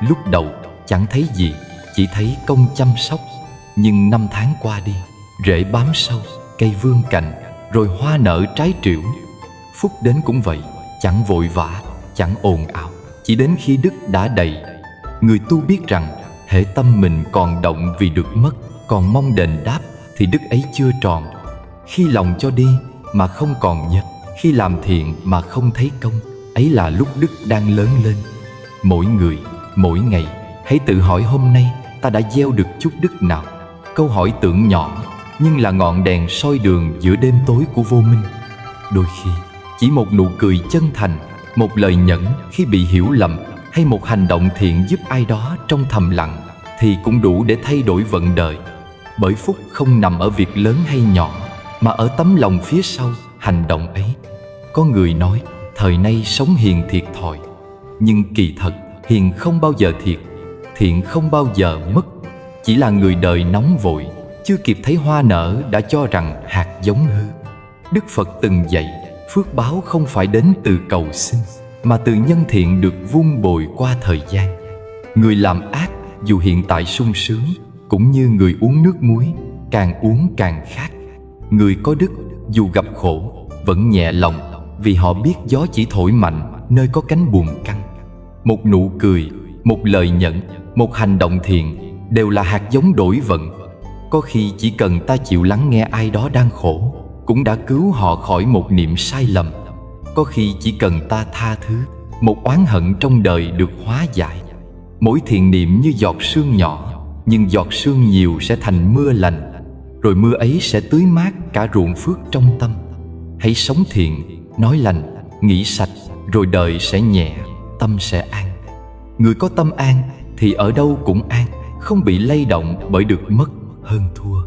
Lúc đầu chẳng thấy gì, chỉ thấy công chăm sóc. Nhưng năm tháng qua đi, rễ bám sâu, cây vươn cành, rồi hoa nở trái trĩu. Phúc đến cũng vậy, chẳng vội vã, chẳng ồn ào, chỉ đến khi đức đã đầy. Người tu biết rằng Hễ tâm mình còn động vì được mất, còn mong đền đáp, thì đức ấy chưa tròn. Khi lòng cho đi mà không còn nhớ, khi làm thiện mà không thấy công, ấy là lúc đức đang lớn lên. Mỗi người, mỗi ngày, hãy tự hỏi hôm nay ta đã gieo được chút đức nào. Câu hỏi tưởng nhỏ, nhưng là ngọn đèn soi đường giữa đêm tối của vô minh. Đôi khi, chỉ một nụ cười chân thành, một lời nhẫn khi bị hiểu lầm, hay một hành động thiện giúp ai đó trong thầm lặng, thì cũng đủ để thay đổi vận đời. Bởi phúc không nằm ở việc lớn hay nhỏ, mà ở tấm lòng phía sau hành động ấy. Có người nói thời nay sống hiền thiệt thòi, nhưng kỳ thật hiền không bao giờ thiệt, thiện không bao giờ mất. Chỉ là người đời nóng vội, chưa kịp thấy hoa nở đã cho rằng hạt giống hư. Đức Phật từng dạy, phước báo không phải đến từ cầu xin, mà từ nhân thiện được vun bồi qua thời gian. Người làm ác dù hiện tại sung sướng, cũng như người uống nước muối, càng uống càng khát. Người có đức dù gặp khổ vẫn nhẹ lòng, vì họ biết gió chỉ thổi mạnh nơi có cánh buồm căng. Một nụ cười, một lời nhẫn, một hành động thiện đều là hạt giống đổi vận. Có khi chỉ cần ta chịu lắng nghe ai đó đang khổ, cũng đã cứu họ khỏi một niệm sai lầm. Có khi chỉ cần ta tha thứ, một oán hận trong đời được hóa giải. Mỗi thiện niệm như giọt sương nhỏ, nhưng giọt sương nhiều sẽ thành mưa lành, rồi mưa ấy sẽ tưới mát cả ruộng phước trong tâm. Hãy sống thiện, nói lành, nghĩ sạch, rồi đời sẽ nhẹ, tâm sẽ an. Người có tâm an thì ở đâu cũng an, không bị lay động bởi được mất hơn thua.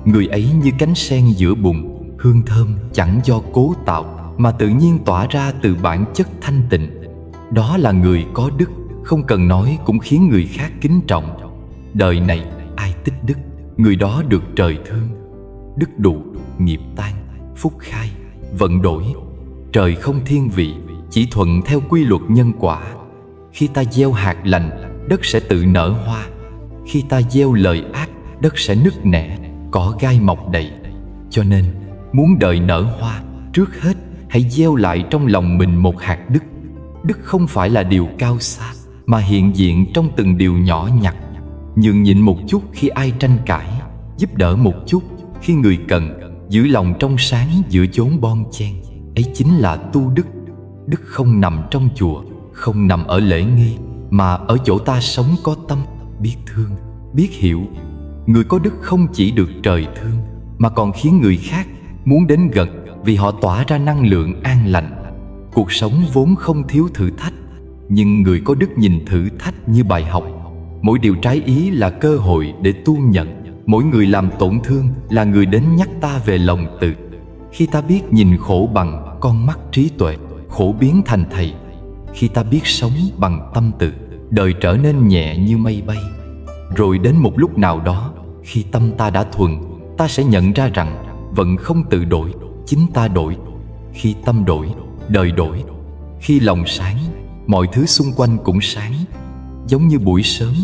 Người ấy như cánh sen giữa bùn, hương thơm chẳng do cố tạo, mà tự nhiên tỏa ra từ bản chất thanh tịnh. Đó là người có đức, không cần nói cũng khiến người khác kính trọng. Đời này ai tích đức, người đó được trời thương. Đức đủ, nghiệp tan, phúc khai, vận đổi. Trời không thiên vị, chỉ thuận theo quy luật nhân quả. Khi ta gieo hạt lành, đất sẽ tự nở hoa. Khi ta gieo lời ác, đất sẽ nứt nẻ, cỏ gai mọc đầy. Cho nên, muốn đời nở hoa, trước hết hãy gieo lại trong lòng mình một hạt đức. Đức không phải là điều cao xa, mà hiện diện trong từng điều nhỏ nhặt. Nhường nhịn một chút khi ai tranh cãi, giúp đỡ một chút khi người cần, giữ lòng trong sáng giữa chốn bon chen. Ấy chính là tu đức. Đức không nằm trong chùa, không nằm ở lễ nghi, mà ở chỗ ta sống có tâm, biết thương, biết hiểu. Người có đức không chỉ được trời thương, mà còn khiến người khác muốn đến gần, vì họ tỏa ra năng lượng an lành. Cuộc sống vốn không thiếu thử thách, nhưng người có đức nhìn thử thách như bài học. Mỗi điều trái ý là cơ hội để tu nhận. Mỗi người làm tổn thương là người đến nhắc ta về lòng từ. Khi ta biết nhìn khổ bằng con mắt trí tuệ, khổ biến thành thầy. Khi ta biết sống bằng tâm từ, đời trở nên nhẹ như mây bay. Rồi đến một lúc nào đó, khi tâm ta đã thuần, ta sẽ nhận ra rằng vận không tự đổi, chính ta đổi. Khi tâm đổi, đời đổi. Khi lòng sáng, mọi thứ xung quanh cũng sáng. Giống như buổi sớm,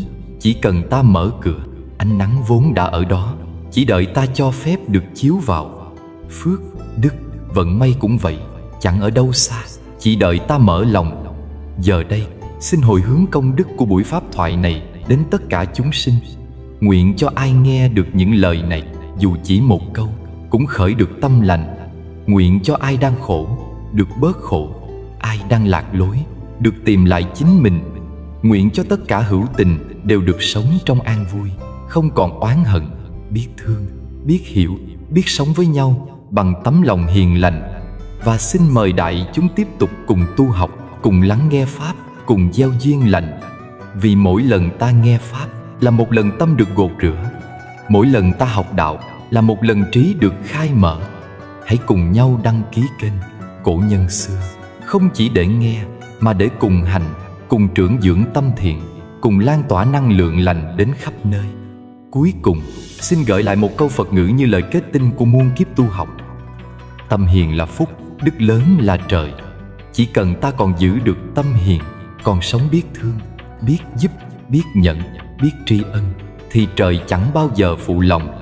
chỉ cần ta mở cửa, ánh nắng vốn đã ở đó, chỉ đợi ta cho phép được chiếu vào. Phước, đức, vận may cũng vậy, chẳng ở đâu xa, chỉ đợi ta mở lòng. Giờ đây, xin hồi hướng công đức của buổi pháp thoại này đến tất cả chúng sinh. Nguyện cho ai nghe được những lời này, dù chỉ một câu, cũng khởi được tâm lành. Nguyện cho ai đang khổ, được bớt khổ. Ai đang lạc lối, được tìm lại chính mình. Nguyện cho tất cả hữu tình đều được sống trong an vui, không còn oán hận, biết thương, biết hiểu, biết sống với nhau bằng tấm lòng hiền lành. Và xin mời đại chúng tiếp tục cùng tu học, cùng lắng nghe Pháp, cùng gieo duyên lành. Vì mỗi lần ta nghe Pháp là một lần tâm được gột rửa. Mỗi lần ta học đạo là một lần trí được khai mở. Hãy cùng nhau đăng ký kênh Cổ Nhân Xưa, không chỉ để nghe, mà để cùng hành, cùng trưởng dưỡng tâm thiện, cùng lan tỏa năng lượng lành đến khắp nơi. Cuối cùng, xin gửi lại một câu Phật ngữ như lời kết tinh của muôn kiếp tu học. Tâm hiền là phúc, đức lớn là trời. Chỉ cần ta còn giữ được tâm hiền, còn sống biết thương, biết giúp, biết nhận, biết tri ân, thì trời chẳng bao giờ phụ lòng.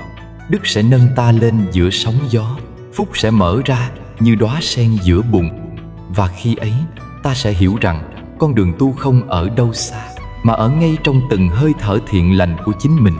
Đức sẽ nâng ta lên giữa sóng gió, phúc sẽ mở ra như đóa sen giữa bùn. Và khi ấy, ta sẽ hiểu rằng con đường tu không ở đâu xa, mà ở ngay trong từng hơi thở thiện lành của chính mình.